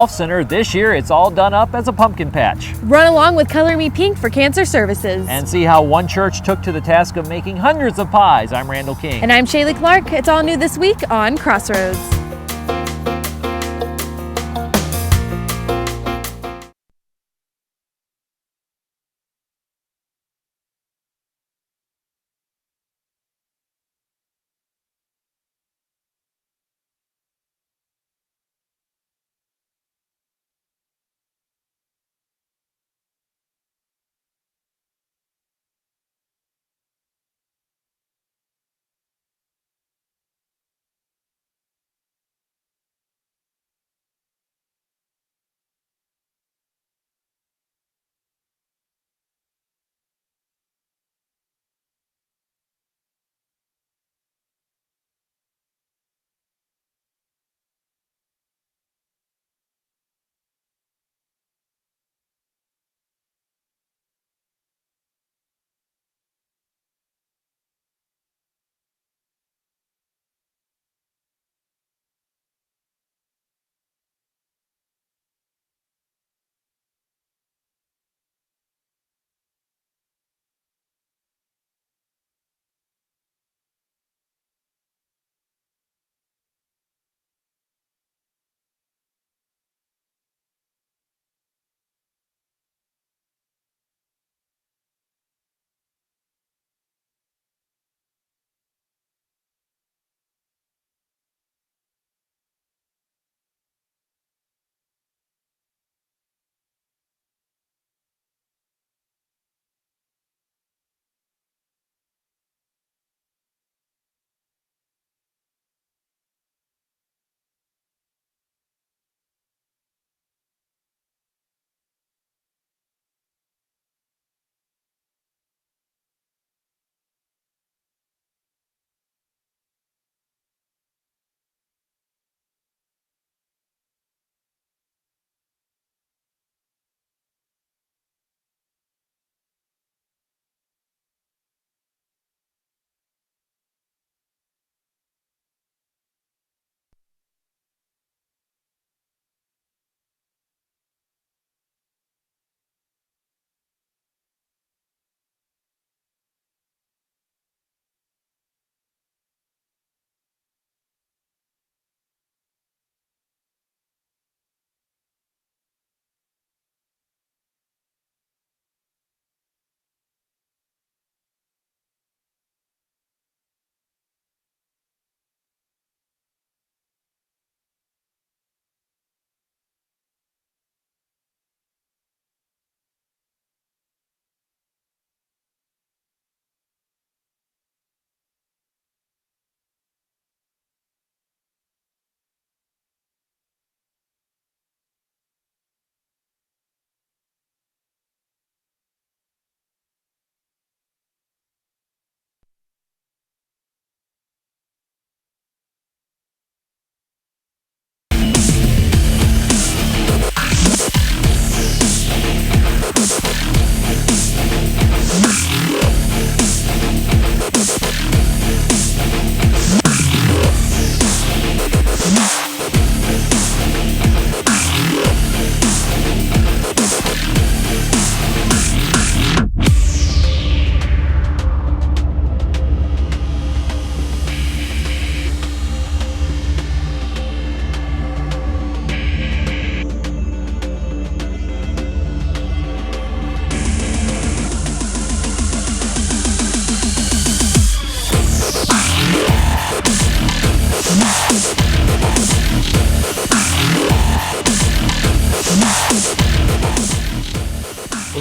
Health Center. This year, it's all done up as a pumpkin patch. Run along with Color Me Pink for cancer services. And see how one church took to the task of making hundreds of pies. I'm Randall King. And I'm Shaylee Clark. It's all new this week on Crossroads.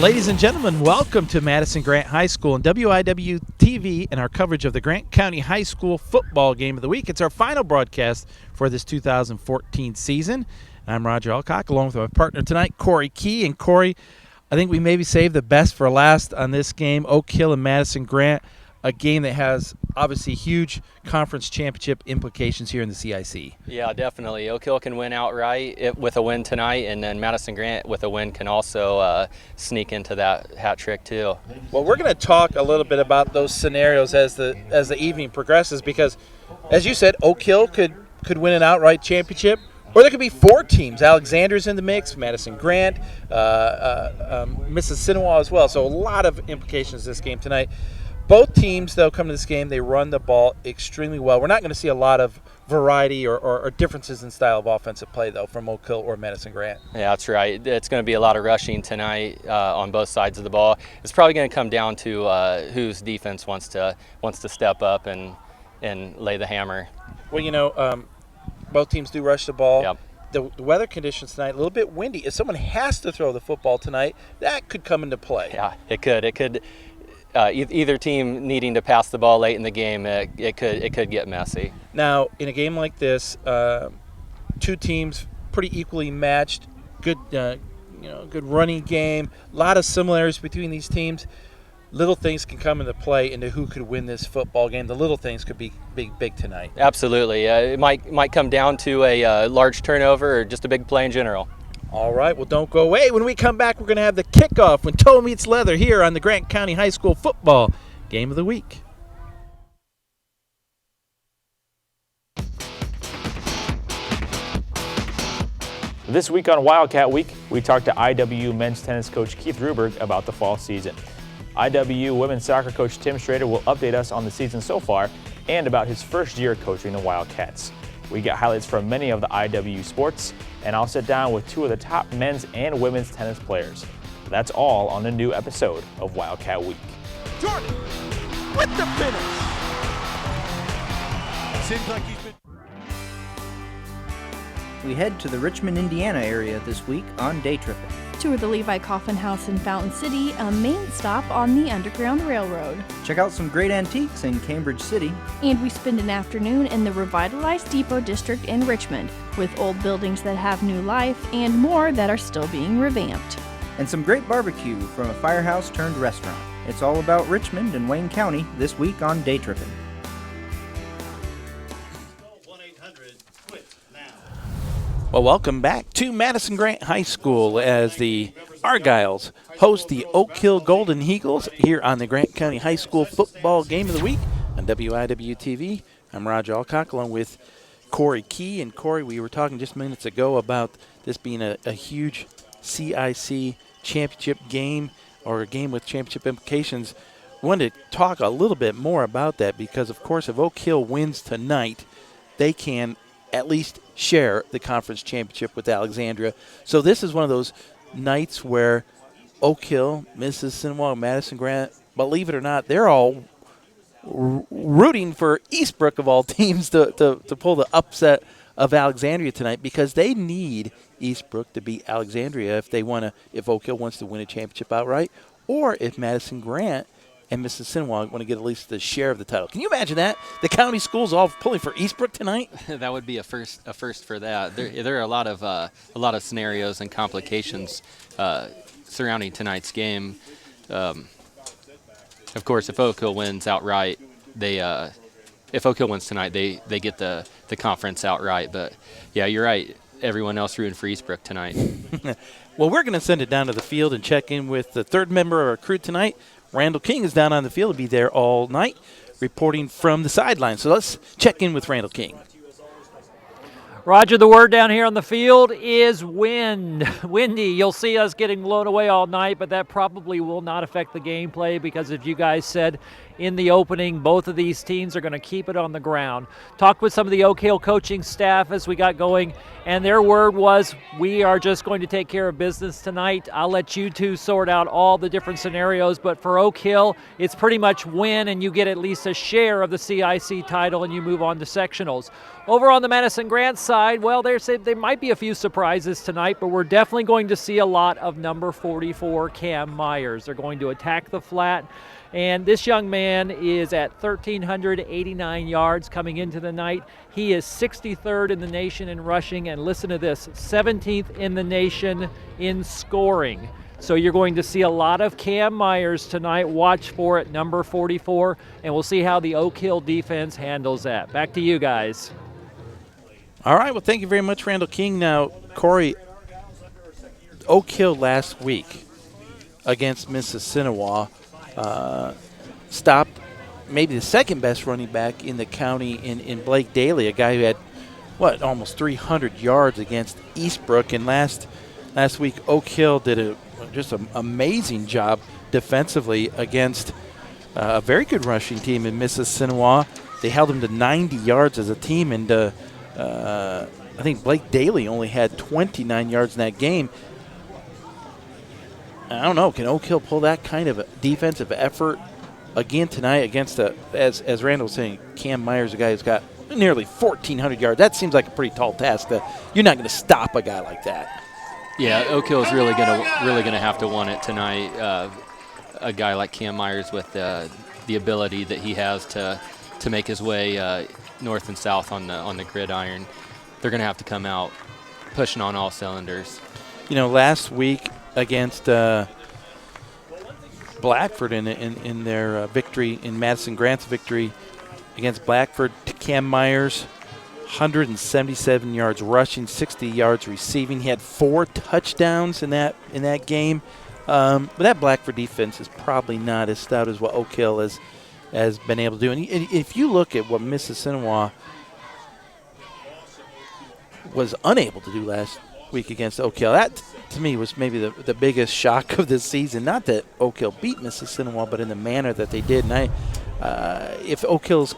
Ladies and gentlemen, welcome to Madison Grant High School and WIW-TV and our coverage of the Grant County High School football game of the week. It's our final broadcast for this 2014 season. I'm Roger Alcock, along with my partner tonight, Corey Key. And Corey, I think we maybe saved the best for last on this game, Oak Hill and Madison Grant, a game that has obviously huge conference championship implications here in the CIC. Yeah, definitely. Oak Hill can win outright with a win tonight, and then Madison Grant with a win can also sneak into that hat trick too. Well, we're going to talk a little bit about those scenarios as the evening progresses, because, as you said, Oak Hill could win an outright championship, Or there could be 4 teams. Alexander's in the mix, Madison Grant, Mississippi as well. So a lot of implications this game tonight. Both teams, though, come to this game, they run the ball extremely well. We're not going to see a lot of variety or differences in style of offensive play, though, from Oak Hill or Madison Grant. Yeah, that's right. It's going to be a lot of rushing tonight on both sides of the ball. It's probably going to come down to whose defense wants to step up and lay the hammer. Well, both teams do rush the ball. Yep. The weather conditions tonight, a little bit windy. If someone has to throw the football tonight, that could come into play. Yeah, it could. It could. Either team needing to pass the ball late in the game, it could get messy. Now, in a game like this, 2 teams pretty equally matched. Good, good running game. A lot of similarities between these teams. Little things can come into play into who could win this football game. The little things could be big tonight. Absolutely. It might come down to a large turnover or just a big play in general. All right, well, don't go away. When we come back, we're going to have the kickoff when toe meets leather here on the Grant County High School Football Game of the Week. This week on Wildcat Week, we talked to IW men's tennis coach Keith Ruberg about the fall season. IW women's soccer coach Tim Schrader will update us on the season so far and about his first year coaching the Wildcats. We get highlights from many of the IW sports, and I'll sit down with 2 of the top men's and women's tennis players. That's all on a new episode of Wildcat Week. Jordan with the finish. Seems like he's been. We head to the Richmond, Indiana area this week on Day Tripping. Tour the Levi Coffin House in Fountain City, a main stop on the Underground Railroad. Check out some great antiques in Cambridge City. And we spend an afternoon in the revitalized Depot District in Richmond, with old buildings that have new life and more that are still being revamped. And some great barbecue from a firehouse turned restaurant. It's all about Richmond and Wayne County this week on Day Tripping. Well, welcome back to Madison Grant High School as the Argyles host the Oak Hill Golden Eagles here on the Grant County High School Football Game of the Week on WIW-TV. I'm Roger Alcock along with Corey Key. And Corey, we were talking just minutes ago about this being a huge CIC championship game or a game with championship implications. I wanted to talk a little bit more about that because, of course, if Oak Hill wins tonight, they can at least share the conference championship with Alexandria. So this is one of those nights where Oak Hill, Mississippi, Madison Grant, believe it or not, they're all rooting for Eastbrook of all teams to pull the upset of Alexandria tonight because they need Eastbrook to beat Alexandria if Oak Hill wants to win a championship outright, or if Madison Grant and Mississippi want to get at least the share of the title. Can you imagine that? The county schools all pulling for Eastbrook tonight? That would be a first for that. There are a lot of scenarios and complications surrounding tonight's game. Of course, if Oak Hill wins outright, if Oak Hill wins tonight, they get the conference outright. But yeah, you're right. Everyone else rooting for Eastbrook tonight. Well, we're going to send it down to the field and check in with the third member of our crew tonight. Randall King is down on the field. He'll be there all night reporting from the sideline. So let's check in with Randall King. Roger, the word down here on the field is wind. Windy. You'll see us getting blown away all night, but that probably will not affect the gameplay because, as you guys said in the opening, both of these teams are going to keep it on the ground. Talked with some of the Oak Hill coaching staff as we got going, and their word was, we are just going to take care of business tonight. I'll let you two sort out all the different scenarios, but for Oak Hill, it's pretty much win, and you get at least a share of the CIC title, and you move on to sectionals. Over on the Madison Grant side, well, there might be a few surprises tonight, but we're definitely going to see a lot of number 44, Cam Myers. They're going to attack the flat, and this young man is at 1,389 yards coming into the night. He is 63rd in the nation in rushing, and listen to this, 17th in the nation in scoring. So you're going to see a lot of Cam Myers tonight. Watch for it, number 44, and we'll see how the Oak Hill defense handles that. Back to you guys. All right, well, thank you very much, Randall King. Now, Corey, Oak Hill last week against Mississinawa stopped maybe the second best running back in the county in Blake Daly, a guy who had almost 300 yards against Eastbrook. And last week, Oak Hill did just an amazing job defensively against a very good rushing team in Mississinewa. They held them to 90 yards as a team, and I think Blake Daly only had 29 yards in that game. I don't know. Can Oak Hill pull that kind of a defensive effort again tonight against, as Randall was saying, Cam Myers, a guy who's got nearly 1,400 yards? That seems like a pretty tall task. You're not going to stop a guy like that. Yeah, Oak Hill is really gonna have to want it tonight. A guy like Cam Myers with the ability that he has to make his way north and south on the gridiron, they're gonna have to come out pushing on all cylinders. Last week against Blackford in their victory, in Madison Grant's victory against Blackford, Cam Myers, 177 yards rushing, 60 yards receiving. He had 4 touchdowns in that game. But that Blackford defense is probably not as stout as what Oak Hill has been able to do. And if you look at what Mississinewa was unable to do last week against Oak Hill, that to me was maybe the biggest shock of this season. Not that Oak Hill beat Mississinewa, but in the manner that they did. And if Oak Hill's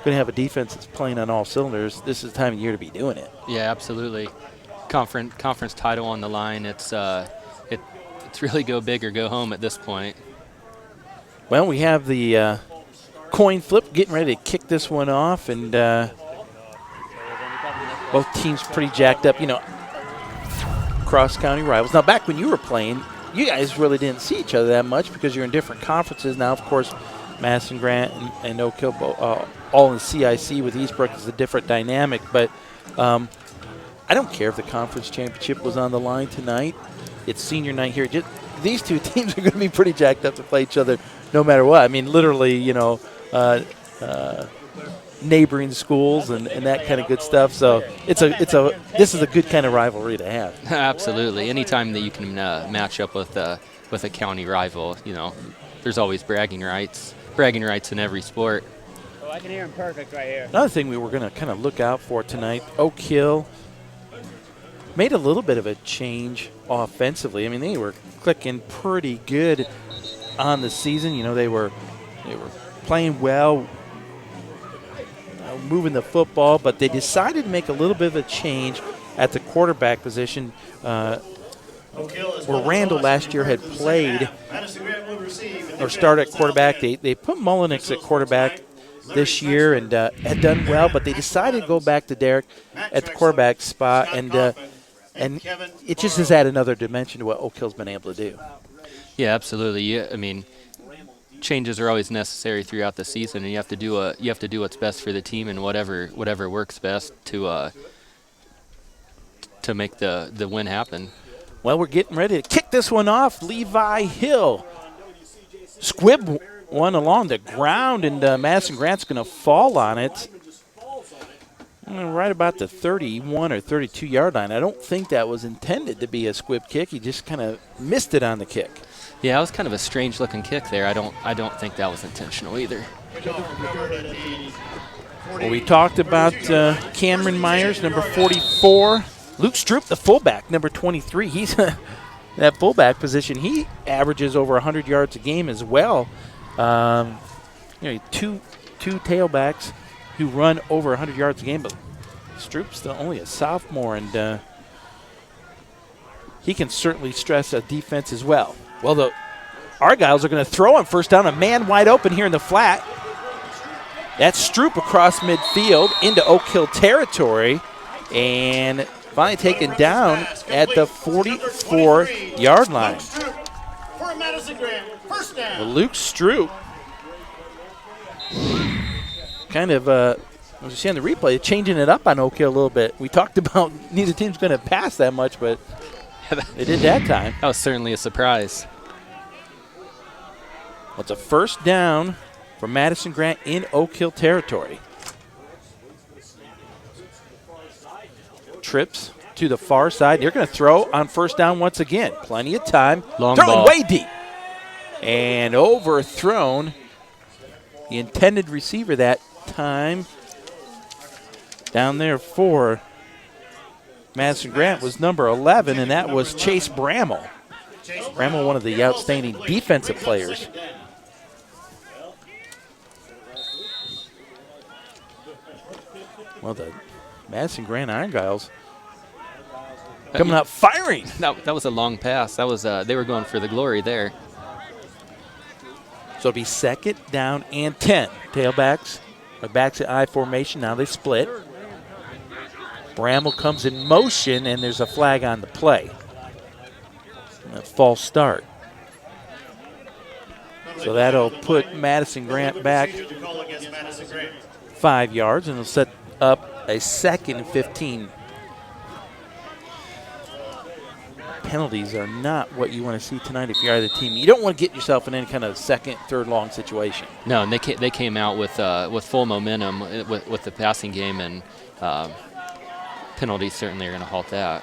going to have a defense that's playing on all cylinders, this is the time of year to be doing it. Yeah, absolutely. Conference title on the line. It's really go big or go home at this point. Well, we have the coin flip getting ready to kick this one off, and both teams pretty jacked up, cross-county rivals. Now, back when you were playing, you guys really didn't see each other that much because you're in different conferences. Now, of course, Madison Grant and Oak Hill all in CIC with Eastbrook is a different dynamic, but I don't care if the conference championship was on the line tonight. It's senior night here. These two teams are going to be pretty jacked up to play each other no matter what. I mean, literally, neighboring schools and that kind of good stuff. So this is a good kind of rivalry to have. Absolutely. Anytime that you can match up with a county rival, there's always bragging rights. Bragging rights in every sport. Oh, I can hear him perfect right here. Another thing we were going to kind of look out for tonight, Oak Hill made a little bit of a change offensively. I mean, they were clicking pretty good on the season. They were playing well, moving the football, but they decided to make a little bit of a change at the quarterback position. Where Randall last year had played or started at quarterback, they put Mullenix at quarterback this year and had done well, but they decided to go back to Derek at the quarterback spot, and it just has added another dimension to what Oak Hill's been able to do. Yeah, absolutely. Yeah, I mean, changes are always necessary throughout the season, and you have to do what's best for the team and whatever works best to make the win happen. Well, we're getting ready to kick this one off. Levi Hill squibbed one along the ground, and Madison Grant's going to fall on it right about the 31 or 32-yard line. I don't think that was intended to be a squib kick. He just kind of missed it on the kick. Yeah, it was kind of a strange-looking kick there. I don't think that was intentional either. Well, we talked about Cameron Myers, number 44. Luke Stroop, the fullback, number 23. He's that fullback position. He averages over 100 yards a game as well. Two tailbacks who run over 100 yards a game, but Stroop's still only a sophomore, and he can certainly stress a defense as well. Well, the Argyles are going to throw on first down, a man wide open here in the flat. That's Stroop across midfield into Oak Hill territory, and finally taken down at the 44-yard line. Well, Luke Stroop kind of, as you see on the replay, changing it up on Oak Hill a little bit. We talked about neither team's going to pass that much, but they did that time. That was certainly a surprise. Well, it's a first down for Madison Grant in Oak Hill territory. Trips to the far side. They're going to throw on first down once again. Plenty of time. Long Throwing ball. way deep. And overthrown. The intended receiver that time Down there for Madison Grant was number 11, and that was Chase Bramall. Bramall, one of the outstanding defensive players. Well, the Madison Grant Iron Giles coming out firing. That was a long pass. That was they were going for the glory there. So it'll be 2nd down and 10. Tailbacks are backs at I formation. Now they split. Bramall comes in motion, and there's a flag on the play. A false start. So that'll put Madison Grant back 5 yards, and it'll set up a 2nd and 15. Penalties are not what you want to see tonight if you're either team. You don't want to get yourself in any kind of 2nd, 3rd long situation. No, and they came out with full momentum with the passing game, and penalties certainly are going to halt that.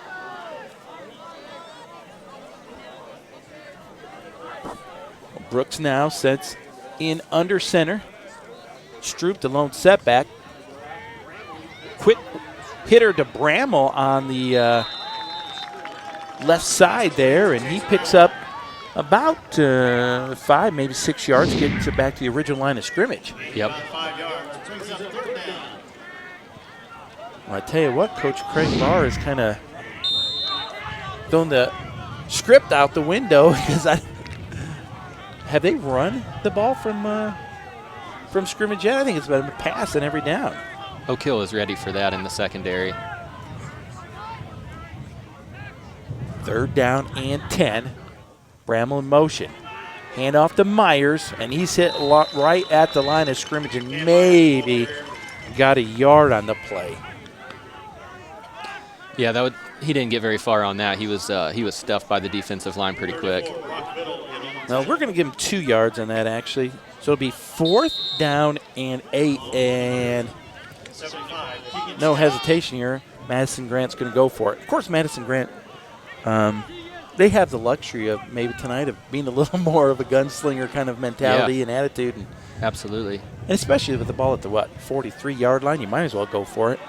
Brooks now sets in under center. Stroop, the lone setback. Quick hitter to Bramall on the left side there, and he picks up about 5, maybe 6 yards, gets it back to the original line of scrimmage. Yep. Well, I tell you what, Coach Craig Barr is kind of throwing the script out the window because have they run the ball from scrimmage yet? I think it's been a pass on every down. Oak Hill is ready for that in the secondary. 3rd down and 10. Bramall in motion. Hand off to Myers, and he's hit right at the line of scrimmage and maybe got a yard on the play. Yeah, he didn't get very far on that. He was stuffed by the defensive line pretty quick. Now we're going to give him 2 yards on that actually. So it'll be 4th down and 8, and no hesitation here. Madison Grant's going to go for it. Of course, Madison Grant, they have the luxury of maybe tonight of being a little more of a gunslinger kind of mentality and attitude. And absolutely. And especially with the ball at the, 43-yard line, you might as well go for it.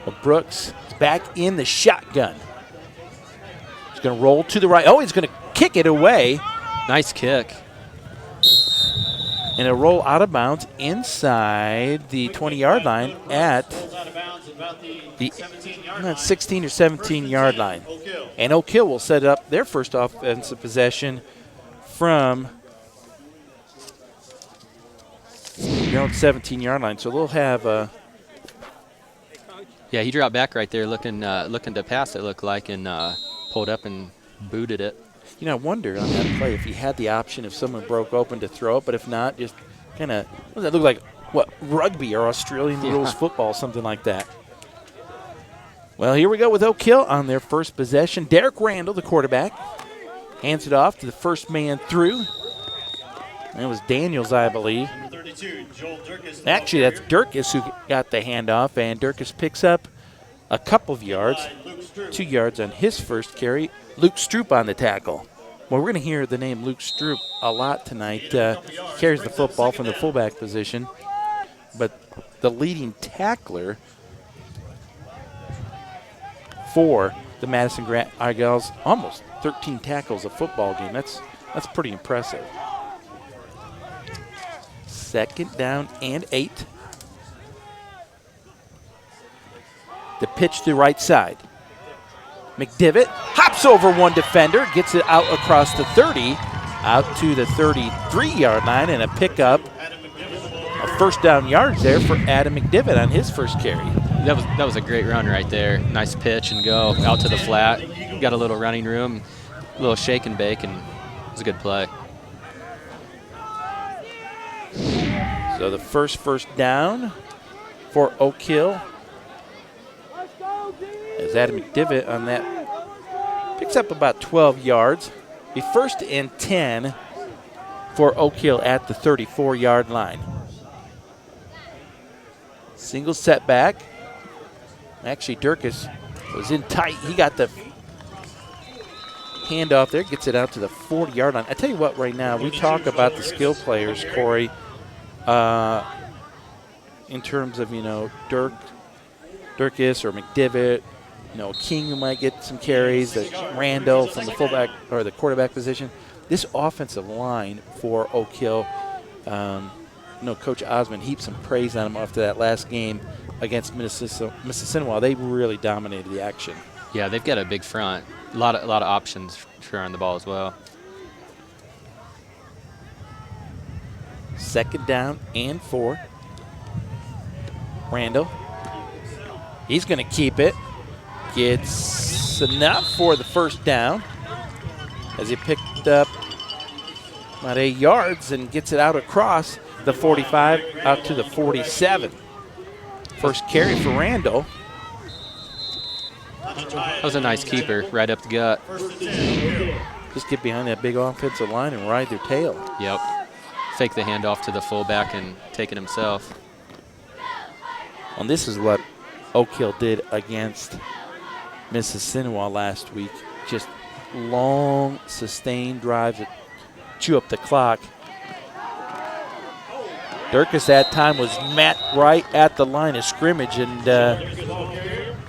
Well, Brooks is back in the shotgun. He's going to roll to the right. Oh, he's going to kick it away. Nice kick. And a roll out of bounds inside the 20-yard line at the 16 or 17-yard line. And Oak Hill will set up their first offensive possession from their own 17-yard line. So they'll have yeah, he dropped back right there looking to pass, it looked like, and pulled up and booted it. You know, I wonder on that play if he had the option if someone broke open to throw it, but if not, just kind of, what does that look like? What, rugby or Australian rules football, something like that. Well, here we go with Oak Hill on their first possession. Derek Randall, the quarterback, hands it off to the first man through. That was Daniels, I believe. Actually, that's Durkis who got the handoff, and Durkis picks up a couple of yards, 2 yards on his first carry. Luke Stroop on the tackle. Well, we're going to hear the name Luke Stroop a lot tonight. Carries the football from the fullback position. But the leading tackler for the Madison Grant Argyles, almost 13 tackles a football game. That's pretty impressive. 2nd down and 8. The pitch to the right side. McDivitt hops over one defender, gets it out across the 30, out to the 33-yard line, and a pickup of first down yards there for Adam McDivitt on his first carry. That was a great run right there. Nice pitch and go out to the flat. Got a little running room, a little shake and bake, and it was a good play. So the first down for Oak Hill. As Adam McDivitt on that picks up about 12 yards. Be 1st and 10 for Oak Hill at the 34-yard line. Single setback. Actually, Durkis was in tight. He got the handoff there, gets it out to the 40-yard line. I tell you what, right now, we talk about the skill players, Corey. in terms of, Durkis or McDivitt, King who might get some carries, Randall from the fullback or the quarterback position. This offensive line for Oak Hill, Coach Osmond heaped some praise on him after that last game against Mississinawa. They really dominated the action. Yeah, they've got a big front. A lot of options for on the ball as well. 2nd down and 4. Randall. He's going to keep it. Gets enough for the 1st down as he picked up about 8 yards and gets it out across the 45 out to the 47. First carry for Randall. That was a nice keeper right up the gut. Just get behind that big offensive line and ride their tail. Yep. Fake the handoff to the fullback and take it himself. And this is what Oak Hill did against Mississinawa last week. Just long, sustained drives that chew up the clock. Durkis that time was met right at the line of scrimmage and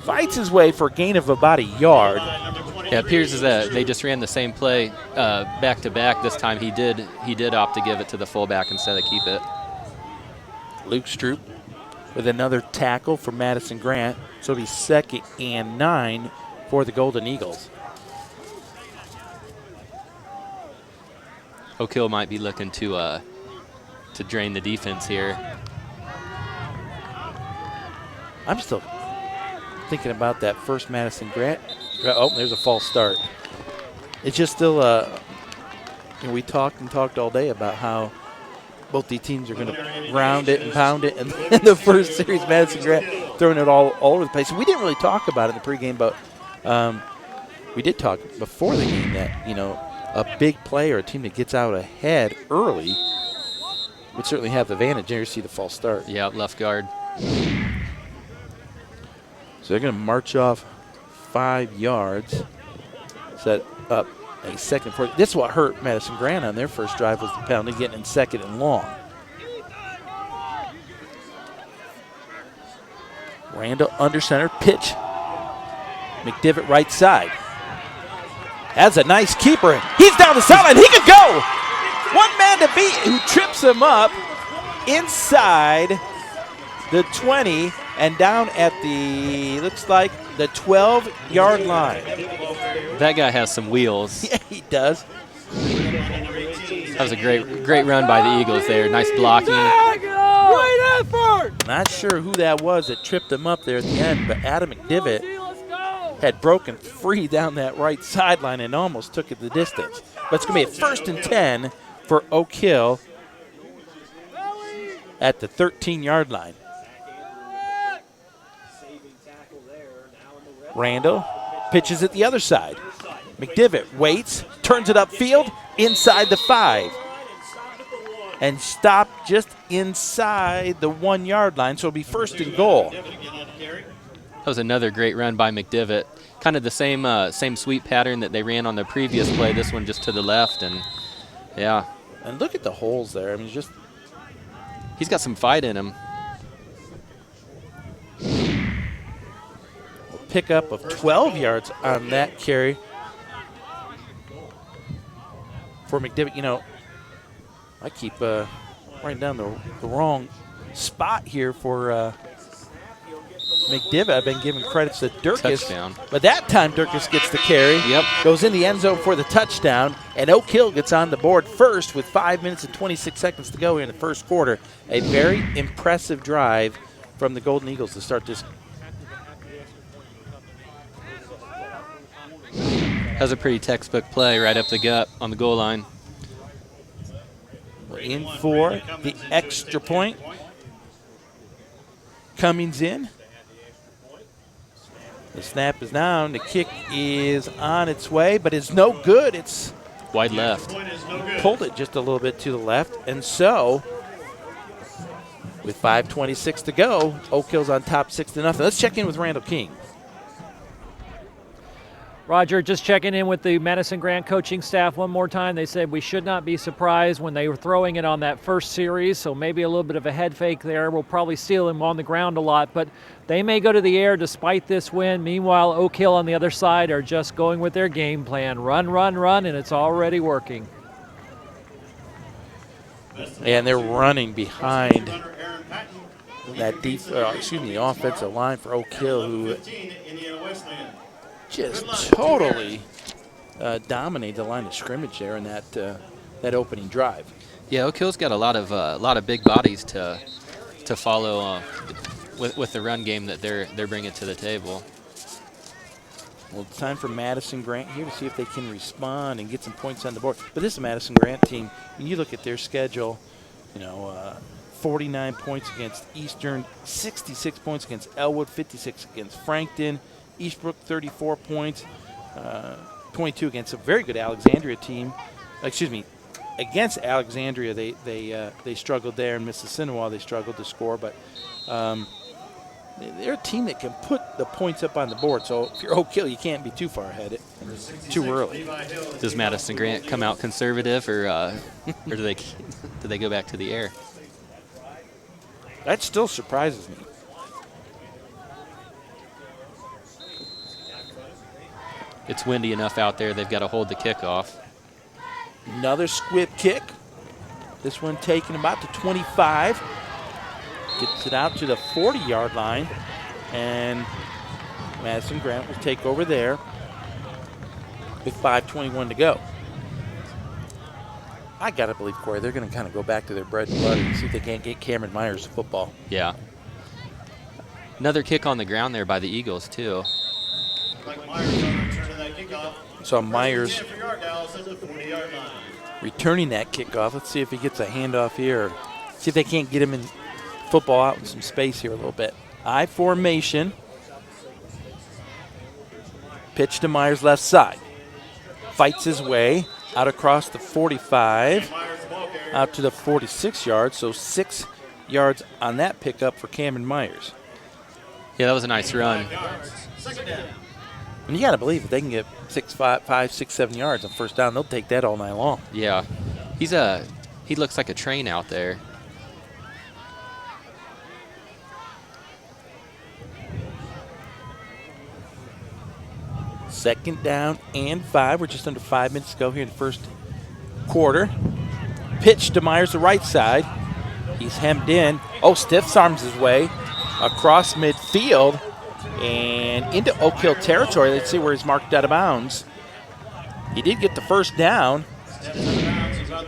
fights his way for a gain of about a yard. Yeah, it appears as that they just ran the same play back to back. This time he did opt to give it to the fullback instead of keep it. Luke Stroop with another tackle for Madison Grant. So it'll be 2nd and 9 for the Golden Eagles. Oak Hill might be looking to drain the defense here. I'm still thinking about that first Madison Grant. Oh, there's a false start. It's just still, we talked all day about how both these teams are going to ground it and pound it. And in the first series, Madison Grant throwing it all over the place. We didn't really talk about it in the pregame, but we did talk before the game that, a big play or a team that gets out ahead early would certainly have the advantage. There you see the false start. Yeah, left guard. So they're going to march off 5 yards, set up a second for. This is what hurt Madison Grant on their first drive, was the penalty, getting in 2nd and long. Randall under center, pitch. McDivitt right side. That's a nice keeper. He's down the sideline. He could go. One man to beat, who trips him up inside the 20 and down at the, looks like, the 12-yard line. That guy has some wheels. Yeah, he does. That was a great run by the Eagles there. Nice blocking. Great effort! Not sure who that was that tripped him up there at the end, but Adam McDivitt had broken free down that right sideline and almost took it the distance. But it's going to be a 1st and 10 for Oak Hill at the 13-yard line. Randall pitches it the other side. McDivitt waits, turns it upfield, inside the 5. And stopped just inside the 1-yard line, so it'll be 1st and goal. That was another great run by McDivitt. Kind of the same sweep pattern that they ran on the previous play. This one just to the left, and yeah. And look at the holes there. I mean, he's got some fight in him. Pickup of 12 yards on that carry for McDivitt. I keep writing down the wrong spot here for McDivitt. I've been giving credits to Durkis. Touchdown. But that time Durkis gets the carry. Yep. Goes in the end zone for the touchdown. And Oak Hill gets on the board first with 5 minutes and 26 seconds to go here in the first quarter. A very impressive drive from the Golden Eagles to start this. That was a pretty textbook play right up the gut on the goal line. We're in for the extra point. Cummings in. The snap is down. The kick is on its way, but it's no good. It's wide left. Pulled it just a little bit to the left. And so, with 5:26 to go, Oak Hill's on top 6-0. Let's check in with Randall King. Roger, just checking in with the Madison Grant coaching staff one more time. They said we should not be surprised when they were throwing it on that first series, so maybe a little bit of a head fake there. We'll probably steal him on the ground a lot, but they may go to the air despite this win. Meanwhile, Oak Hill on the other side are just going with their game plan. Run, run, run, and it's already working. And they're running behind that offensive line for Oak Hill, who just totally dominated the line of scrimmage there in that opening drive. Yeah, Oak Hill's got a lot of big bodies to follow with the run game that they're bringing to the table. Well, it's time for Madison Grant here to see if they can respond and get some points on the board. But this is a Madison Grant team. When you look at their schedule, 49 points against Eastern, 66 points against Elwood, 56 against Frankton, Eastbrook 34 points, 22 against a very good Alexandria team. Against Alexandria they struggled there, and Mississinawa they struggled to score, but they're a team that can put the points up on the board. So if you're Oak Hill, you can't be too far ahead, too early. Does Madison Grant come out conservative, or do they go back to the air? That still surprises me. It's windy enough out there. They've got to hold the kickoff. Another squib kick. This one taken about to 25. Gets it out to the 40-yard line, and Madison Grant will take over there with 5:21 to go. I got to believe, Corey, they're going to kind of go back to their bread and butter and see if they can't get Cameron Myers to football. Yeah. Another kick on the ground there by the Eagles, too. So Myers returning that kickoff. Let's see if he gets a handoff here. See if they can't get him in football out in some space here a little bit. I formation. Pitch to Myers left side. Fights his way out across the 45, out to the 46 yards. So 6 yards on that pickup for Cameron Myers. Yeah, that was a nice run. And you got to believe if they can get 5, 6, 7 yards on first down, they'll take that all night long. Yeah, he looks like a train out there. Second down and 5. We're just under 5 minutes to go here in the first quarter. Pitch to Myers, the right side. He's hemmed in. Stiffs arms his way across midfield and into Oak Hill territory. Let's see where he's marked out of bounds. He did get the first down. It'll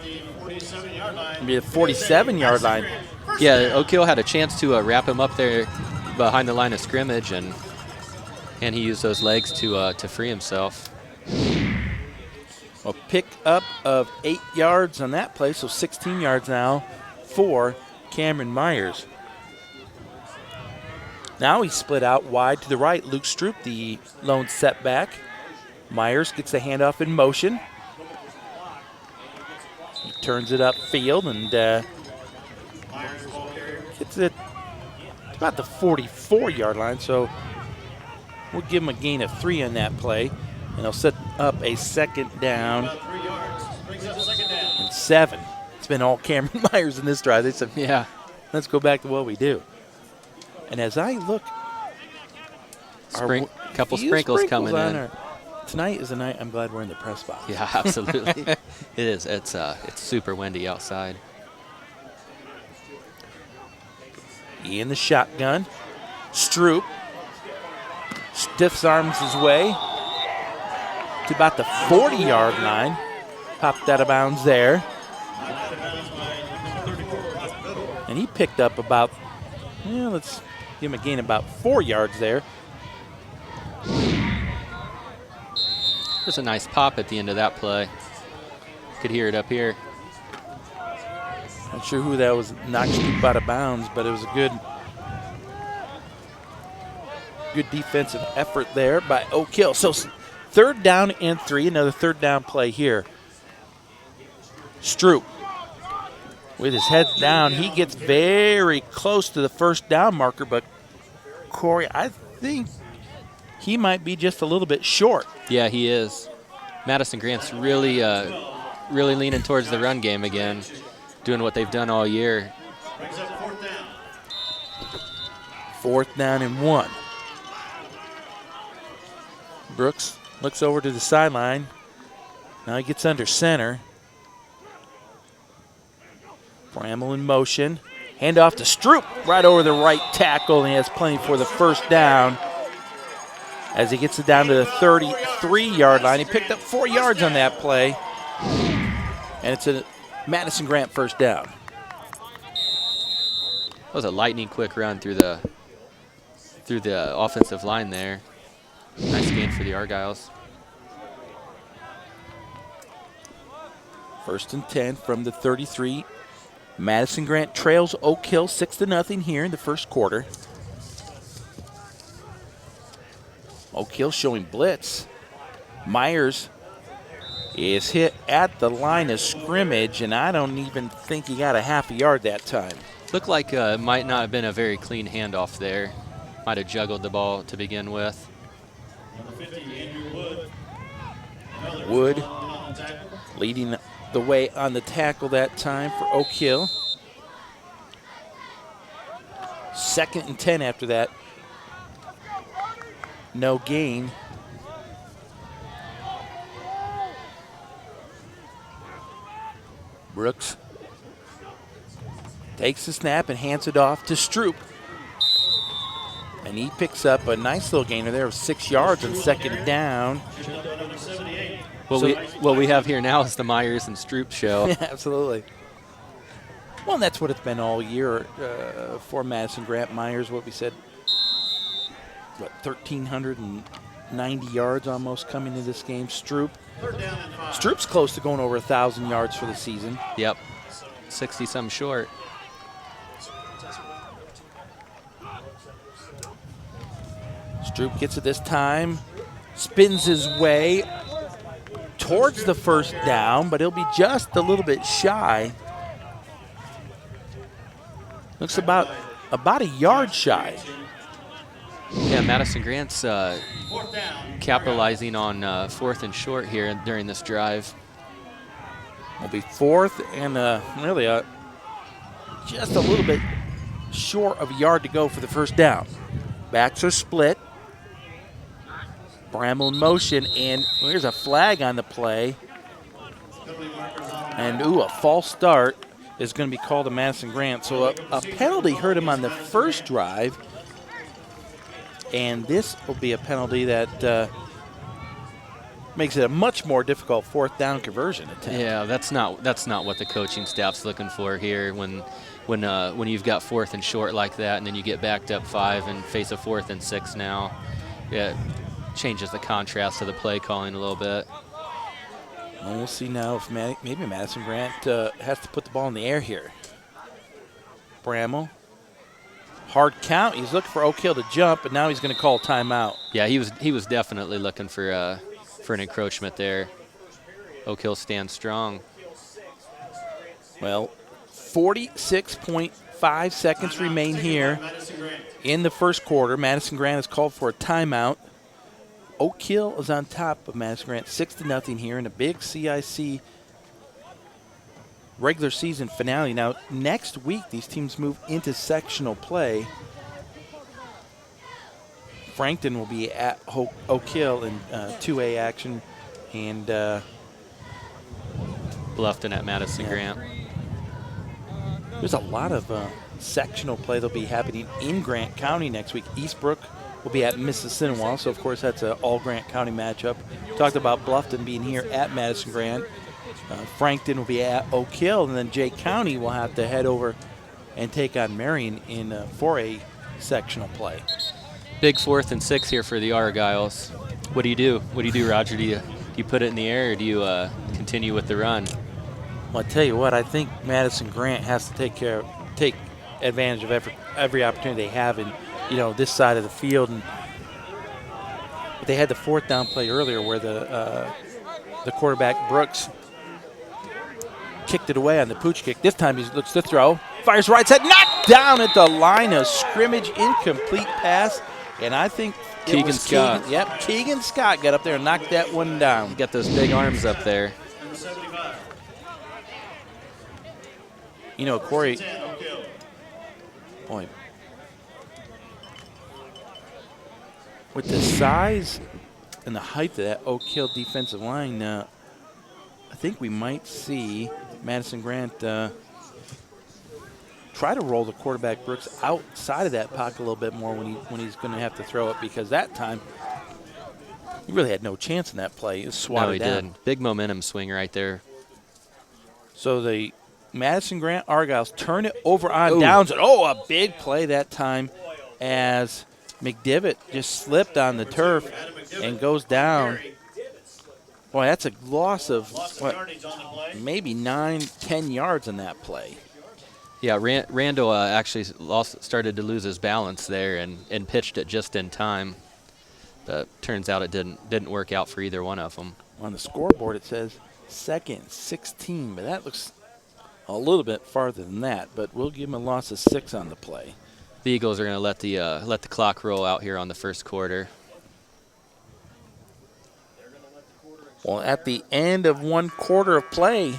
be the 47-yard line. Yeah, Oak Hill had a chance to wrap him up there behind the line of scrimmage, and he used those legs to free himself. A pick up of 8 yards on that play, so 16 yards now for Cameron Myers. Now he's split out wide to the right. Luke Stroop, the lone setback. Myers gets the handoff in motion. He turns it upfield and gets it about the 44-yard line, so we'll give him a gain of 3 on that play, and he'll set up a second down and 7. It's been all Cameron Myers in this drive. They said, yeah, let's go back to what we do. And as I look, couple sprinkles coming in. Tonight is a night I'm glad we're in the press box. Yeah, absolutely. It is. It's super windy outside. In the shotgun. Stroop stiffs arms his way to about the 40-yard line. Popped out of bounds there. And he picked up about, let's give him a gain about 4 yards there. There's a nice pop at the end of that play. Could hear it up here. Not sure who that was knocked Stroop out of bounds, but it was a good defensive effort there by Oak Hill. So third down and 3, another third down play here. Stroop with his head down. He gets very close to the first down marker, but Corey, I think he might be just a little bit short. Yeah, he is. Madison Grant's really leaning towards the run game again, doing what they've done all year. Fourth down and 1. Brooks looks over to the sideline. Now he gets under center. Bramall in motion. Hand off to Stroop right over the right tackle, and he has plenty for the first down as he gets it down to the 33-yard line. He picked up 4 yards on that play, and it's a Madison Grant first down. That was a lightning quick run through the offensive line there. Nice gain for the Argyles. First and 10 from the 33. Madison Grant trails Oak Hill 6-0 here in the first quarter. Oak Hill showing blitz. Myers is hit at the line of scrimmage, and I don't even think he got a half a yard that time. Looked like it might not have been a very clean handoff there. Might have juggled the ball to begin with. Wood leading the way on the tackle that time for Oak Hill. Second and 10 after that. No gain. Brooks takes the snap and hands it off to Stroop. And he picks up a nice little gainer there of 6 yards on second down. What we have here now is the Myers and Stroop show. Yeah, absolutely. Well, and that's what it's been all year for Madison Grant. Myers, what we said, 1,390 yards almost coming into this game. Stroop's close to going over 1,000 yards for the season. Yep, 60-some short. Stroop gets it this time, spins his way towards the first down, but he'll be just a little bit shy. Looks about a yard shy. Yeah, Madison Grant's capitalizing on fourth and short here during this drive. Will be fourth and really just a little bit short of a yard to go for the first down. Backs are split. Bramall in motion, and there's a flag on the play. And, a false start is going to be called to Madison Grant. So a penalty hurt him on the first drive, and this will be a penalty that makes it a much more difficult fourth down conversion attempt. Yeah, that's not what the coaching staff's looking for here when you've got fourth and short like that, and then you get backed up 5 and face a 4th and 6 now. Yeah. Changes the contrast of the play calling a little bit. And we'll see now if maybe Madison Grant has to put the ball in the air here. Bramall, hard count. He's looking for Oak Hill to jump, but now he's going to call timeout. Yeah, he was definitely looking for an encroachment there. Oak Hill stands strong. Well, 46.5 seconds remain here in the first quarter. Madison Grant has called for a timeout. Oak Hill is on top of Madison Grant 6-0 here in a big CIC regular season finale. Now, next week, these teams move into sectional play. Frankton will be at Oak Hill in 2A action, and Bluffton at Madison Grant. There's a lot of sectional play that'll be happening in Grant County next week. Eastbrook will be at Mississinawa, so of course that's an all Grant County matchup. Talked about Bluffton being here at Madison Grant. Frankton will be at Oak Hill, and then Jay County will have to head over and take on Marion in 4A sectional play. Big 4th and 6 here for the Argyles. What do you do? Roger? Do you put it in the air, or do you continue with the run? Well, I tell you what, I think Madison Grant has to take advantage of every opportunity they have in this side of the field. And they had the 4th down play earlier where the quarterback Brooks kicked it away on the pooch kick. This time he looks to throw, fires right side, knocked down at the line of scrimmage, incomplete pass. And I think Keegan Scott. Yep, Keegan Scott got up there and knocked that one down. Got those big arms up there. You know, Corey, boy, with the size and the height of that Oak Hill defensive line, I think we might see Madison Grant try to roll the quarterback Brooks outside of that pocket a little bit more when he's going to have to throw it, because that time he really had no chance in that play. He was swatted down. No, he did. Big momentum swing right there. So the Madison Grant Argyles turn it over on downs. And, a big play that time as McDivitt just slipped on the turf and goes down. Boy, that's a loss of, maybe 9-10 yards in that play. Yeah, Randall actually started to lose his balance there and pitched it just in time. But turns out it didn't work out for either one of them. On the scoreboard it says 2nd, 16, but that looks a little bit farther than that. But we'll give him a loss of 6 on the play. The Eagles are going to let the clock roll out here on the first quarter. Well, at the end of 1 quarter of play,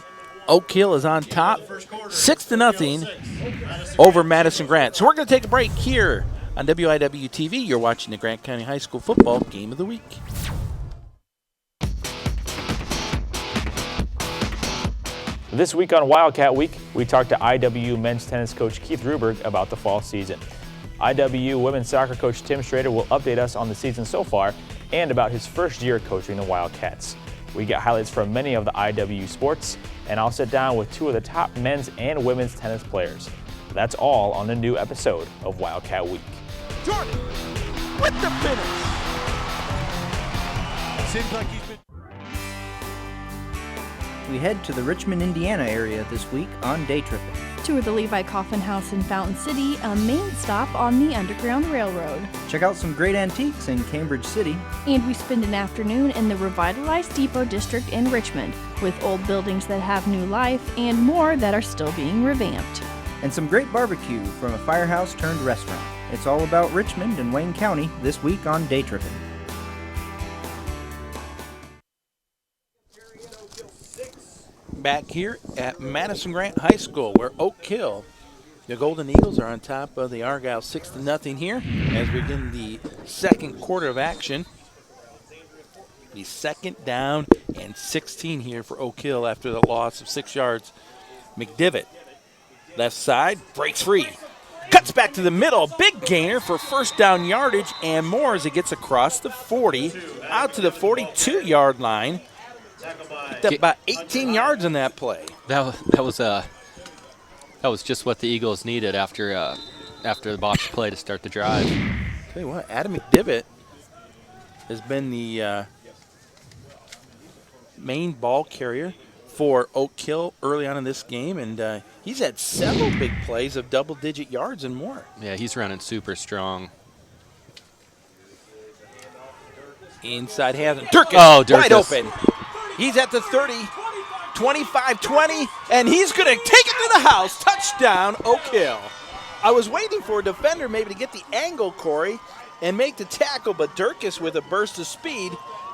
Oak Hill is on top, 6-0 over Madison Grant. So we're going to take a break here on WIW-TV. You're watching the Grant County High School Football Game of the Week. This week on Wildcat Week, we talked to IW men's tennis coach Keith Ruberg about the fall season. IW women's soccer coach Tim Schrader will update us on the season so far and about his first year coaching the Wildcats. We get highlights from many of the IW sports, and I'll sit down with 2 of the top men's and women's tennis players. That's all on the new episode of Wildcat Week. Jordan with the finish. Seems like he's been. We head to the Richmond, Indiana area this week on Day Tripping. Tour the Levi Coffin House in Fountain City, a main stop on the Underground Railroad. Check out some great antiques in Cambridge City. And we spend an afternoon in the revitalized Depot District in Richmond, with old buildings that have new life and more that are still being revamped. And some great barbecue from a firehouse turned restaurant. It's all about Richmond and Wayne County this week on Day Tripping. Back here at Madison Grant High School, where Oak Hill, the Golden Eagles, are on top of the Argyle 6-0 here as we begin the second quarter of action. The 2nd down and 16 here for Oak Hill after the loss of 6 yards. McDivitt, left side, breaks free. Cuts back to the middle, big gainer for first down yardage and more as it gets across the 40, out to the 42-yard line. Picked up about 18 yards in that play. That was just what the Eagles needed after the box play to start the drive. Tell you what, Adam McDivitt has been the main ball carrier for Oak Hill early on in this game, and he's had several big plays of double-digit yards and more. Yeah, he's running super strong. Inside has Durkis, Durkis. wide open. He's at the 30, 25-20, and he's going to take it to the house. Touchdown, Oak Hill. I was waiting for a defender maybe to get the angle, Corey, and make the tackle, but Durkis, with a burst of speed,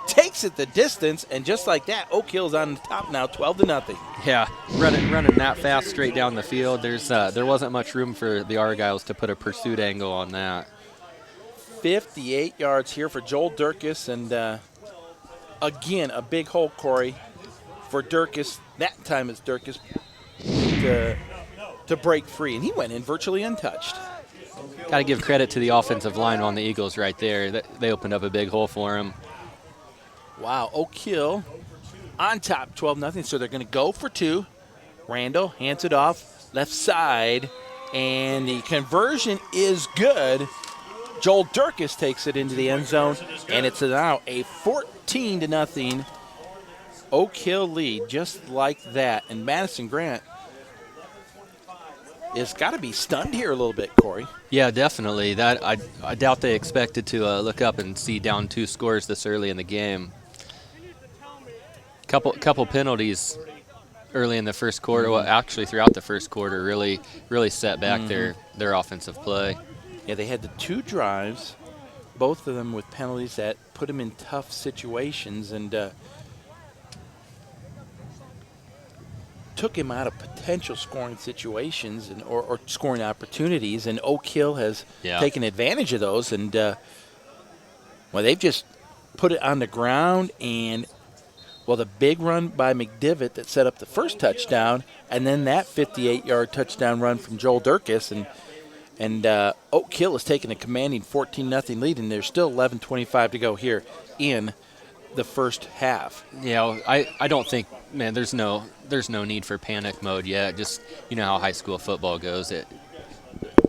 takes it the distance, and just like that, Oak Hill's on top now, 12-0. Yeah, running that fast straight down the field. There wasn't much room for the Argyles to put a pursuit angle on that. 58 yards here for Joel Durkis, and again, a big hole, Corey, for Durkis. That time it's Durkis to break free, and he went in virtually untouched. Got to give credit to the offensive line on the Eagles right there. They opened up a big hole for him. Wow, Oak Hill on top, 12-0, so they're going to go for 2. Randall hands it off, left side, and the conversion is good. Joel Durkis takes it into the end zone, and it's now a 14-0 Oak Hill lead, just like that. And Madison Grant has got to be stunned here a little bit, Corey. Yeah, definitely. That I doubt they expected to look up and see down 2 scores this early in the game. Couple penalties early in the first quarter. Well, actually throughout the first quarter, really set back their offensive play. Yeah, they had the 2 drives both of them with penalties that put them in tough situations and took him out of potential scoring situations and or scoring opportunities, and Oak Hill has taken advantage of those, and well, they've just put it on the ground, and well, the big run by McDivitt that set up the first touchdown, and then that 58-yard touchdown run from Joel Durkis, and Oak Hill has taken a commanding 14-0 lead, and there's still 11:25 to go here in the first half. Yeah, I don't think, man, there's no need for panic mode yet. Just, you know how high school football goes. It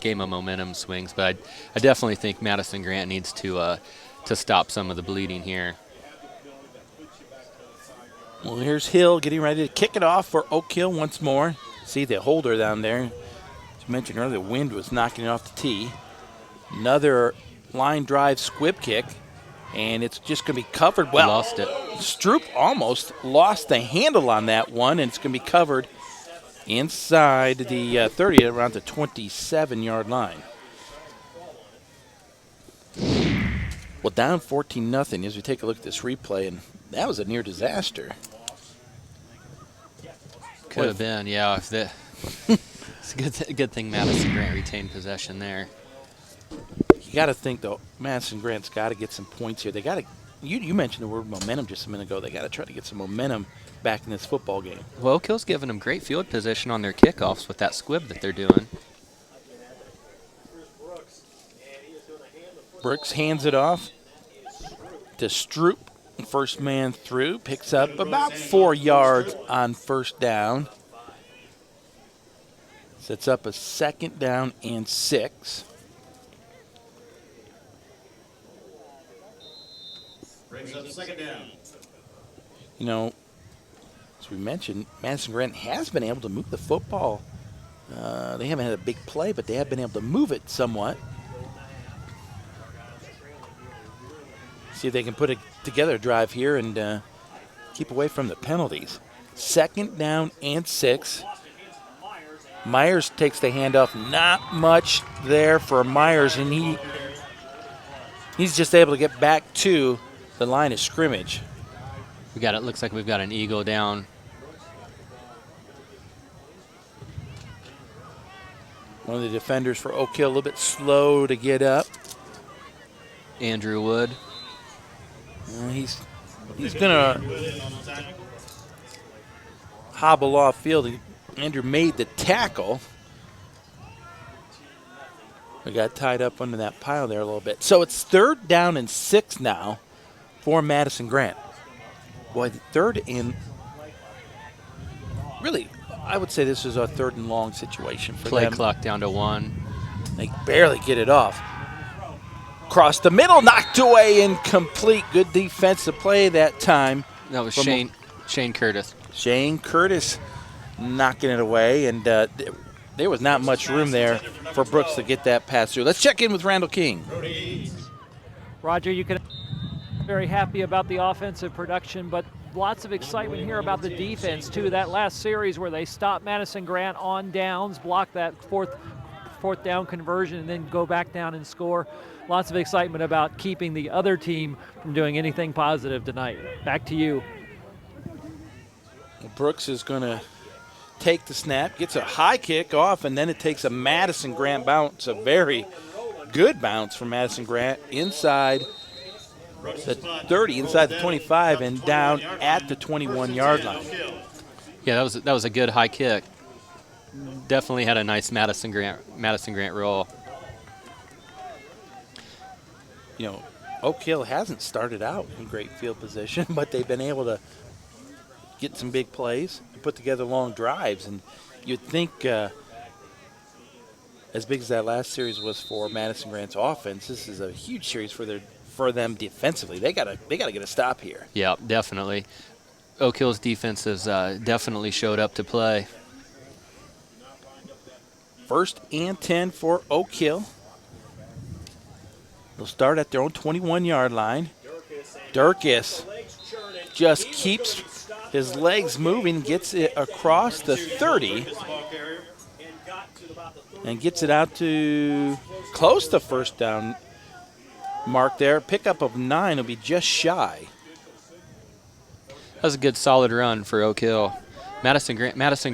game of momentum swings, but I definitely think Madison Grant needs to stop some of the bleeding here. Well, here's Hill getting ready to kick it off for Oak Hill once more. See the holder down there. As you mentioned earlier, the wind was knocking it off the tee. Another line drive squib kick. And it's just going to be covered. Well, lost it. Stroop almost lost the handle on that one, and it's going to be covered inside the 30, around the 27-yard line. Well, down 14-0 as we take a look at this replay, and that was a near disaster. Could have been, yeah. It's a good thing Madison Grant retained possession there. You got to think, though, Madison Grant's got to get some points here. They got to. You mentioned the word momentum just a minute ago. They got to try to get some momentum back in this football game. Well, Oak Hill's giving them great field position on their kickoffs with that squib that they're doing. Brooks hands it off to Stroop. First man through, picks up about 4 yards on first down. Sets up a 2nd down and 6. Brings up 2nd down. You know, as we mentioned, Madison Grant has been able to move the football. They haven't had a big play, but they have been able to move it somewhat. See if they can put together a drive here and keep away from the penalties. 2nd down and 6. Myers takes the handoff. Not much there for Myers, and he's just able to get back to the line of scrimmage. Looks like we've got an eagle down. One of the defenders for Oak Hill a little bit slow to get up. Andrew Wood. He's gonna hobble off field. Andrew made the tackle. We got tied up under that pile there a little bit. So it's 3rd down and 6 now for Madison Grant. Boy, the 3rd and really, I would say this is a 3rd and long situation for them. Play clock down to 1. They barely get it off. Across the middle, knocked away, incomplete. Good defensive play that time. That was Shane Curtis. Shane Curtis knocking it away, and there was not much room there for Brooks to get that pass through. Let's check in with Randall King. Roger, you can be very happy about the offensive production, but lots of excitement here about the defense, too. That last series where they stopped Madison Grant on downs, blocked that fourth down conversion, and then go back down and score. Lots of excitement about keeping the other team from doing anything positive tonight. Back to you. Brooks is going to take the snap, gets a high kick off, and then it takes a Madison Grant bounce, a very good bounce from Madison Grant inside the 30, inside the 25, and down at the 21-yard line. Yeah, that was a good high kick. Definitely had a nice Madison Grant roll. You know, Oak Hill hasn't started out in great field position, but they've been able to get some big plays and put together long drives. And you'd think, as big as that last series was for Madison Grant's offense, this is a huge series for them defensively. They gotta get a stop here. Yeah, definitely. Oak Hill's defense has definitely showed up to play. 1st and 10 for Oak Hill. They'll start at their own 21-yard line. Durkis just keeps his legs moving, gets it across the 30, and gets it out to close to first down. mark there. Pickup of 9 will be just shy. That was a good solid run for Oak Hill. Madison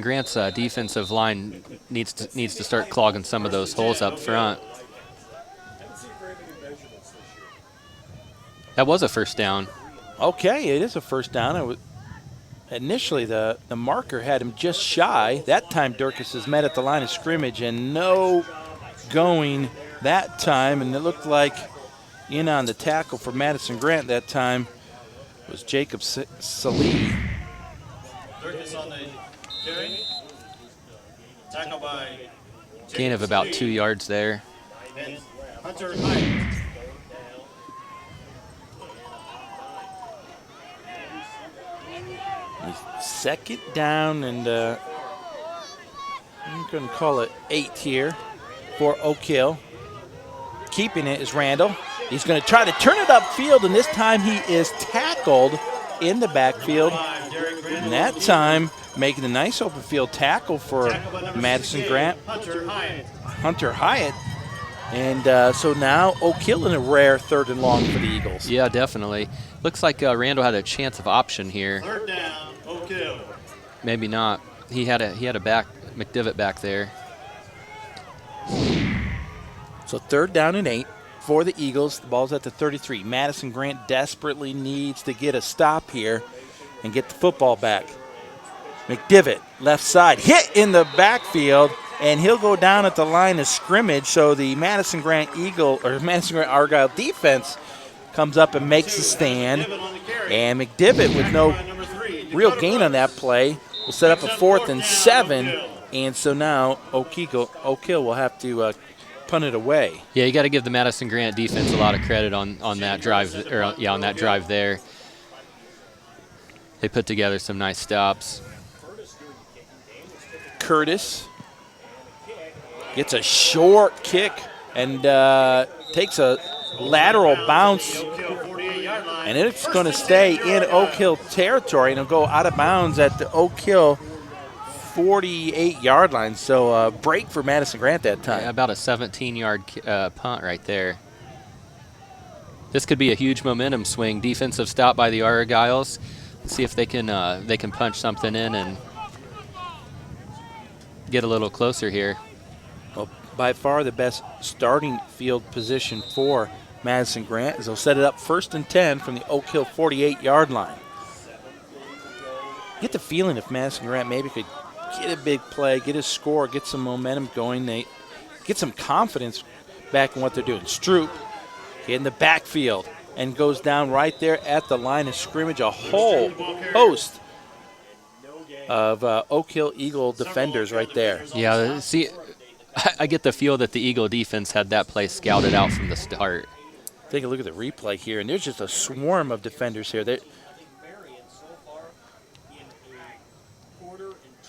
Grant's defensive line needs to start clogging some of those holes up front. That was a first down. Okay, it is a first down. Initially, the marker had him just shy. That time, Durkis is met at the line of scrimmage, and no going that time. And it looked like in on the tackle for Madison Grant that time was Jacob Salee. Durkis on the carry. Tackle by Gain of about 2 yards there. and Hunter Hyatt. Second down, and I'm going to call it 8 here for Oak Hill. Keeping it is Randall. He's going to try to turn it upfield, and this time he is tackled in the backfield. And that time, making a nice open field tackle for Madison Grant, Hunter Hyatt. And so now Oak Hill in a rare 3rd and long for the Eagles. Yeah, definitely. Looks like Randall had a chance of option here. 3rd down, Oak Hill. Maybe not. He had a back McDivitt back there. So 3rd down and 8 for the Eagles. The ball's at the 33. Madison Grant desperately needs to get a stop here and get the football back. McDivitt, left side, hit in the backfield, and he'll go down at the line of scrimmage. So the Madison Grant Argyle defense comes up and makes a stand. And McDivitt, with no real gain on that play, will set up a 4th and 7. And so now Oak Hill will have to punt it away. Yeah, you got to give the Madison Grant defense a lot of credit on that drive, on that drive there. They put together some nice stops. Curtis gets a short kick and takes a lateral bounce, and it's going to stay in Oak Hill territory, and it'll go out of bounds at the Oak Hill 48-yard line. So break for Madison Grant that time. Yeah, about a 17-yard punt right there. This could be a huge momentum swing. Defensive stop by the Argyles. Let's see if they can punch something in and get a little closer here. Well, by far the best starting field position for Madison Grant is they'll set it up 1st and 10 from the Oak Hill 48-yard line. Get the feeling if Madison Grant maybe could get a big play, get a score, get some momentum going, they get some confidence back in what they're doing. Stroop in the backfield and goes down right there at the line of scrimmage. A whole host of Oak Hill Eagle defenders right there. Yeah, see, I get the feel that the Eagle defense had that play scouted out from the start. Take a look at the replay here, and there's just a swarm of defenders here.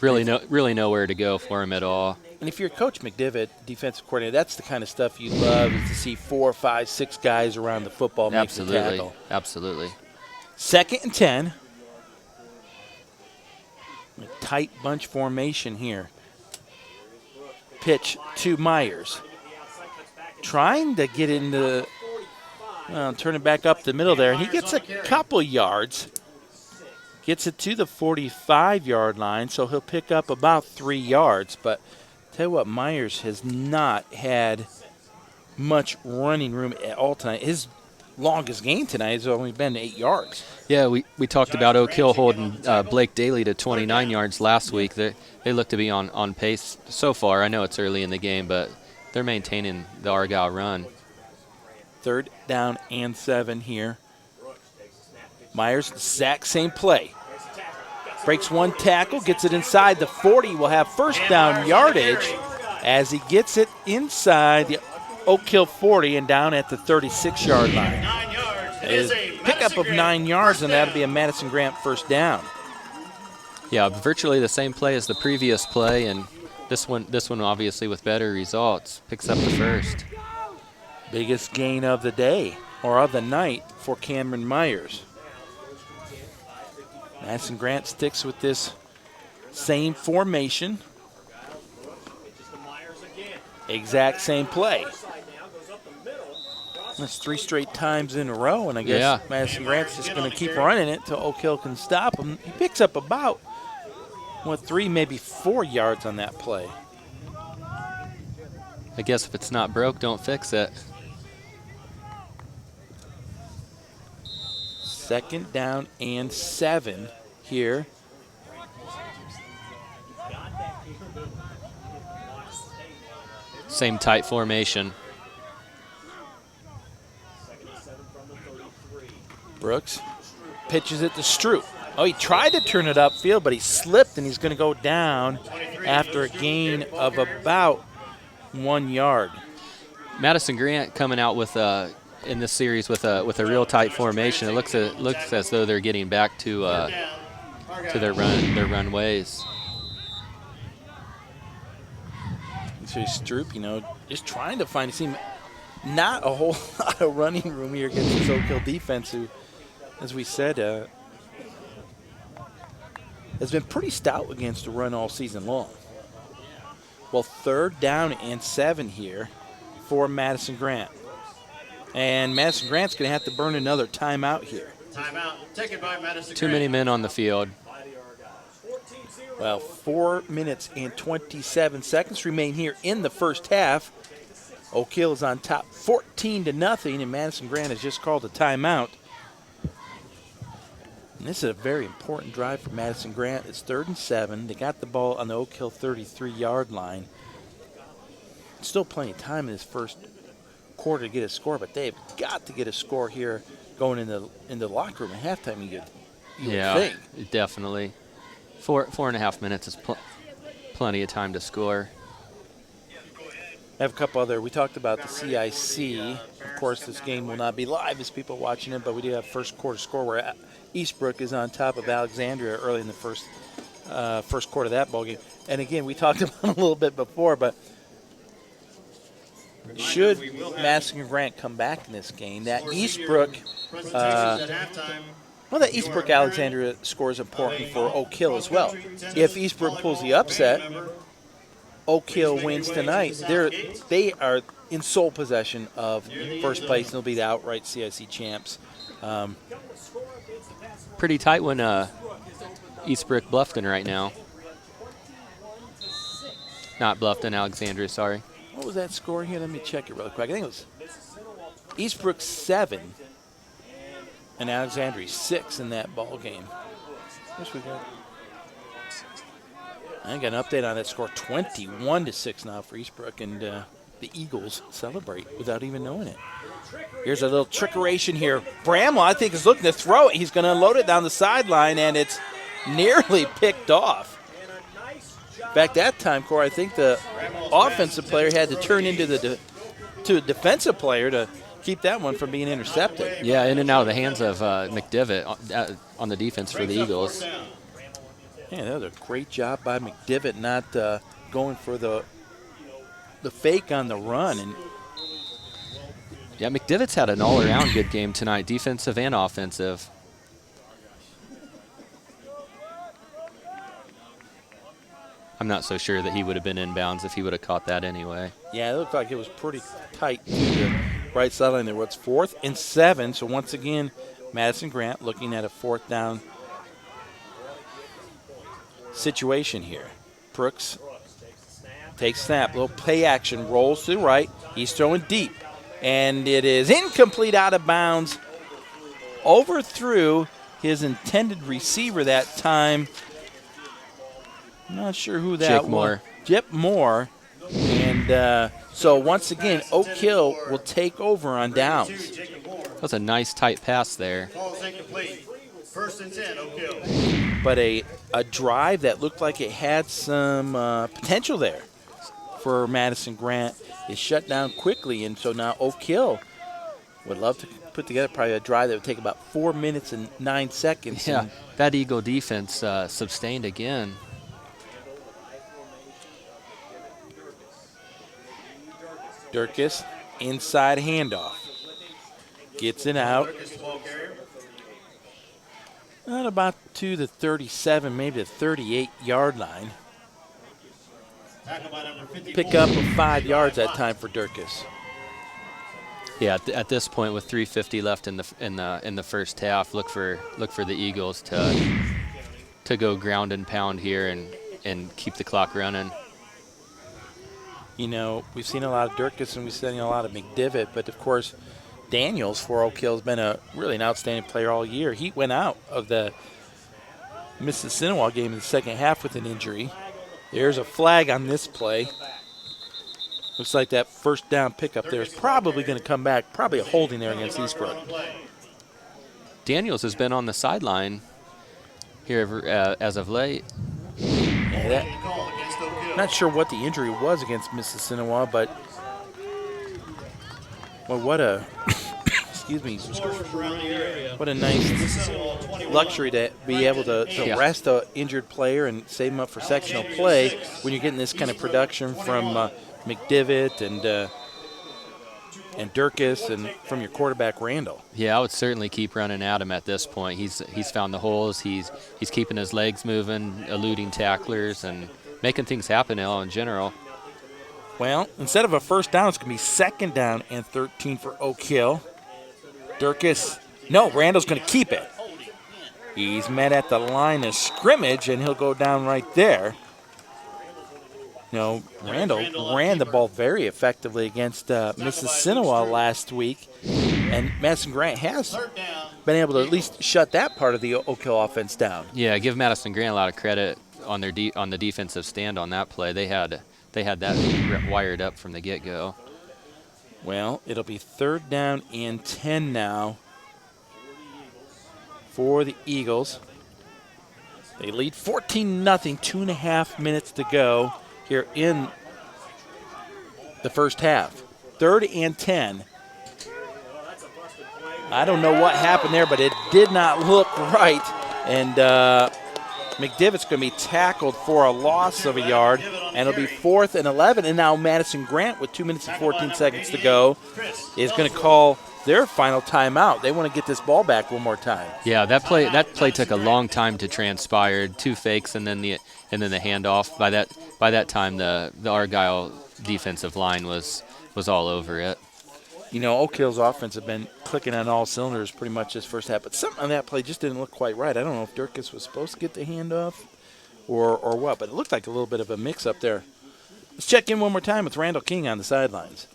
Really nowhere to go for him at all. And if you're Coach McDivitt, defensive coordinator, that's the kind of stuff you love, is to see 4, 5, 6 guys around the football make the tackle. Absolutely. 2nd and 10. A tight bunch formation here. Pitch to Myers. Trying to get into, turn it back up the middle there. And he gets a couple yards. Gets it to the 45-yard line, so he'll pick up about 3 yards. But tell you what, Myers has not had much running room at all tonight. His longest gain tonight has only been 8 yards. Yeah, we talked about Oak Hill holding Blake Daly to 29 yards last week. They look to be on pace so far. I know it's early in the game, but they're maintaining the Argyle run. 3rd down and 7 here. Myers, exact same play. Breaks one tackle, gets it inside the 40. Will have 1st down yardage as he gets it inside the Oak Hill 40 and down at the 36-yard line. 9 yards. It is is a pickup of 9 yards, and that'll be a Madison Grant 1st down. Yeah, virtually the same play as the previous play, and this one obviously with better results. Picks up the 1st. Biggest gain of the day, or of the night, for Cameron Myers. Madison Grant sticks with this same formation. Exact same play. That's 3 straight times in a row, and I guess Madison Grant's just going to keep running it until Oak Hill can stop him. He picks up about, 3, maybe 4 yards on that play. I guess if it's not broke, don't fix it. 2nd down and 7 here. Same tight formation. Brooks pitches it to Stroop. Oh, he tried to turn it upfield, but he slipped, and he's going to go down after a gain of about 1 yard. Madison Grant coming out with in this series with a real tight formation. It looks as though they're getting back to their run ways. So Stroop, just trying to find. It seemed not a whole lot of running room here against this Oak Hill defense, who, as we said, has been pretty stout against the run all season long. Well, 3rd down and 7 here for Madison Grant. And Madison Grant's going to have to burn another timeout here. Timeout taken by Madison Too many men on the field. Well, 4 minutes and 27 seconds remain here in the first half. Oak Hill is on top 14-0, and Madison Grant has just called a timeout. And this is a very important drive for Madison Grant. It's 3rd and 7. They got the ball on the Oak Hill 33-yard line. Still plenty of time in this first quarter to get a score, but they've got to get a score here going in the locker room at halftime. You would think. Definitely. 4.5 minutes is plenty of time to score. I have a couple other. We talked about the CIC. Of course, this game will not be live as people watching it, but we do have first quarter score where Eastbrook is on top of Alexandria early in the first quarter of that ball game. And again, we talked about it a little bit before, but should Madison Grant come back in this game, that Eastbrook Alexandria score is important for Oak Hill as well. If Eastbrook pulls the upset, Oak Hill wins tonight, they are in sole possession of first place, and they'll be the outright CIC champs. Pretty tight when Eastbrook Bluffton right now. Not Bluffton, Alexandria, sorry. What was that score here? Let me check it really quick. I think it was Eastbrook 7 and Alexandria 6 in that ball game. I got an update on that score, 21-6 now for Eastbrook, and the Eagles celebrate without even knowing it. Here's a little trickeration here. Bramwell, I think, is looking to throw it. He's going to unload it down the sideline, and it's nearly picked off. In fact, that time, Corey, I think the offensive player had to turn into a defensive player to keep that one from being intercepted. Yeah, in and out of the hands of McDivitt on the defense for the Eagles. Yeah, that was a great job by McDivitt not going for the fake on the run. And yeah, McDivitt's had an all-around good game tonight, defensive and offensive. I'm not so sure that he would have been inbounds if he would have caught that anyway. Yeah, it looked like it was pretty tight to the right sideline there. What's 4th and 7, so once again, Madison Grant looking at a 4th down situation here. Brooks takes snap, little play action, rolls to the right. He's throwing deep, and it is incomplete, out of bounds, overthrew his intended receiver that time. I'm not sure who that was. Jip Moore. And so once again, Oak Hill will take over on downs. That was a nice tight pass there. 1st and 10, Oak Hill. But a drive that looked like it had some potential there for Madison Grant is shut down quickly, and so now Oak Hill would love to put together probably a drive that would take about 4 minutes and 9 seconds. Yeah, that Eagle defense sustained again. Durkis, inside handoff. Gets it out. Not about to the 37, maybe the 38-yard line. Pick up of 5 yards that time for Durkis. Yeah, at this point with 3:50 left in the first half, look for the Eagles to go ground and pound here and keep the clock running. You know, we've seen a lot of Durkis and we've seen a lot of McDivitt, but of course Daniels for Oak Hill has been really an outstanding player all year. He went out of the Mississinawa game in the second half with an injury. There's a flag on this play. Looks like that first down pickup there is probably going to come back, probably a holding there against Eastbrook. Daniels has been on the sideline here as of late. Yeah, not sure what the injury was against Mississinawa, but well, what a excuse me, what a nice luxury to be able to rest an injured player and save him up for sectional play when you're getting this kind of production from McDivitt and Durkis and from your quarterback Randall. Yeah, I would certainly keep running at him at this point. He's found the holes. He's keeping his legs moving, eluding tacklers, and making things happen now in general. Well, instead of a first down, it's going to be second down and 13 for Oak Hill. Randall's going to keep it. He's met at the line of scrimmage, and he'll go down right there. Randall ran the ball very effectively against Mississinawa last week, and Madison Grant has been able to at least shut that part of the Oak Hill offense down. Yeah, give Madison Grant a lot of credit on on the defensive stand on that play. They had that wired up from the get-go. Well, it'll be third down and 10 now for the Eagles. They lead 14-0, 2.5 minutes to go here in the first half. Third and 10. I don't know what happened there, but it did not look right. And McDivitt's going to be tackled for a loss of a yard, and it'll be 4th and 11. And now Madison Grant, with 2 minutes and 14 seconds to go, is going to call their final timeout. They want to get this ball back one more time. Yeah, that play took a long time to transpire. 2 fakes and then the handoff. By that time, the Argyle defensive line was all over it. Oak Hill's offense have been clicking on all cylinders pretty much this first half, but something on that play just didn't look quite right. I don't know if Durkis was supposed to get the handoff or what, but it looked like a little bit of a mix-up there. Let's check in one more time with Randall King on the sidelines.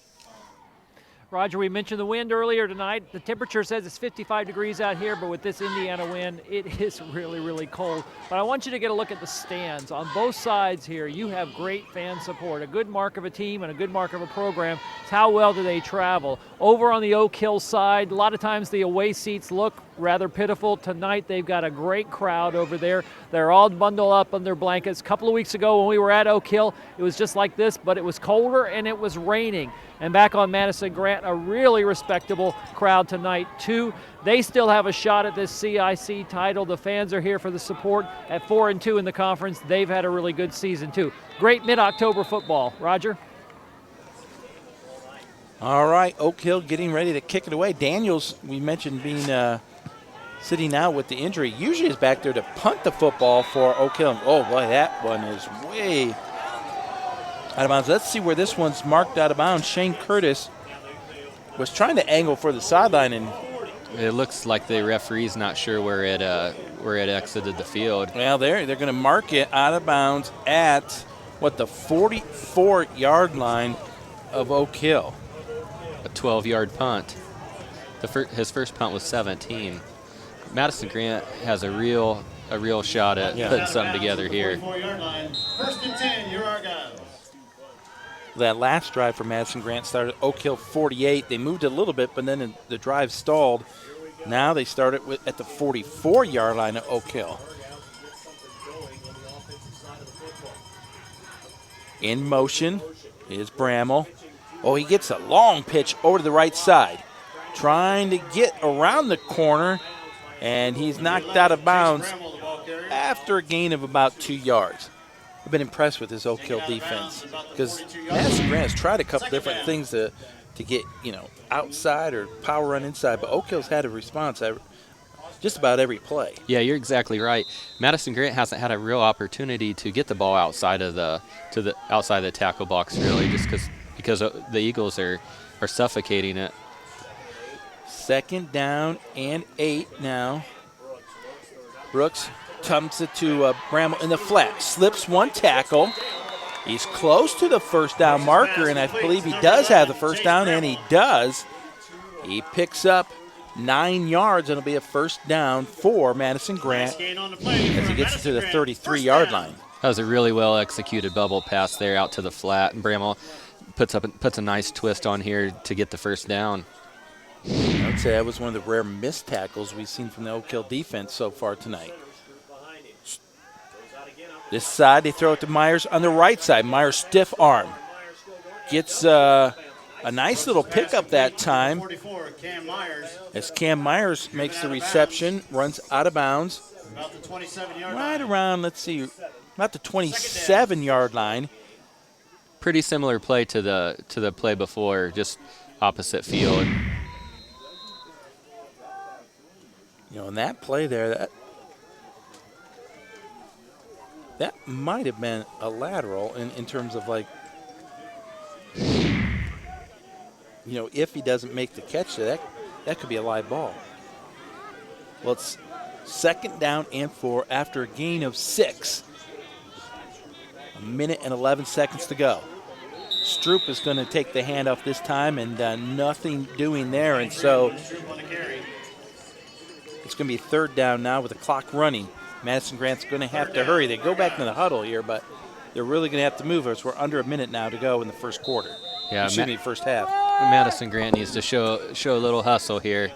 Roger, we mentioned the wind earlier tonight. The temperature says it's 55 degrees out here, but with this Indiana wind, it is really, really cold. But I want you to get a look at the stands. On both sides here, you have great fan support. A good mark of a team and a good mark of a program is how well do they travel. Over on the Oak Hill side, a lot of times the away seats look rather pitiful. Tonight they've got a great crowd over there. They're all bundled up on their blankets. A couple of weeks ago when we were at Oak Hill, it was just like this, but it was colder and it was raining. And back on Madison Grant, a really respectable crowd tonight, too. They still have a shot at this CIC title. The fans are here for the support at 4-2 in the conference. They've had a really good season, too. Great mid-October football. Roger? All right, Oak Hill getting ready to kick it away. Daniels, we mentioned being sitting out with the injury, usually is back there to punt the football for Oak Hill. Oh, boy, that one is way out of bounds. Let's see where this one's marked out of bounds. Shane Curtis was trying to angle for the sideline, and it looks like the referee's not sure where it exited the field. Well, they're going to mark it out of bounds at the 44-yard line of Oak Hill. A 12-yard punt. His first punt was 17. Madison Grant has a real shot at putting something together here. 44-yard line. First and 10, your Argyles. That last drive for Madison Grant started Oak Hill 48. They moved a little bit, but then the drive stalled. Now they started at the 44-yard line of Oak Hill. In motion is Bramall. Oh, he gets a long pitch over to the right side, trying to get around the corner, and he's knocked out of bounds after a gain of about 2 yards. I've been impressed with this Oak Hill defense because Madison Grant has tried a couple different things to get, outside or power run inside, but Oak Hill's had a response just about every play. Yeah, you're exactly right. Madison Grant hasn't had a real opportunity to get the ball outside of the tackle box, really, just because the Eagles are suffocating it. 2nd down and 8 now. Brooks dumps it to Bramwell in the flat. Slips one tackle. He's close to the first down marker, and I believe he does have the first down, and he does. He picks up 9 yards, and it'll be a first down for Madison Grant as he gets to the 33-yard line. That was a really well executed bubble pass there out to the flat, and Bramwell puts a nice twist on here to get the first down. I would say that was one of the rare missed tackles we've seen from the Oak Hill defense so far tonight. This side, they throw it to Myers on the right side. Myers stiff arm. Gets a nice little pickup that time as Cam Myers makes the reception, runs out of bounds. Right around, let's see, about the 27-yard line. Pretty similar play to the play before, just opposite field. You know, in that play there, that might have been a lateral in terms of, like, you know, if he doesn't make the catch, that could be a live ball. Well, it's 2nd down and 4 after a gain of 6. A minute and 11 seconds to go. Stroop is going to take the handoff this time, and nothing doing there, and so it's going to be 3rd down now with the clock running. Madison Grant's going to have to hurry. They go back to the huddle here, but they're really going to have to move us. We're under a minute now to go in the first quarter. Yeah, First half. Madison Grant needs to show a little hustle here.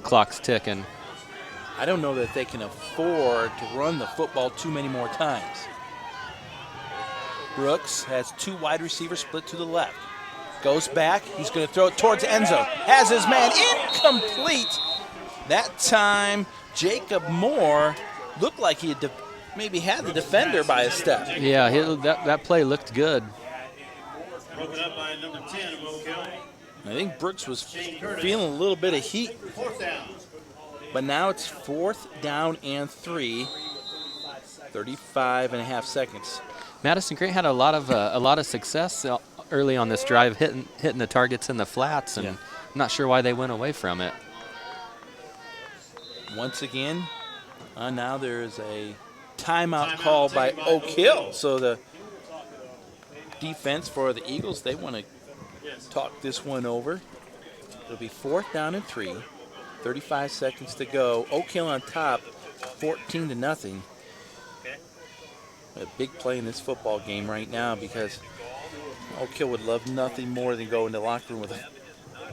Clock's ticking. I don't know that they can afford to run the football too many more times. Brooks has 2 wide receivers split to the left. Goes back. He's going to throw it towards end zone. Has his man incomplete. That time, Jacob Moore looked like he had maybe had the defender by a step. Yeah, that play looked good. Broken up by number 10 of Oak Hill. I think Brooks was feeling a little bit of heat. 4th down. But now it's 4th down and 3. 35 and a half seconds. Madison Grant had a lot of success early on this drive, hitting the targets in the flats, and Yeah. I'm not sure why they went away from it. Once again, now there's a timeout call by Oak Hill. So the defense for the Eagles, they want to talk this one over. It'll be 4th down and 3. 35 seconds to go. Oak Hill on top, 14-0. A big play in this football game right now because Oak Hill would love nothing more than go into the locker room with a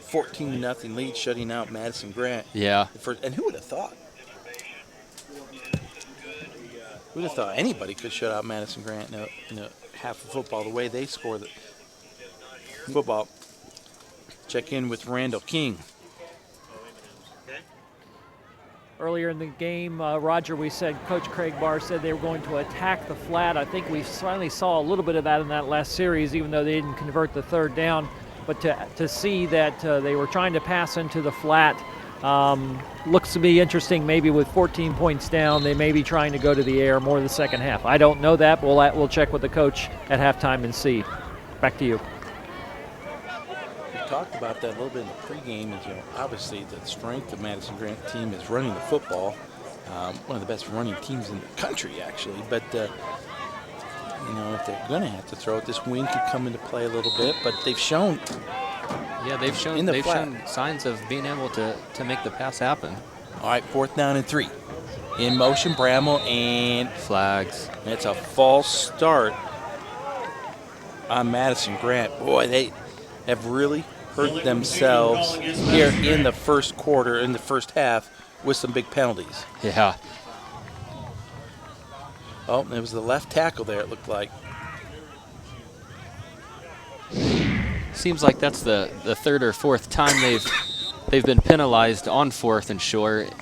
14-0 lead, shutting out Madison Grant. Yeah. And who would have thought? Who would have thought anybody could shut out Madison Grant in a half of football the way they score the football? Check in with Randall King. Earlier in the game, Roger, we said Coach Craig Barr said they were going to attack the flat. I think we finally saw a little bit of that in that last series, even though they didn't convert the 3rd down. But to see that they were trying to pass into the flat looks to be interesting. Maybe with 14 points down, they may be trying to go to the air more in the second half. I don't know that. We'll check with the coach at halftime and see. Back to you. We talked about that a little bit in the pregame. Is, obviously the strength of Madison Grant team is running the football. One of the best running teams in the country, actually. But if they're going to have to throw it, this wing could come into play a little bit. But they've shown. Yeah, they've shown signs of being able to make the pass happen. All right, 4th down and 3. In motion, Bramwell, and flags. It's a false start on Madison Grant. Boy, they have really hurt themselves here in the first quarter, in the first half, with some big penalties. Yeah. Oh, it was the left tackle there, it looked like. Seems like that's the 3rd or 4th time they've been penalized on 4th and short.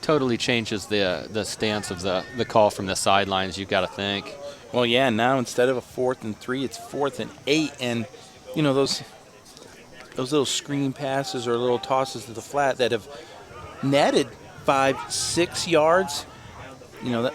Totally changes the stance of the call from the sidelines, you've got to think. Well, yeah, now instead of a 4th and 3, it's 4th and 8, and those little screen passes or little tosses to the flat that have netted 5-6 yards. That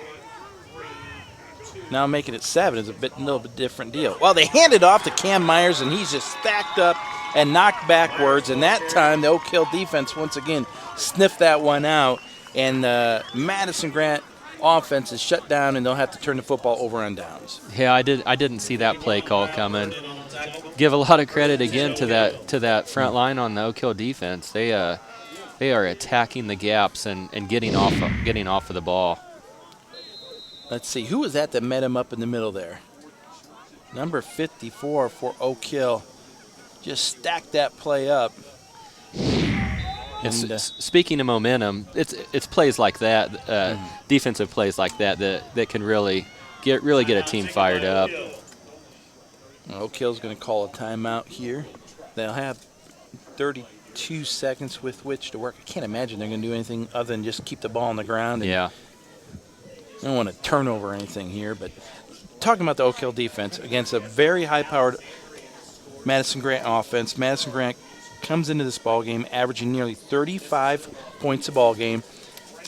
now making it 7 is a little bit different deal. Well, they hand it off to Cam Myers, and he's just stacked up and knocked backwards. And that time, the Oak Hill defense once again sniffed that one out. And the Madison Grant offense is shut down, and they'll have to turn the football over on downs. Yeah, I didn't see that play call coming. Give a lot of credit again to that front line on the Oak Hill defense. They are attacking the gaps and getting off of the ball. Let's see, who was that met him up in the middle there? Number 54 for Oak Hill. Just stacked that play up. And, speaking of momentum, it's plays like that, defensive plays like that can really get a team fired up. Oak Hill's going to call a timeout here. They'll have 32 seconds with which to work. I can't imagine they're going to do anything other than just keep the ball on the ground. Yeah. I don't want to turnover anything here, but talking about the Oak Hill defense against a very high-powered Madison Grant offense. Madison Grant comes into this ball game averaging nearly 35 points a ball game,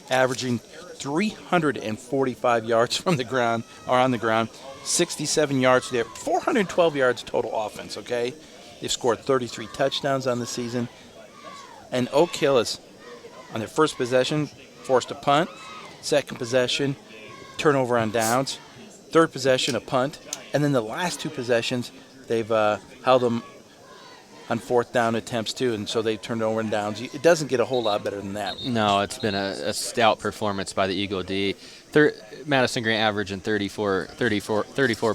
averaging 345 yards from the ground or on the ground, 67 yards there, 412 yards total offense. Okay, they've scored 33 touchdowns on the season, and Oak Hill is on their first possession forced a punt, second possession turnover on downs, third possession a punt, and then the last two possessions they've held them on fourth down attempts too, and so they've turned over on downs. It doesn't get a whole lot better than that. No, it's been a stout performance by the Eagle D. Madison Grant averaging 34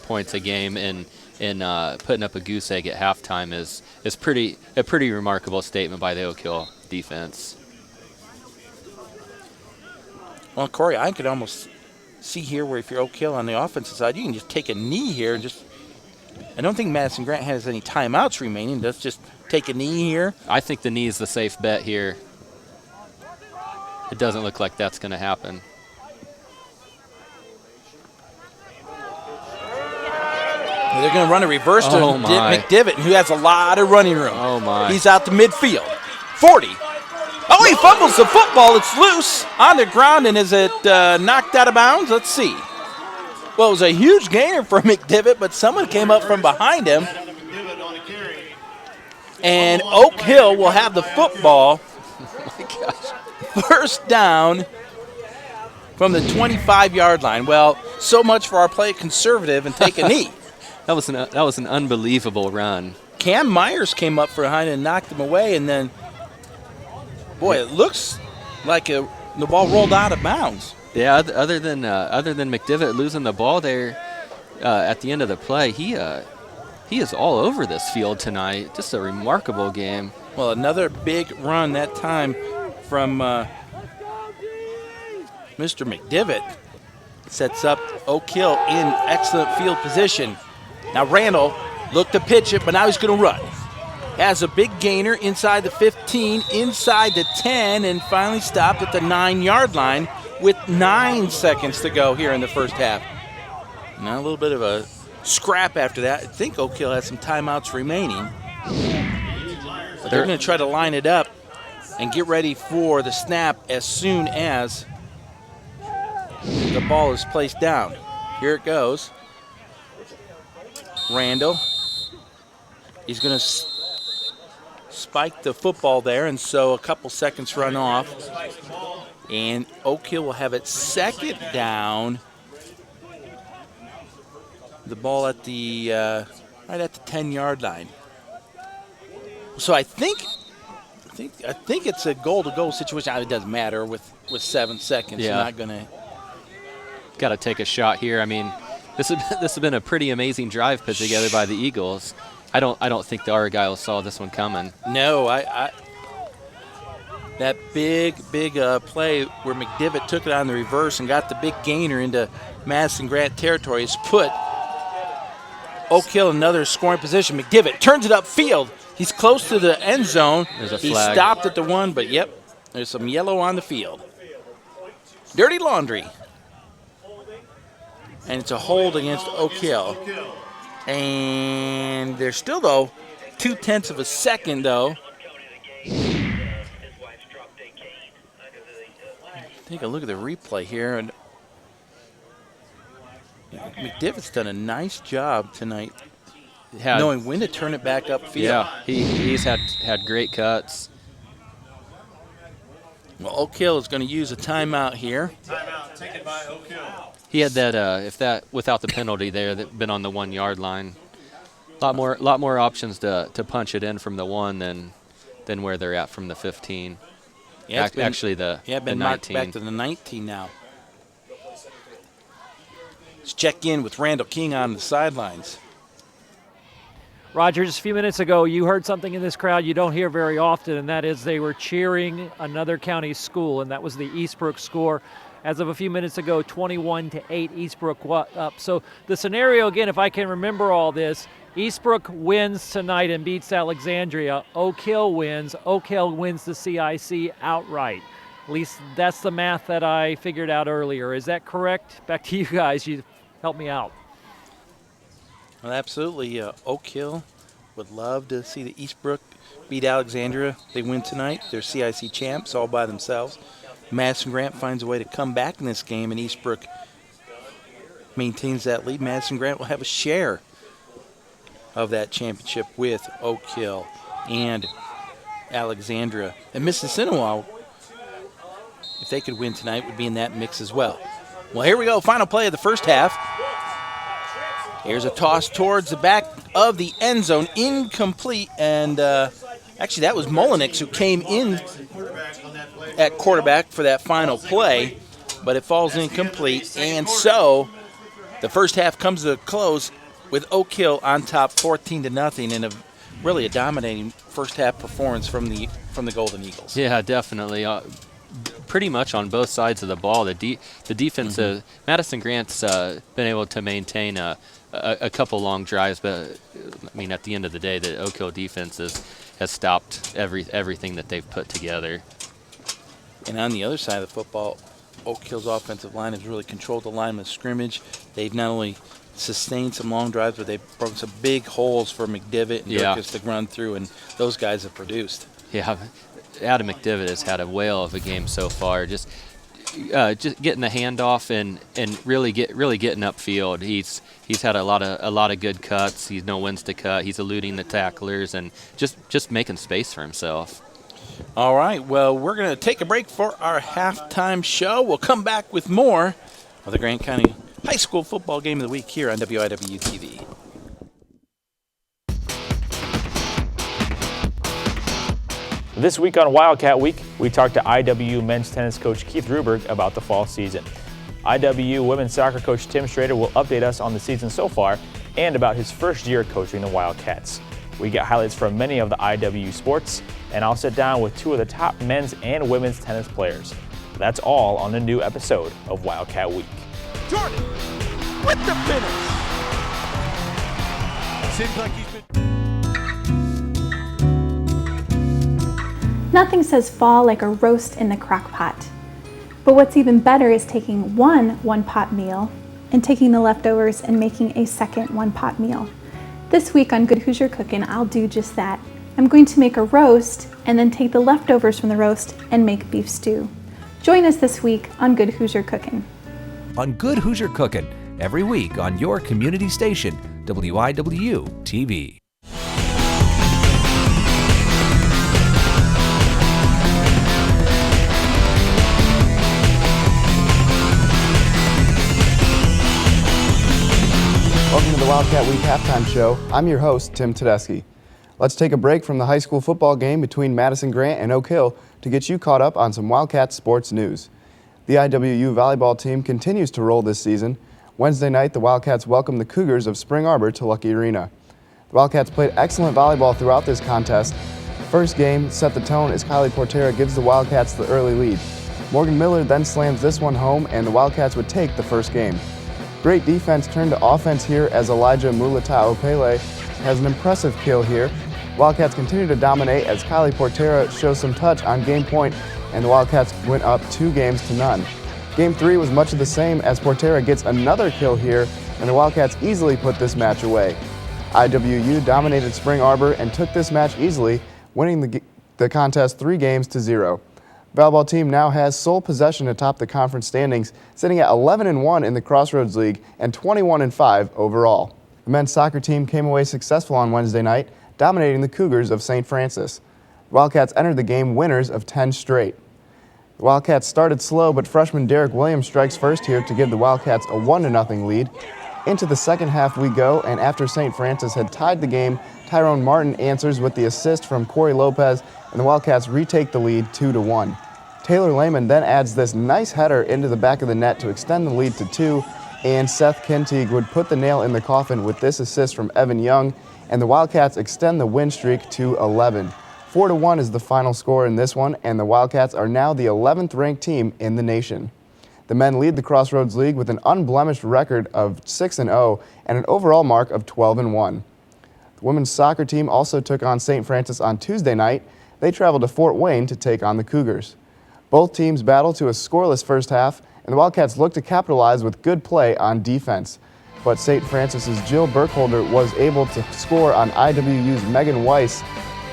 points a game and putting up a goose egg at halftime is a pretty remarkable statement by the Oak Hill defense. Well, Corey, I could almost see here where if you're Oak Hill on the offensive side, you can just take a knee here and just. I don't think Madison Grant has any timeouts remaining. Let's just take a knee here. I think the knee is the safe bet here. It doesn't look like that's going to happen. They're going to run a reverse to McDivitt, who has a lot of running room. Oh, my. He's out to midfield. 40. Oh, he fumbles the football. It's loose on the ground, and is it knocked out of bounds? Let's see. Well, it was a huge gainer for McDivitt, but someone came up from behind him. And Oak Hill will have the football. Oh, my gosh. First down from the 25-yard line. Well, so much for our play conservative and take a knee. That was an unbelievable run. Cam Myers came up from behind and knocked him away, and then, boy, it looks like the ball rolled out of bounds. Yeah, other than McDivitt losing the ball there at the end of the play, he is all over this field tonight. Just a remarkable game. Well, another big run that time from Mr. McDivitt sets up Oak Hill in excellent field position. Now Randall looked to pitch it, but now he's going to run. Has a big gainer inside the 15, inside the 10, and finally stopped at the 9-yard line with 9 seconds to go here in the first half. Now a little bit of a scrap after that. I think Oak Hill has some timeouts remaining. But they're going to try to line it up and get ready for the snap as soon as the ball is placed down. Here it goes. Randall. He's going to spike the football there, and so a couple seconds run off. And Oak Hill will have it second down. The ball at the right at the 10-yard line. So I think it's a goal-to-goal situation. It doesn't matter with 7 seconds. Yeah. You're not gonna. Got to take a shot here. I mean, this has been a pretty amazing drive put together by the Eagles. I don't think the Argyles saw this one coming. No, that big play where McDivitt took it on the reverse and got the big gainer into Madison Grant territory has put Oak Hill in another scoring position. McDivitt turns it upfield. He's close to the end zone. There's a he flag. stopped at the 1, but yep, there's some yellow on the field. Dirty laundry. And it's a hold against Oak Hill. And there's still, though, 0.2 of a second, though. Take a look at the replay here. And McDivitt's done a nice job tonight. had knowing when to turn it back upfield. Yeah, he's had great cuts. Well, Oak Hill is going to use a timeout here. Timeout taken by Oak Hill. He had that without the penalty there, that been on the 1 yard line. Lot more options to punch it in from the 1 than where they're at from the 15. Yeah, Actually the been the marked 19. back to the 19 now. Let's check in with Randall King on the sidelines. Roger, just a few minutes ago, you heard something in this crowd you don't hear very often, and that is they were cheering another county school, and that was the Eastbrook score. As of a few minutes ago, 21-8, Eastbrook up. So the scenario, again, if I can remember all this, Eastbrook wins tonight and beats Alexandria. Oak Hill wins the CIC outright. At least that's the math that I figured out earlier. Is that correct? Back to you guys. You help me out. Well, absolutely. Oak Hill would love to see the Eastbrook beat Alexandria. They win tonight. They're CIC champs all by themselves. Madison Grant finds a way to come back in this game, and Eastbrook maintains that lead. Madison Grant will have a share of that championship with Oak Hill and Alexandria. And Mississinawa, if they could win tonight, would be in that mix as well. Well, here we go. Final play of the first half. Here's a toss towards the back of the end zone, incomplete, and actually that was Molinix who came in at quarterback for that final play, but it falls incomplete, and so the first half comes to a close with Oak Hill on top 14-0 in really a dominating first half performance from the Golden Eagles. Yeah, definitely. Pretty much on both sides of the ball. The defense, Madison Grant's been able to maintain a couple long drives, but I mean, at the end of the day, the Oak Hill defense has stopped everything that they've put together. And on the other side of the football, Oak Hill's offensive line has really controlled the line of scrimmage. They've not only sustained some long drives, but they've broken some big holes for McDivitt and Durkis to run through, and those guys have produced. Yeah, Adam McDivitt has had a whale of a game so far. Just getting the handoff and really getting upfield. He's had a lot of good cuts. He's know when to cut. He's eluding the tacklers and just making space for himself. All right, well, we're going to take a break for our halftime show. We'll come back with more of the Grant County High School Football Game of the Week here on WIW-TV. This week on Wildcat Week, we talked to IW men's tennis coach Keith Ruberg about the fall season. IW women's soccer coach Tim Schrader will update us on the season so far and about his first year coaching the Wildcats. We get highlights from many of the IW sports, and I'll sit down with two of the top men's and women's tennis players. That's all on a new episode of Wildcat Week. Jordan with the finish. Seems like he's been. Nothing says fall like a roast in the crock pot. But what's even better is taking one-pot meal and taking the leftovers and making a second one-pot meal. This week on Good Hoosier Cookin', I'll do just that. I'm going to make a roast and then take the leftovers from the roast and make beef stew. Join us this week on Good Hoosier Cookin'. On Good Hoosier Cookin', every week on your community station, WIW-TV. Welcome to the Wildcat Week Halftime Show. I'm your host, Tim Tedeschi. Let's take a break from the high school football game between Madison Grant and Oak Hill to get you caught up on some Wildcat sports news. The IWU volleyball team continues to roll this season. Wednesday night, the Wildcats welcomed the Cougars of Spring Arbor to Lucky Arena. The Wildcats played excellent volleyball throughout this contest. The first game set the tone as Kylie Portera gives the Wildcats the early lead. Morgan Miller then slams this one home, and the Wildcats would take the first game. Great defense turned to offense here as Elijah Mulata-Opele has an impressive kill here. Wildcats continue to dominate as Kylie Portera shows some touch on game point, and the Wildcats went up 2-0. Game 3 was much of the same as Portera gets another kill here, and the Wildcats easily put this match away. IWU dominated Spring Arbor and took this match easily, winning the contest 3-0. The volleyball team now has sole possession atop the conference standings, sitting at 11-1 in the Crossroads League and 21-5 overall. The men's soccer team came away successful on Wednesday night, dominating the Cougars of St. Francis. The Wildcats entered the game winners of 10 straight. The Wildcats started slow, but freshman Derek Williams strikes first here to give the Wildcats a 1-0 lead. Into the second half we go, and after St. Francis had tied the game, Tyrone Martin answers with the assist from Corey Lopez, and the Wildcats retake the lead 2-1. Taylor Lehman then adds this nice header into the back of the net to extend the lead to 2, and Seth Kentig would put the nail in the coffin with this assist from Evan Young, and the Wildcats extend the win streak to 11. 4-1 is the final score in this one, and the Wildcats are now the 11th ranked team in the nation. The men lead the Crossroads League with an unblemished record of 6-0 and an overall mark of 12-1. The women's soccer team also took on St. Francis on Tuesday night. They traveled to Fort Wayne to take on the Cougars. Both teams battled to a scoreless first half, and the Wildcats looked to capitalize with good play on defense. But St. Francis's Jill Burkholder was able to score on IWU's Megan Weiss.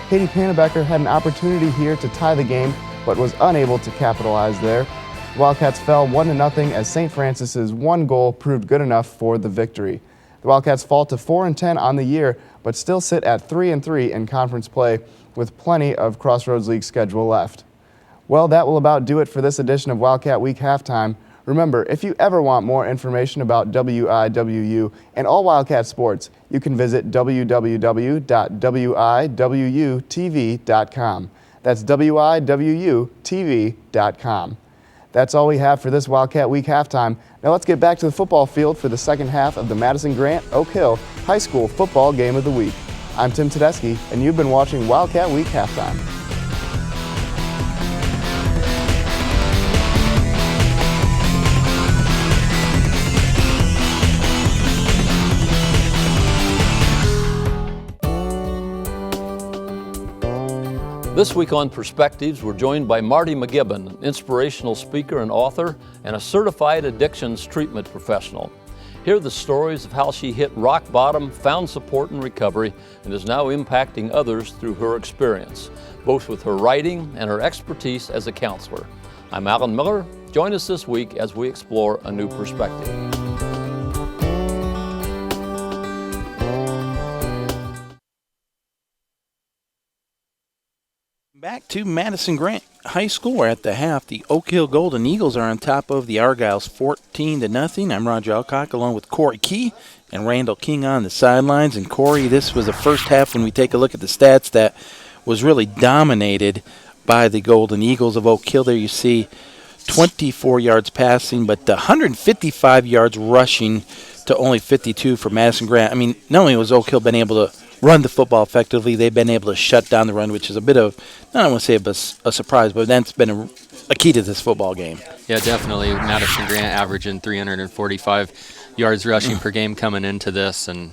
Katie Pannebecker had an opportunity here to tie the game, but was unable to capitalize there. The Wildcats fell 1-0 as St. Francis's one goal proved good enough for the victory. The Wildcats fall to 4-10 on the year, but still sit at 3-3 in conference play with plenty of Crossroads League schedule left. Well, that will about do it for this edition of Wildcat Week Halftime. Remember, if you ever want more information about WIWU and all Wildcat sports, you can visit www.wiwutv.com. That's wiwutv.com. That's all we have for this Wildcat Week Halftime. Now let's get back to the football field for the second half of the Madison Grant Oak Hill High School Football Game of the Week. I'm Tim Tedeschi, and you've been watching Wildcat Week Halftime. This week on Perspectives, we're joined by Marty McGibbon, an inspirational speaker and author, and a certified addictions treatment professional. Hear the stories of how she hit rock bottom, found support and recovery, and is now impacting others through her experience, both with her writing and her expertise as a counselor. I'm Alan Miller. Join us this week as we explore a new perspective. Back to Madison Grant High School. We're at the half. The Oak Hill Golden Eagles are on top of the Argyles 14-0. I'm Roger Alcock along with Corey Key and Randall King on the sidelines. And Corey, this was the first half when we take a look at the stats that was really dominated by the Golden Eagles of Oak Hill. There you see 24 yards passing, but 155 yards rushing to only 52 for Madison Grant. I mean, not only was Oak Hill been able to run the football effectively, they've been able to shut down the run, which is a bit of, I don't want to say a surprise, but that's been a key to this football game. Yeah, definitely. Madison Grant averaging 345 yards rushing per game coming into this, and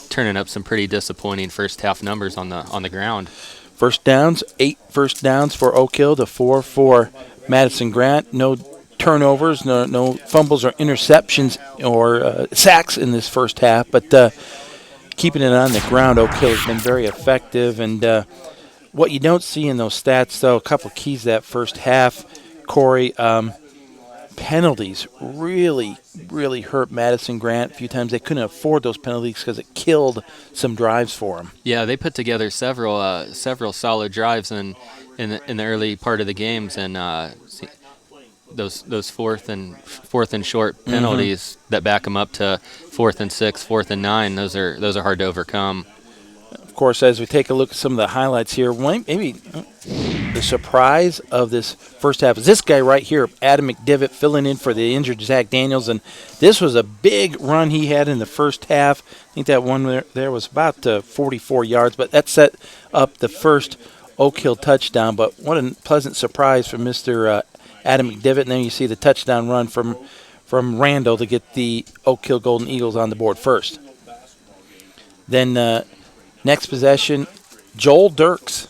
turning up some pretty disappointing first half numbers on the ground. First downs, 8 first downs for Oak Hill to 4 for Madison Grant. No turnovers, no fumbles or interceptions or sacks in this first half, but keeping it on the ground, Oak Hill has been very effective. And what you don't see in those stats, though, a couple keys that first half, Corey, penalties really hurt Madison Grant. A few times they couldn't afford those penalties because it killed some drives for them. Yeah, they put together several solid drives in the early part of the games, and those fourth and short penalties that back them up to 4th and 6, 4th and 9. Those are hard to overcome. Of course, as we take a look at some of the highlights here, maybe the surprise of this first half is this guy right here, Adam McDivitt, filling in for the injured Zach Daniels, and this was a big run he had in the first half. I think that one there was about 44 yards, but that set up the first Oak Hill touchdown. But what a pleasant surprise for Mr. Adam McDivitt, and then you see the touchdown run from Randall to get the Oak Hill Golden Eagles on the board first. Then next possession, Joel Dirkis,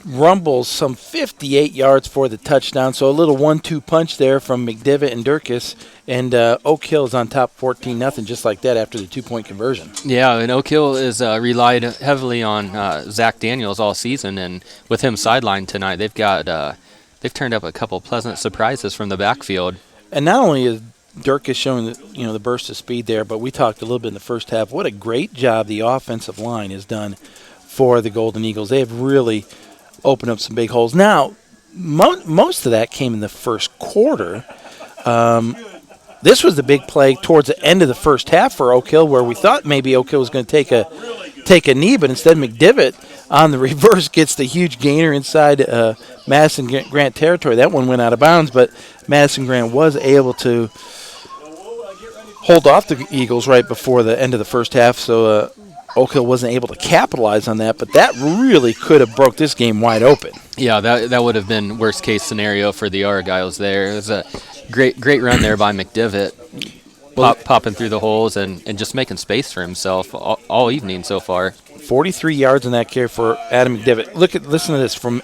rumbles some 58 yards for the touchdown. So a little 1-2 punch there from McDivitt and Dirkis, and Oak Hill is on top 14-0 just like that after the 2-point conversion. Yeah, and Oak Hill is relied heavily on Zach Daniels all season, and with him sidelined tonight, they've turned up a couple pleasant surprises from the backfield. And not only is Dirk is showing the burst of speed there, but we talked a little bit in the first half. What a great job the offensive line has done for the Golden Eagles. They have really opened up some big holes. Now, most of that came in the first quarter. This was the big play towards the end of the first half for Oak Hill, where we thought maybe Oak Hill was going to take a knee, but instead McDivitt on the reverse gets the huge gainer inside Madison Grant territory. That one went out of bounds, but Madison Grant was able to hold off the Eagles right before the end of the first half, so Oak Hill wasn't able to capitalize on that, but that really could have broke this game wide open. Yeah, that would have been worst-case scenario for the Argyles there. It was a great run there by McDivitt, popping through the holes and just making space for himself all evening so far. 43 yards in that carry for Adam McDivitt. Listen to this. From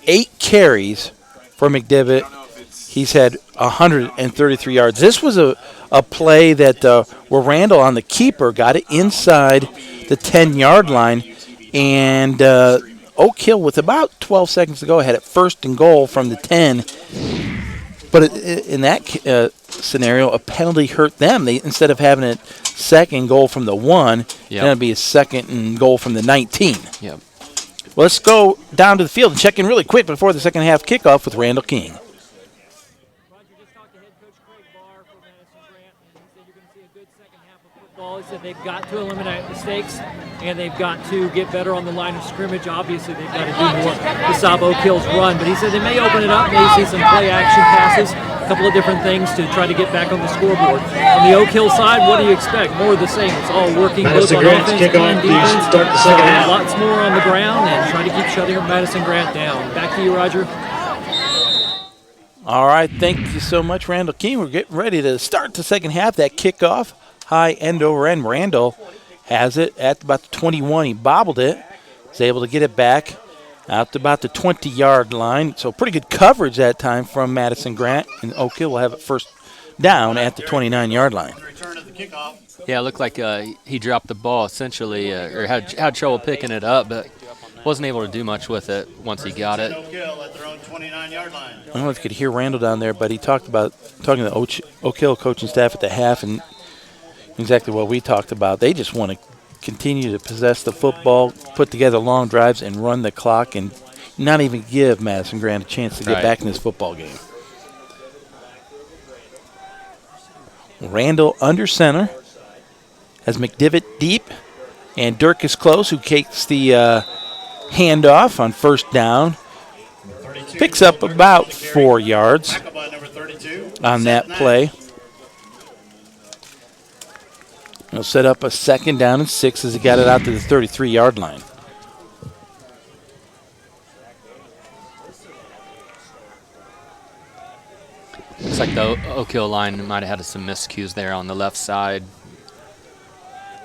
8 carries for McDivitt, he's had 133 yards. This was a play that where Randall on the keeper got it inside the 10-yard line, and Oak Hill with about 12 seconds to go had it 1st and goal from the 10. But in that scenario, a penalty hurt them. They instead of having it 2nd goal from the 1, it's going to be a 2nd and goal from the 19. Yep. Well, let's go down to the field and check in really quick before the second half kickoff with Randall King. He said they've got to eliminate mistakes and they've got to get better on the line of scrimmage. Obviously, they've got to do more to stop Oak Hill's run. But he said they may open it up, may see some play-action passes, a couple of different things to try to get back on the scoreboard. On the Oak Hill side, what do you expect? More of the same. It's all working both on offense and defense. Start the second half. Lots more on the ground and try to keep shutting Madison Grant down. Back to you, Roger. All right, thank you so much, Randall King. We're getting ready to start the second half. That kickoff. High end over end. Randall has it at about the 21. He bobbled it. He's able to get it back out to about the 20-yard line. So pretty good coverage that time from Madison Grant. And Oak Hill will have it first down at the 29-yard line. Yeah, it looked like he dropped the ball essentially, or had trouble picking it up, but wasn't able to do much with it once he got it. I don't know if you could hear Randall down there, but he talking to the Oak Hill coaching staff at the half, and exactly what we talked about. They just want to continue to possess the football, put together long drives, and run the clock, and not even give Madison Grant a chance to get back in this football game. Randall under center has McDivitt deep, and Dirk is close, who takes the handoff on first down. Picks up about 4 yards on that play. He'll set up a 2nd down and 6 as he got it out to the 33-yard line. Looks like the Oak Hill line might have had some miscues there on the left side.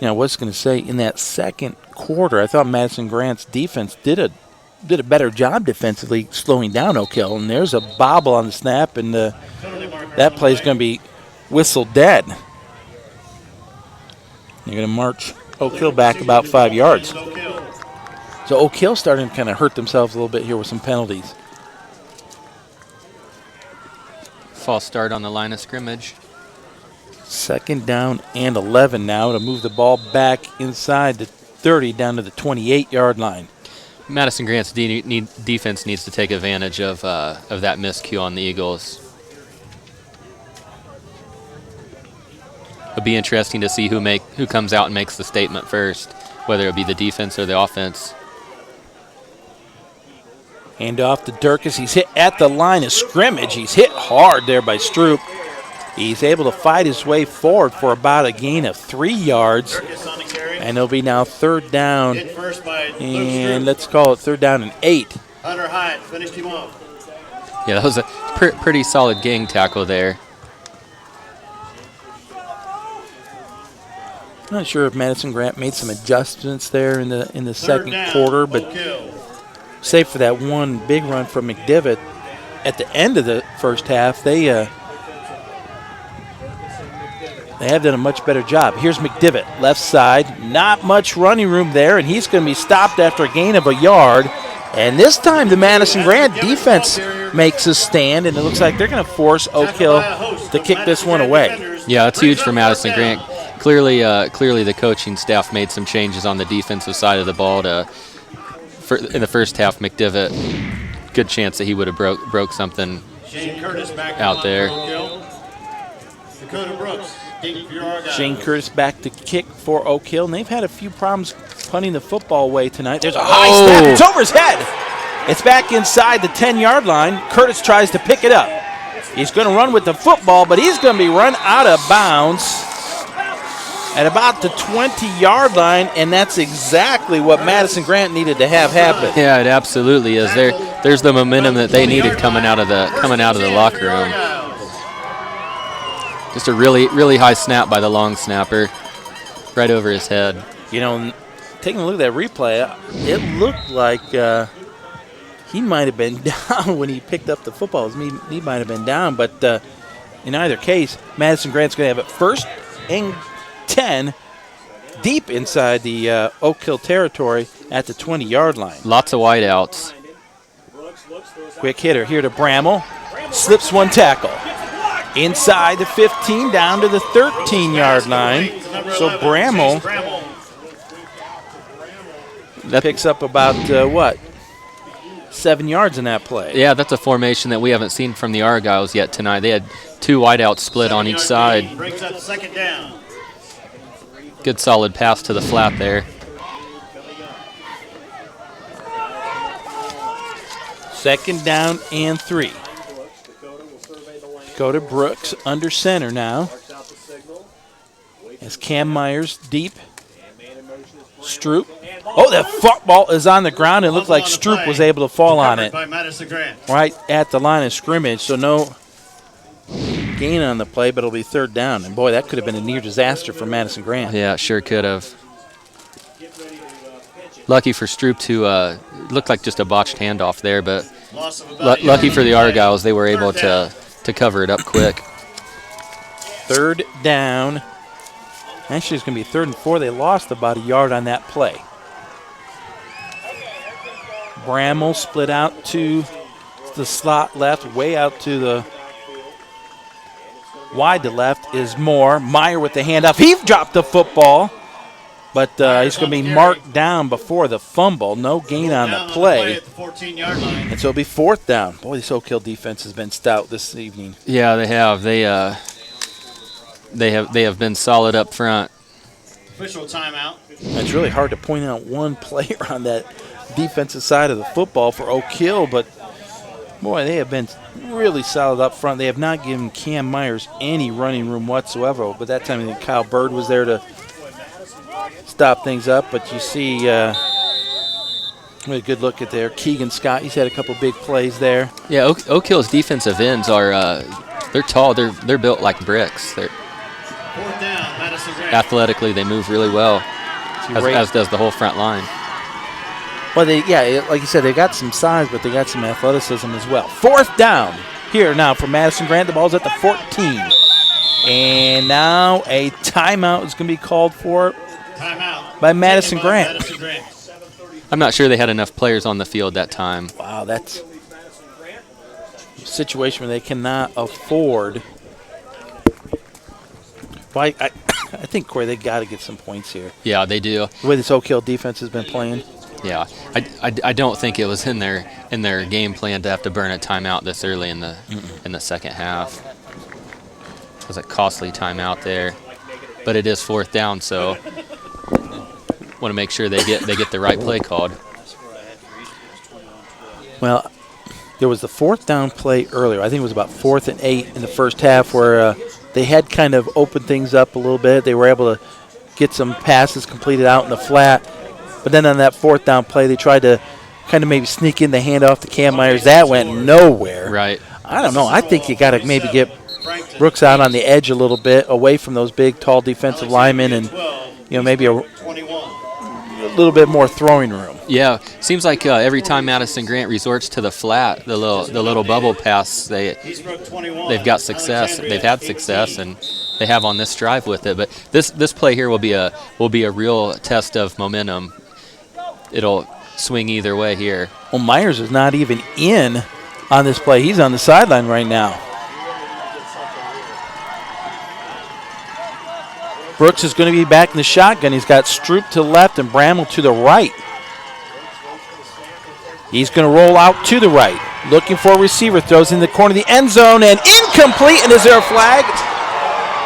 I was going to say, in that second quarter, I thought Madison Grant's defense did a better job defensively slowing down Oak Hill. And there's a bobble on the snap, and that play is going to be whistled dead. You're going to march Oak Hill back about 5 yards. So Oak Hill starting to kind of hurt themselves a little bit here with some penalties. False start on the line of scrimmage. 2nd down and 11 now to move the ball back inside the 30 down to the 28-yard line. Madison Grant's defense needs to take advantage of that miscue on the Eagles. It'll be interesting to see who comes out and makes the statement first, whether it be the defense or the offense. Hand off to Durkis. He's hit at the line of scrimmage. He's hit hard there by Stroop. He's able to fight his way forward for about a gain of 3 yards. And it'll be now 3rd down. And let's call it 3rd down and 8. Hunter Hyatt finished him off. Yeah, that was a pretty solid gang tackle there. I'm not sure if Madison Grant made some adjustments there in the second quarter, but save for that one big run from McDivitt at the end of the first half, they have done a much better job. Here's McDivitt, left side. Not much running room there, and he's going to be stopped after a gain of a yard And this time the Madison Grant defense makes a stand, and it looks like they're going to force Oak Hill to kick this one away. Yeah, it's huge for Madison Grant. Clearly the coaching staff made some changes on the defensive side of the ball. In the first half, McDivitt, good chance that he would have broke something out there. Shane Curtis back to kick for Oak Hill, and they've had a few problems punting the football away tonight. There's a high snap. It's over his head. It's back inside the 10-yard line. Curtis tries to pick it up. He's going to run with the football, but he's going to be run out of bounds at about the 20-yard line, and that's exactly what Madison Grant needed to have happen. Yeah, it absolutely is. There's the momentum that they needed coming out of the locker room. Just a really, really high snap by the long snapper, right over his head. You know, taking a look at that replay, it looked like he might have been down when he picked up the football. His knee might have been down, but in either case, Madison Grant's going to have it first and 10 deep inside the Oak Hill territory at the 20-yard line. Lots of wideouts. Quick hitter here to Bramall. Slips one tackle. Inside the 15, down to the 13-yard line. So Bramall picks up about, 7 yards in that play. Yeah, that's a formation that we haven't seen from the Argyles yet tonight. They had 2 wideouts split on each side. Brings up second down. Good solid pass to the flat there. Second down and 3. Dakota Brooks under center now. As Cam Myers deep. Stroop. Oh, that football is on the ground. It looks like Stroop was able to fall on it. Right at the line of scrimmage, so no gain on the play, but it'll be third down. And, boy, that could have been a near disaster for Madison Grant. Yeah, it sure could have. Lucky for Stroop to looked like just a botched handoff there, but lucky for the Argyles, they were able to cover it up quick. Third down. Actually, it's going to be 3rd and 4. They lost about a yard on that play. Bramall split out to the slot left, way out to the wide to left is Moore. Meyer with the handoff. He dropped the football, but he's going to be marked down before the fumble. No gain on the play. And so it'll be 4th down. Boy, this Oak Hill defense has been stout this evening. Yeah, they have. They have been solid up front. Official timeout. It's really hard to point out one player on that defensive side of the football for Oak Hill, but boy, they have been really solid up front. They have not given Cam Myers any running room whatsoever, but that time I think Kyle Bird was there to stop things up. But you see a good look at there. Keegan Scott, he's had a couple big plays there. Yeah, Oak Hill's defensive ends are they're tall. They're built like bricks. They're 4th down, Madison Grant. athletically, they move really well, as does the whole front line. Well, like you said, they got some size, but they got some athleticism as well. 4th down here now for Madison Grant. The ball's at the 14. And now a timeout is going to be called for by Madison Grant. I'm not sure they had enough players on the field that time. Wow, that's a situation where they cannot afford. Well, I think, Corey, they got to get some points here. Yeah, they do. The way this Oak Hill defense has been playing. Yeah, I don't think it was in their game plan to have to burn a timeout this early in the second half. It was a costly timeout there, but it is 4th down, so want to make sure they get the right play called. Well, there was the 4th down play earlier. I think it was about 4th and 8 in the first half where they had kind of opened things up a little bit. They were able to get some passes completed out in the flat. But then on that 4th down play, they tried to kind of maybe sneak in the handoff to Cam Myers. That went nowhere. Right. I don't know. I think you got to maybe get Brooks out on the edge a little bit, away from those big, tall defensive linemen, and maybe a little bit more throwing room. Yeah, seems like every time Madison Grant resorts to the flat, the little bubble pass, they've got success. They've had success, and they have on this drive with it. But this play here will be a real test of momentum. It'll swing either way here. Well, Myers is not even in on this play. He's on the sideline right now. Brooks is going to be back in the shotgun. He's got Stroop to the left and Bramwell to the right. He's going to roll out to the right. Looking for a receiver. Throws in the corner of the end zone and incomplete. And is there a flag?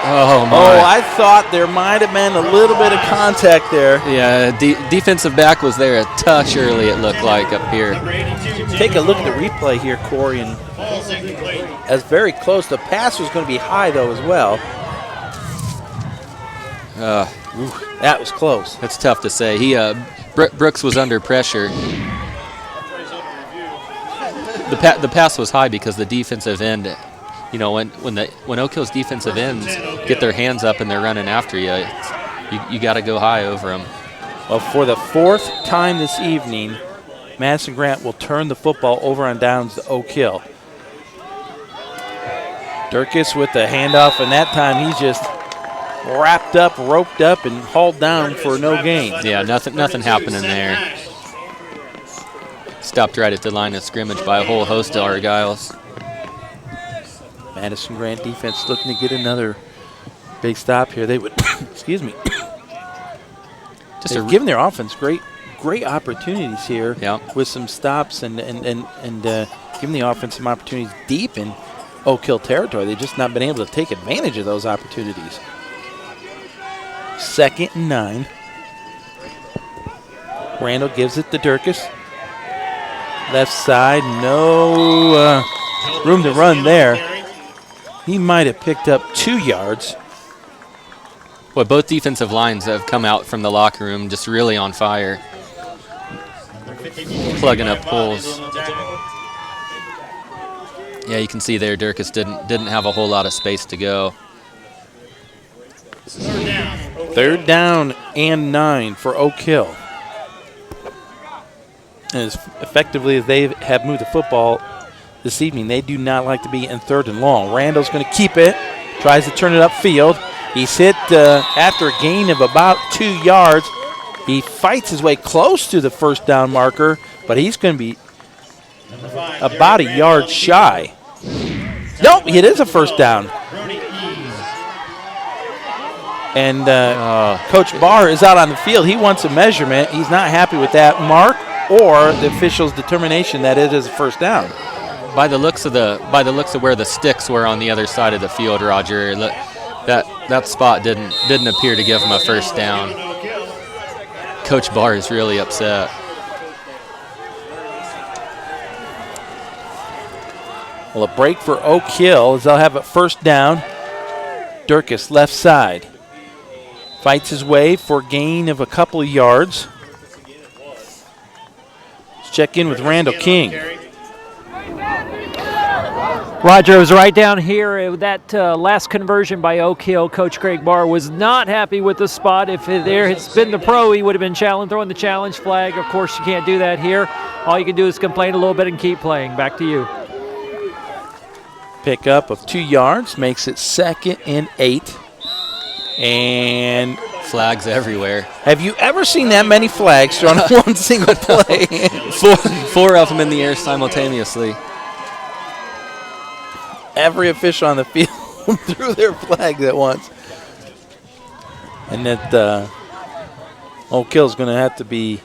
Oh, my. Oh, I thought there might have been a little bit of contact there. Yeah, defensive back was there a touch early, it looked like, up here. Take a look at the replay here, Corey. And that's very close. The pass was going to be high, though, as well. That was close. That's tough to say. Brooks was under pressure. The pass was high because the defensive end, you know, when Oak Hill's defensive ends get their hands up and they're running after you, you got to go high over them. Well, for the fourth time this evening, Madison Grant will turn the football over on downs to Oak Hill. Durkis with the handoff, and that time he's just wrapped up, roped up, and hauled down for no gain. Yeah, nothing happening there. Stopped right at the line of scrimmage by a whole host of Argyles. Madison Grant defense looking to get another big stop here. They would, excuse me. They've given their offense great opportunities here with some stops and giving the offense some opportunities deep in Oak Hill territory. They've just not been able to take advantage of those opportunities. 2nd and 9. Randall gives it to Durkis. Left side, no room to run there. He might have picked up 2 yards. Well, both defensive lines have come out from the locker room just really on fire, plugging up holes. Yeah, you can see there Durkis didn't have a whole lot of space to go. 3rd down and 9 for Oak Hill. And as effectively as they have moved the football this evening, they do not like to be in 3rd and long. Randall's going to keep it, tries to turn it upfield. He's hit after a gain of about 2 yards. He fights his way close to the 1st down marker, but he's going to be about a yard shy. Nope, it is a 1st down. And Coach Barr is out on the field. He wants a measurement. He's not happy with that mark or the official's determination that it is a 1st down. By the looks of where the sticks were on the other side of the field, Roger, that spot didn't appear to give him a 1st down. Coach Barr is really upset. Well, a break for Oak Hill as they'll have a 1st down. Durkis left side. Fights his way for a gain of a couple of yards. Let's check in with Randall King. Roger, was right down here. That last conversion by Oak Hill, Coach Craig Barr was not happy with the spot. If there had been the pro, he would have been throwing the challenge flag. Of course, you can't do that here. All you can do is complain a little bit and keep playing. Back to you. Pickup of 2 yards makes it 2nd and 8. And flags everywhere. Have you ever seen that many flags thrown on one single play? Four of them in the air simultaneously. Every official on the field threw their flags at once. And that Oak Hill's going to have to be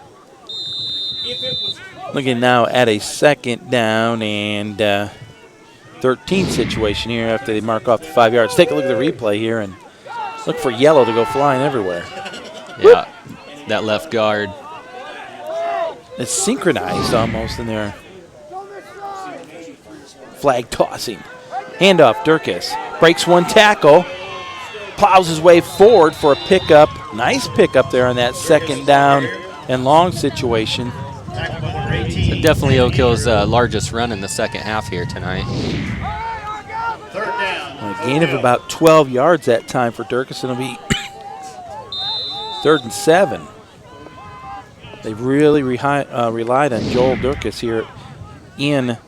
looking now at a 2nd down and 13 situation here after they mark off the 5 yards. Take a look at the replay here and look for yellow to go flying everywhere. Yeah, that left guard. It's synchronized almost in their flag tossing. Handoff, Durkis breaks one tackle, plows his way forward for a pickup. Nice pickup there on that 2nd down and long situation. So definitely Oak Hill's largest run in the 2nd half here tonight. 3rd down. A gain of about 12 yards that time for Durkis. It'll be 3rd and 7. They've really relied on Joel Durkis here in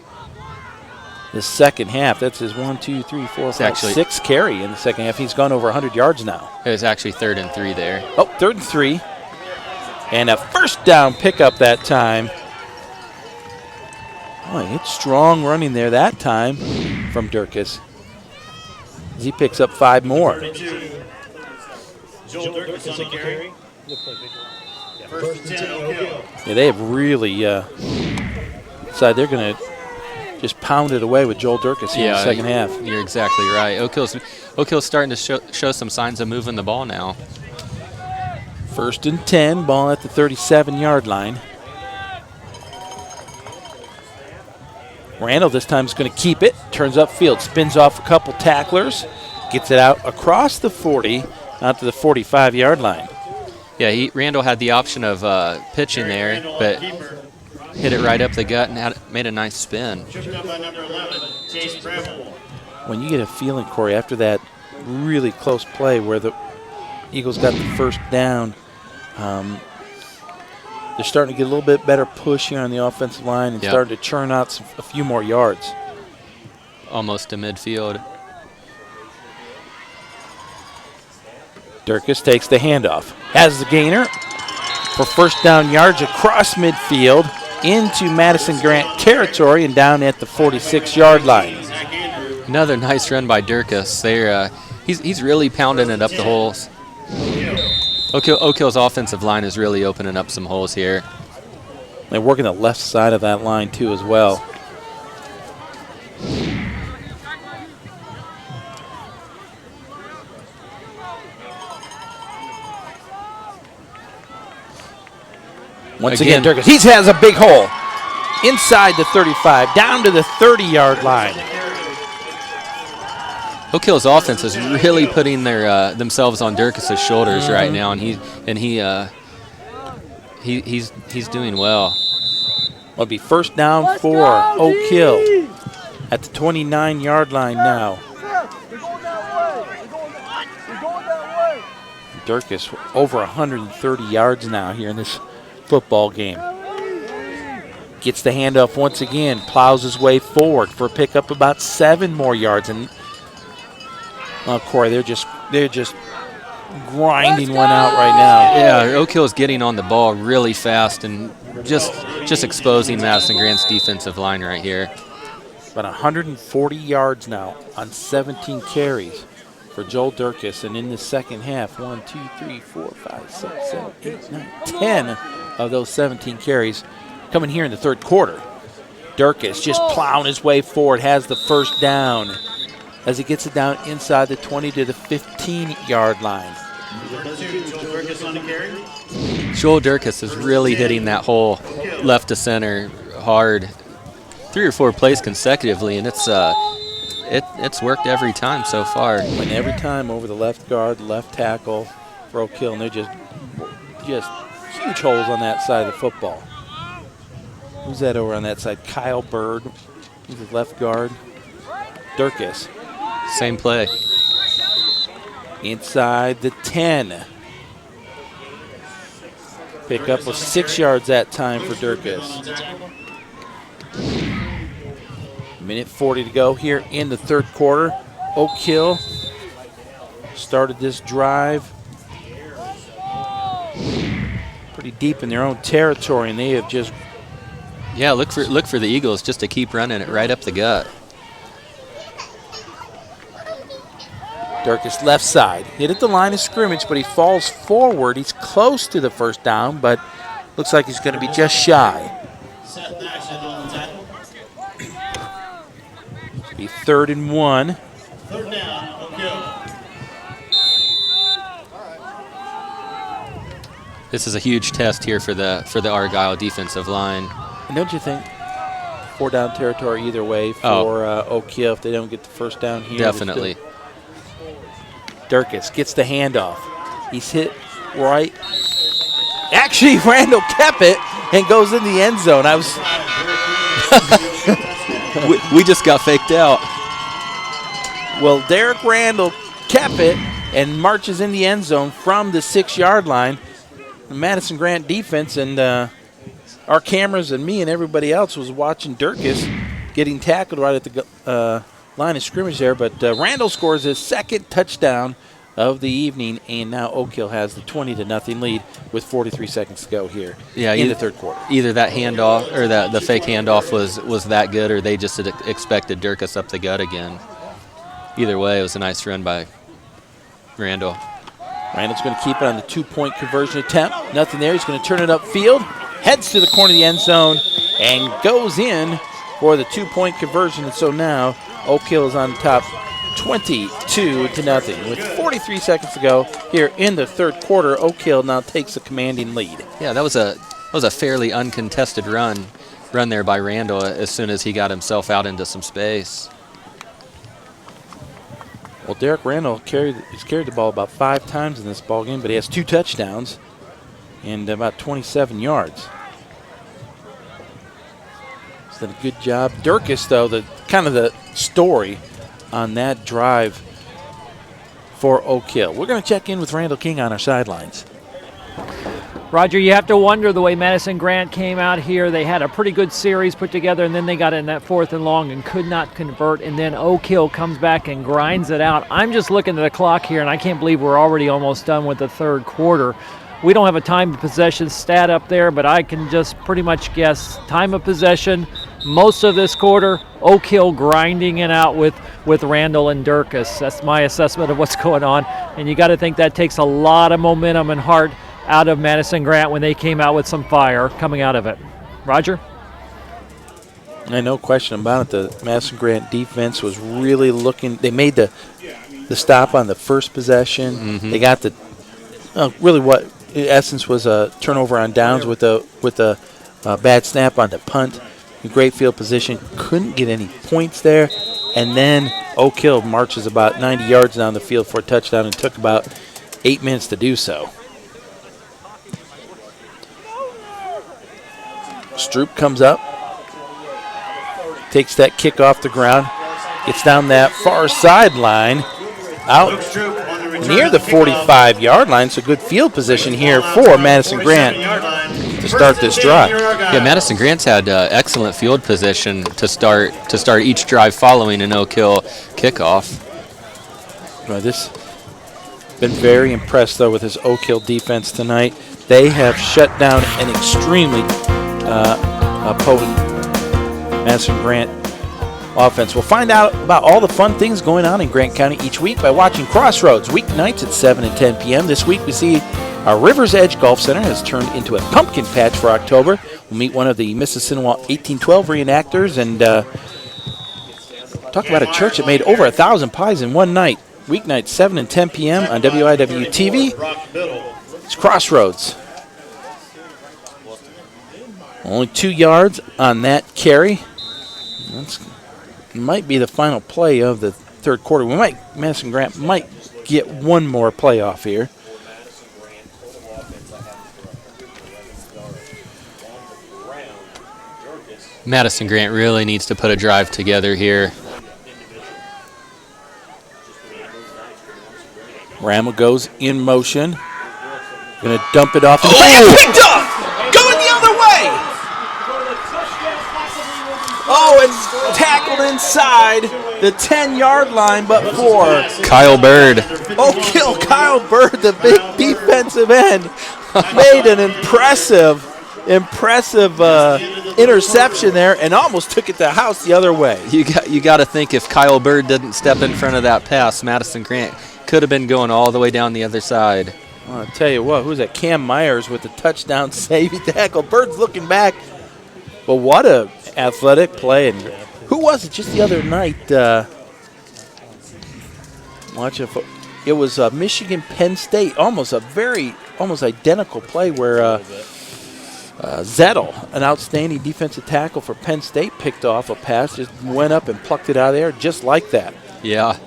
the 2nd half. That's his 6th carry in the 2nd half. He's gone over 100 yards now. It was actually 3rd and 3 there. Oh, 3rd and 3. And a first down pickup that time. Boy, it's strong running there that time from Durkis. As he picks up 5 more. 32. Joel Durkis on the carry. First and 10, Oak Hill. Yeah, they have really decided they're going to just pound it away with Joel Durkis here in the second half. You're exactly right. Oak Hill's starting to show some signs of moving the ball now. First and 10, ball at the 37-yard line. Randall this time is going to keep it, turns upfield, spins off a couple tacklers, gets it out across the 40, out to the 45-yard line. Yeah, Randall had the option of pitching there, but hit it right up the gut and made a nice spin. When you get a feeling, Corey, after that really close play where the Eagles got the first down, they're starting to get a little bit better push here on the offensive line and starting to churn out a few more yards. Almost to midfield. Durkis takes the handoff, has the gainer for first down yards across midfield into Madison Grant territory and down at the 46-yard line. Another nice run by Durkis. He's really pounding it up the holes. Oak Hill's offensive line is really opening up some holes here. They're working the left side of that line too as well. Once again, Durkis. He has a big hole inside the 35, down to the 30-yard line. Oak Hill's offense is really putting themselves on Durkis' shoulders right now, and he's doing well. It'll be first down for Oak Hill at the 29-yard line now. Durkis over 130 yards now here in this football game. Gets the handoff once again, plows his way forward for a pickup about 7 more yards. And Corey, they're just grinding one out right now. Yeah, Oak Hill is getting on the ball really fast and just exposing Madison Grant's defensive line right here. About 140 yards now on 17 carries for Joel Durkis. And in the second half, 1, 2, 3, 4, 5, 6, 7, 8, 9, 10 of those 17 carries coming here in the third quarter. Durkis just plowing his way forward, has the first down as he gets it down inside the 20 to the 15-yard line. Joel Durkis is really hitting that hole left to center hard 3 or 4 plays consecutively, and it's worked every time so far. And every time over the left guard, left tackle for Oak Hill, and they're just huge holes on that side of the football. Who's that over on that side? Kyle Bird. He's the left guard. Durkis. Same play. Inside the 10. Pick up of 6 yards that time for Durkis. Minute 40 to go here in the third quarter. Oak Hill started this drive pretty deep in their own territory, and they have just look for the Eagles just to keep running it right up the gut. Durkis left side, hit at the line of scrimmage, but he falls forward. He's close to the first down, but looks like he's going to be just shy. Be 3rd and 1. Third down, Oak Hill. This is a huge test here for the Argyle defensive line. And don't you think 4-down territory either way for Oak Hill if they don't get the first down here? Definitely. Durkis gets the handoff. He's hit right. Actually, Randall kept it and goes in the end zone. we just got faked out. Well, Derek Randall kept it and marches in the end zone from the 6-yard line. The Madison Grant defense and our cameras and me and everybody else was watching Durkis getting tackled right at the line of scrimmage there. But Randall scores his second touchdown of the evening, and now Oak Hill has the 20-0 lead with 43 seconds to go here in the third quarter. Either that handoff or the fake handoff was that good, or they just had expected Durkis up the gut again. Either way, it was a nice run by Randall. Randall's going to keep it on the 2-point conversion attempt. Nothing there. He's going to turn it upfield, heads to the corner of the end zone, and goes in for the 2-point conversion. And so now Oak Hill is on top 22-0. With 43 seconds to go here in the third quarter, Oak Hill now takes a commanding lead. Yeah, that was a fairly uncontested run there by Randall as soon as he got himself out into some space. Well, Derek Randall has carried the ball about 5 times in this ball game, but he has 2 touchdowns and about 27 yards. He's done a good job. Durkis, though, the story on that drive for Oak Hill. We're going to check in with Randall King on our sidelines. Roger, you have to wonder the way Madison Grant came out here. They had a pretty good series put together, and then they got in that 4th and long and could not convert, and then Oak Hill comes back and grinds it out. I'm just looking at the clock here, and I can't believe we're already almost done with the third quarter. We don't have a time of possession stat up there, but I can just pretty much guess time of possession. Most of this quarter, Oak Hill grinding it out with Randall and Durkis. That's my assessment of what's going on, and you got to think that takes a lot of momentum and heart out of Madison Grant when they came out with some fire coming out of it. Roger? No question about it. The Madison Grant defense was really looking. They made the stop on the first possession. Mm-hmm. They got the really what in essence was a turnover on downs with a bad snap on the punt. Great field position. Couldn't get any points there. And then Oak Hill marches about 90 yards down the field for a touchdown and took about 8 minutes to do so. Stroop comes up, takes that kick off the ground, gets down that far sideline, out near the 45-yard line. So good field position here for Madison Grant to start this drive. Yeah, Madison Grant's had excellent field position to start each drive following an Oak Hill kickoff. Well, this been very impressed though with his Oak Hill defense tonight. They have shut down an extremely potent Madison Grant offense. We'll find out about all the fun things going on in Grant County each week by watching Crossroads weeknights at 7 and 10 p.m. This week we see our Rivers Edge Golf Center has turned into a pumpkin patch for October. We'll meet one of the Mississinawa 1812 reenactors and talk about a church that made over 1,000 pies in one night. Weeknights 7 and 10 p.m. on WIW TV. It's Crossroads. Only 2 yards on that carry. That might be the final play of the third quarter. Madison Grant might get one more playoff here. Madison Grant really needs to put a drive together here. Rama goes in motion. Going to dump it off. Picked off! Going the other way! Oh, and tackled inside the 10-yard line, but for Kyle Bird. Oak Hill, Kyle Bird, the big defensive end, made an impressive interception there and almost took it to the house the other way. You got to think if Kyle Bird didn't step in front of that pass, Madison Grant could have been going all the way down the other side. Well, I'll tell you what, who's that? Cam Myers with the touchdown saving tackle. Bird's looking back, but what a athletic play. And who was it just the other night? It was Michigan Penn State, almost identical play where Zettel, an outstanding defensive tackle for Penn State, picked off a pass, just went up and plucked it out of there just like that. Yeah.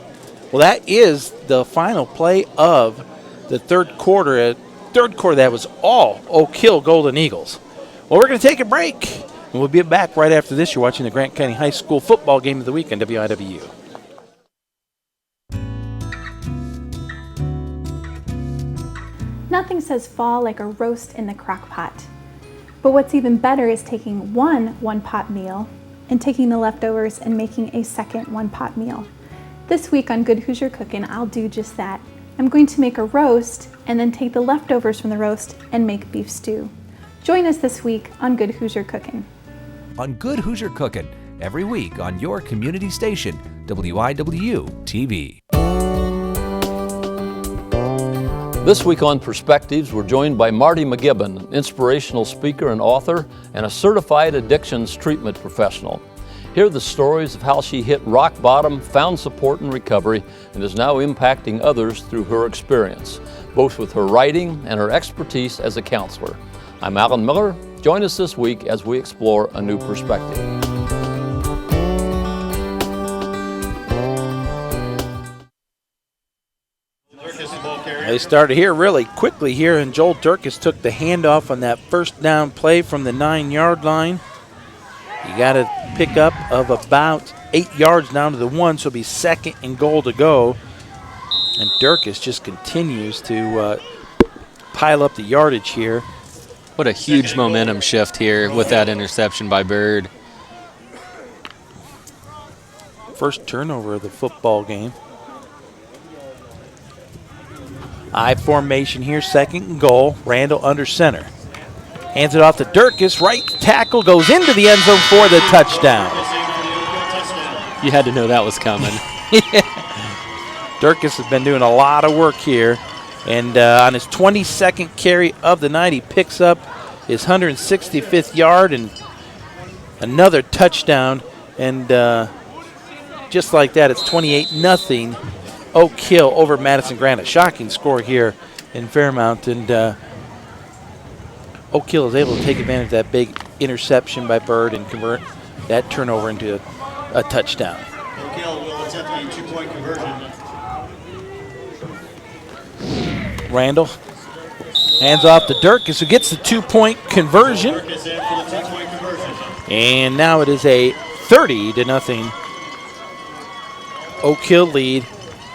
Well, that is the final play of the third quarter. That was all Oak Hill Golden Eagles. Well, we're going to take a break, and we'll be back right after this. You're watching the Grant County High School football game of the week on WIW. Nothing says fall like a roast in the crock pot. But what's even better is taking one-pot meal and taking the leftovers and making a second one-pot meal. This week on Good Hoosier Cookin', I'll do just that. I'm going to make a roast and then take the leftovers from the roast and make beef stew. Join us this week on Good Hoosier Cookin'. On Good Hoosier Cookin', every week on your community station, WIW-TV. This week on Perspectives, we're joined by Marty McGibbon, an inspirational speaker and author and a certified addictions treatment professional. Hear the stories of how she hit rock bottom, found support and recovery, and is now impacting others through her experience, both with her writing and her expertise as a counselor. I'm Alan Miller. Join us this week as we explore a new perspective. They started here really quickly here, and Joel Durkis took the handoff on that first down play from the 9-yard line. You got a pickup of about 8 yards down to the 1, so it'll be 2nd and goal to go. And Durkis just continues to pile up the yardage here. What a huge momentum shift here with that interception by Bird. First turnover of the football game. I formation here, 2nd and goal. Randall under center. Hands it off to Durkis. Right tackle goes into the end zone for the touchdown. You had to know that was coming. Durkis has been doing a lot of work here. And on his 22nd carry of the night, he picks up his 165th yard and another touchdown. And just like that, it's 28-0 Oak Hill over Madison Grant. A shocking score here in Fairmount. And Oak Hill is able to take advantage of that big interception by Bird and convert that turnover into a touchdown. Oak Hill will attempt a 2-point conversion. Randall hands off to Durkis, who gets the 2-point conversion. And now it is a 30-0 Oak Hill lead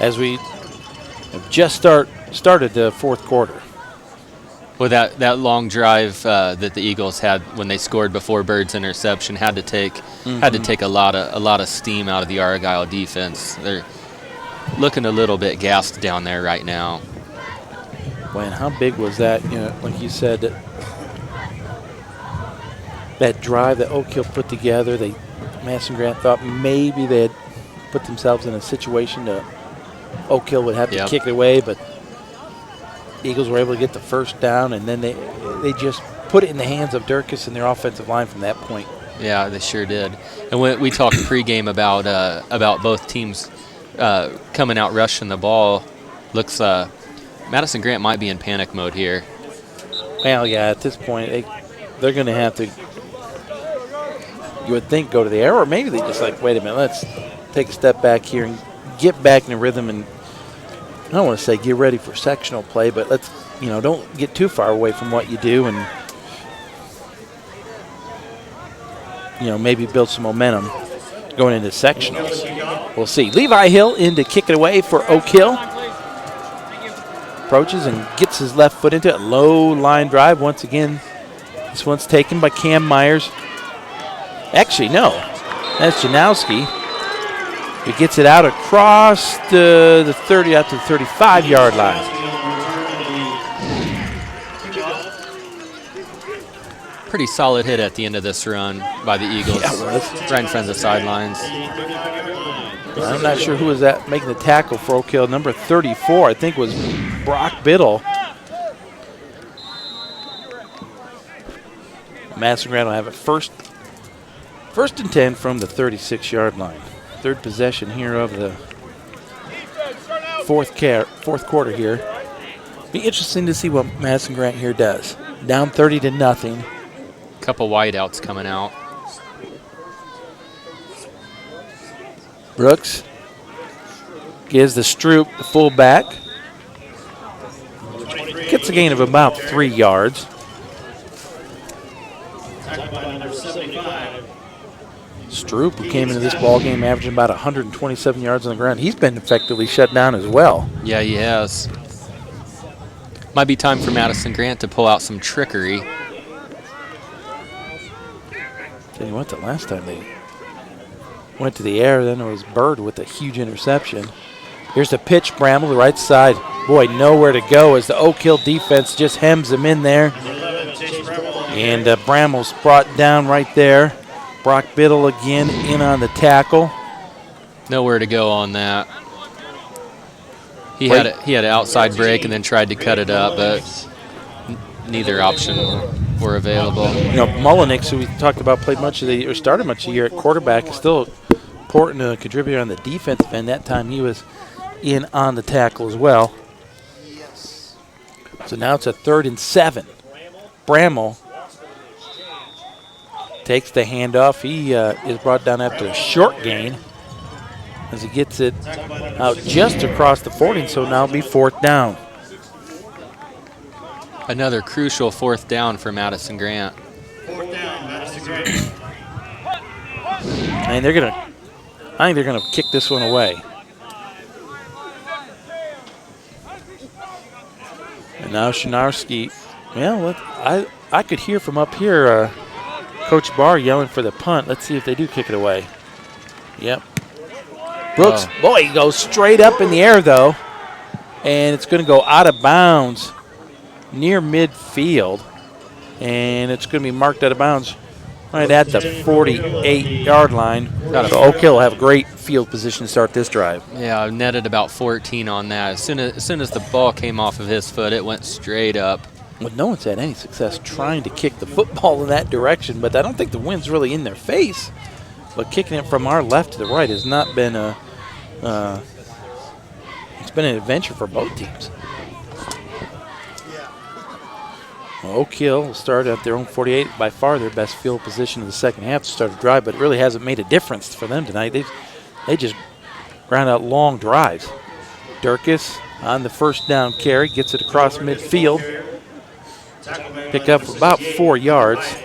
as we have just started the fourth quarter. Well, that long drive that the Eagles had when they scored before Bird's interception had to take a lot of steam out of the Argyle defense. They're looking a little bit gassed down there right now. Well, and how big was that? You know, like you said, that drive that Oak Hill put together. Madison Grant thought maybe they had put themselves in a situation that Oak Hill would have to kick it away, but Eagles were able to get the first down, and then they just put it in the hands of Durkis and their offensive line from that point. Yeah, they sure did. And when we talked pregame about both teams coming out rushing the ball, looks Madison Grant might be in panic mode here. Well, yeah, at this point they're going to have to, you would think, go to the air, or maybe they just like, wait a minute, let's take a step back here and get back in the rhythm, and I don't want to say get ready for sectional play, but let's, don't get too far away from what you do, and maybe build some momentum going into sectionals. We'll see. Levi Hill in to kick it away for Oak Hill. Approaches and gets his left foot into it. Low line drive once again. This one's taken by Cam Myers. Actually, no. That's Janowski. He gets it out across the 30 out to the 35-yard line. Pretty solid hit at the end of this run by the Eagles. Yeah, it was. Right in front of the sidelines. I'm not sure who was that making the tackle for Oak Hill. Number 34, I think, was Brock Biddle. Madison Grant will have it first and 10 from the 36-yard line. Third possession here of the fourth quarter here. Be interesting to see what Madison Grant here does. Down 30-0. Couple wideouts coming out. Brooks gives the Stroop the fullback. Gets a gain of about 3 yards. Stroop, who came into this ball game averaging about 127 yards on the ground, he's been effectively shut down as well. Yeah, he has. Might be time for Madison Grant to pull out some trickery. Tell you what, the last time they went to the air, then it was Bird with a huge interception. Here's the pitch, Bramble, the right side. boy, nowhere to go as the Oak Hill defense just hems him in there. And Brammel's brought down right there. Brock Biddle again in on the tackle. Nowhere to go on that. He had an outside break and then tried to cut it up, but neither option were available. You know, Mullenix, who we talked about, played much of the or started much of the year at quarterback, is still important contributor on the defensive end. That time he was in on the tackle as well. So now it's a 3rd and 7. Brammel takes the handoff. He is brought down after a short gain as he gets it out just across the 40, so now it'll be 4th down. Another crucial 4th down for Madison Grant. 4th down, Madison Grant. And I think they're gonna kick this one away. And now Shinarski, well, I could hear from up here Coach Barr yelling for the punt. Let's see if they do kick it away. Yep. Brooks, boy, he goes straight up in the air, though. And it's going to go out of bounds near midfield. And it's going to be marked out of bounds right at the 48-yard line. So Oak Hill will have great field position to start this drive. Yeah, netted about 14 on that. As soon as the ball came off of his foot, it went straight up. Well, no one's had any success trying to kick the football in that direction, but I don't think the wind's really in their face. But kicking it from our left to the right has not been it's been an adventure for both teams. Well, Oak Hill will start at their own 48, by far their best field position in the second half to start a drive, but it really hasn't made a difference for them tonight. They just ground out long drives. Durkis on the 1st down carry, gets it across midfield. Pick up about 4 yards.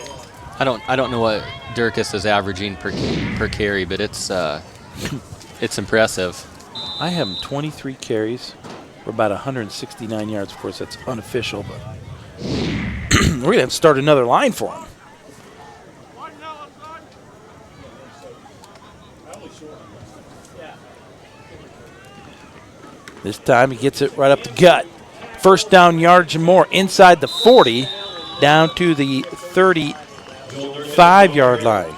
I don't know what Durkis is averaging per carry, but it's impressive. I have him 23 carries for about 169 yards. Of course, that's unofficial, but we're going to have to start another line for him. This time he gets it right up the gut. 1st down yardage and more inside the 40 down to the 35-yard line.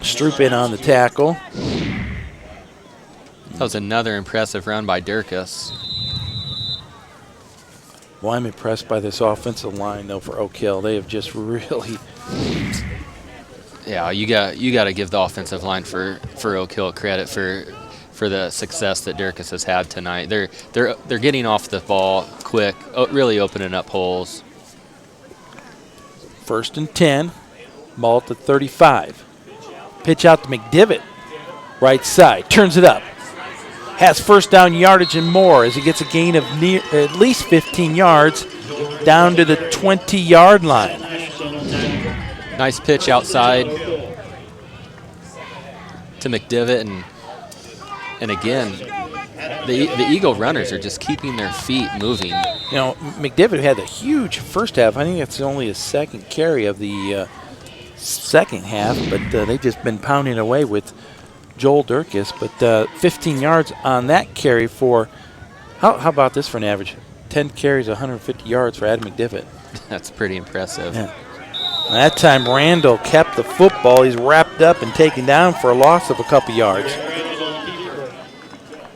Stroop in on the tackle. That was another impressive run by Durkis. Well, I'm impressed by this offensive line, though, for Oak Hill. They have just really... Yeah, you got to give the offensive line for Oak Hill credit for the success that Durkis has had tonight. They're getting off the ball quick, really opening up holes. 1st and 10, ball at the 35. Pitch out to McDivitt, right side, turns it up. Has 1st down yardage and more as he gets a gain of at least 15 yards down to the 20-yard line. Nice pitch outside to McDivitt, and again, the Eagle runners are just keeping their feet moving. You know, McDivitt had a huge first half. I think it's only his 2nd carry of the second half, but they've just been pounding away with Joel Durkis. But 15 yards on that carry for, how about this for an average? 10 carries, 150 yards for Adam McDivitt. That's pretty impressive. Yeah. That time Randall kept the football. He's wrapped up and taken down for a loss of a couple yards.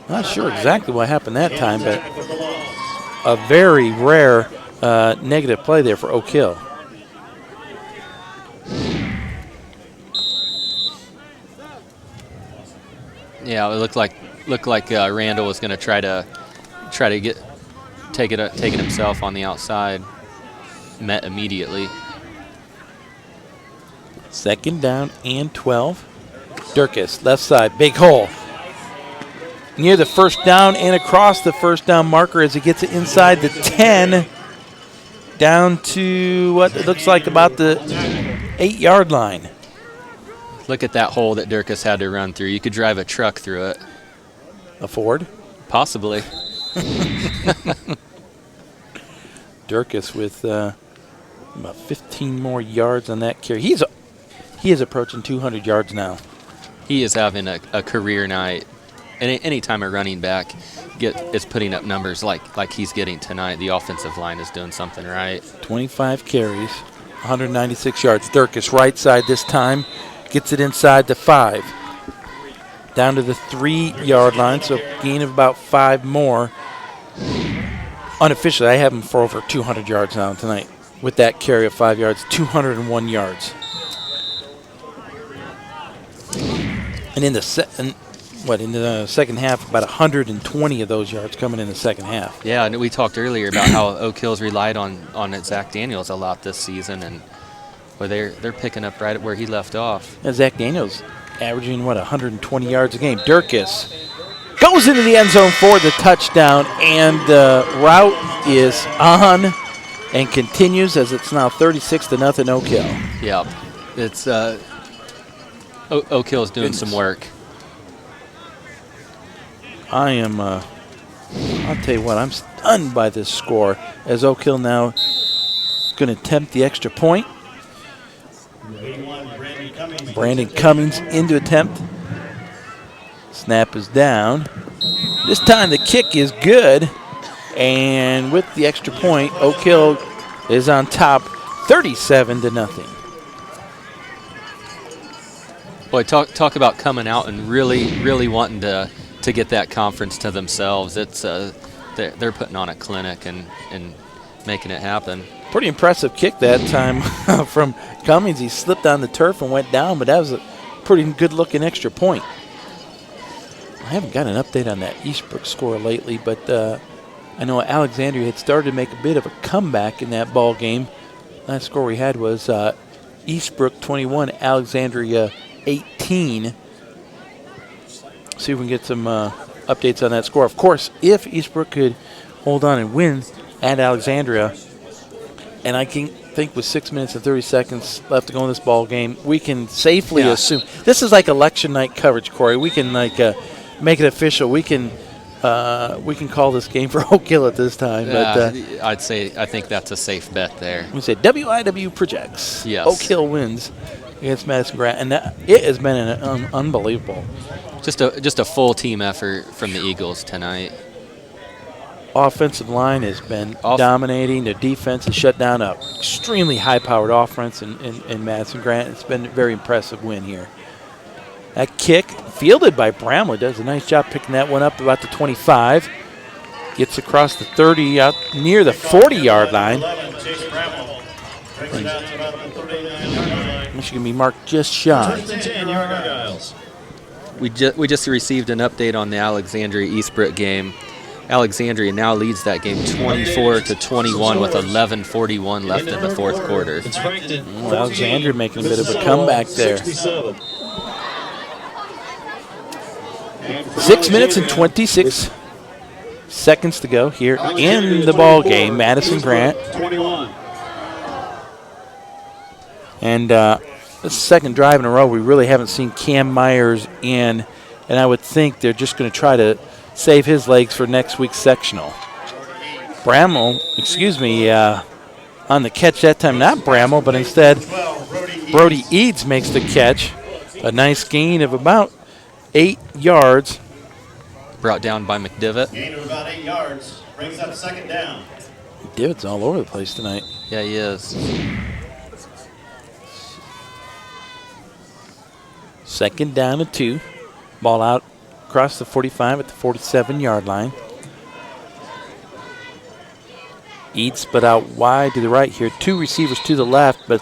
Not sure exactly what happened that time, but a very rare negative play there for Oak Hill. Yeah, it looked like Randall was going to try to take it himself on the outside. Met immediately. 2nd down and 12. Durkis, left side, big hole. Near the 1st down and across the 1st down marker as he gets it inside the 10 down to what it looks like about the 8-yard line. Look at that hole that Durkis had to run through. You could drive a truck through it. A Ford? Possibly. Durkis with about 15 more yards on that carry. He is approaching 200 yards now. He is having a career night. anytime a running back is putting up numbers like he's getting tonight, the offensive line is doing something right. 25 carries, 196 yards. Durkis right side this time, gets it inside the 5. Down to the 3-yard line, so gain of about 5 more. Unofficially, I have him for over 200 yards now tonight with that carry of 5 yards, 201 yards. And in the second half, about 120 of those yards coming in the second half. Yeah, and we talked earlier about how Oak Hill's relied on Zach Daniels a lot this season, and they're picking up right at where he left off. Yeah, Zach Daniels averaging, 120 yards a game. Durkis goes into the end zone for the touchdown, and the route is on and continues as it's now 36-0 Oak Hill. Yeah, it's Oak Hill's doing some work. I am, I'll tell you what, I'm stunned by this score as Oak Hill now going to attempt the extra point. Brandon Cummings into attempt. Snap is down. This time the kick is good. And with the extra point, Oak Hill is on top 37-0. Boy, talk about coming out and really wanting to get that conference to themselves. It's they're putting on a clinic and making it happen. Pretty impressive kick that time from Cummings. He slipped on the turf and went down, but that was a pretty good-looking extra point. I haven't got an update on that Eastbrook score lately, but I know Alexandria had started to make a bit of a comeback in that ball game. Last score we had was Eastbrook 21, Alexandria 18. See if we can get some updates on that score. Of course, if Eastbrook could hold on and win at Alexandria, and I think with 6 minutes and 30 seconds left to go in this ball game, we can safely assume this is like election night coverage, Corey. We can make it official. We can call this game for Oak Hill at this time. But I think that's a safe bet there. We say WIW projects. Yes. Oak Hill wins against Madison Grant, and it has been an unbelievable. Just a full team effort from the Eagles tonight. Offensive line has been dominating. The defense has shut down an extremely high-powered offense in Madison Grant. It's been a very impressive win here. That kick, fielded by Bramlett, does a nice job picking that one up about the 25. Gets across the 30 out near the 40-yard line. Michigan be marked just shy. We just received an update on the Alexandria Eastbrook game. Alexandria now leads that game 24-21 with 11:41 left in the fourth quarter. Alexandria making a bit of a comeback there. 6 minutes and 26 seconds to go here in the ball game. Madison Grant. And this is the second drive in a row we really haven't seen Cam Myers in, and I would think they're just going to try to save his legs for next week's sectional. On the catch that time, not Bramall, but instead Brody Eads makes the catch. A nice gain of about 8 yards. Brought down by McDivitt. Gain of about 8 yards. Brings up second down. McDivitt's all over the place tonight. Yeah, he is. Second down and 2. Ball out across the 45 at the 47-yard line. Eats, but out wide to the right here. 2 receivers to the left, but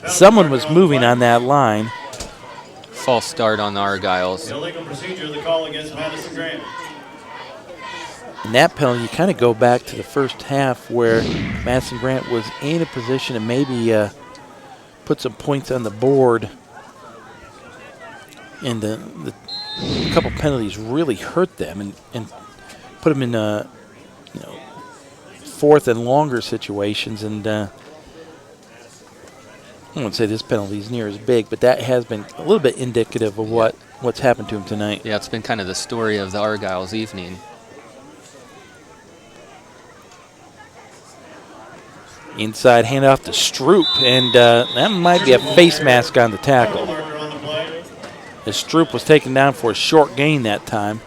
someone was moving on that line. False start on the Argyles. Illegal procedure, the call against Madison Grant. And that penalty, you kind of go back to the first half where Madison Grant was in a position to maybe put some points on the board. And the couple penalties really hurt them and put them in fourth and longer situations. And I wouldn't say this penalty is near as big, but that has been a little bit indicative of what's happened to him tonight. Yeah, it's been kind of the story of the Argyles' evening. Inside handoff to Stroop, and that might be a face mask on the tackle. As Stroop was taken down for a short gain that time.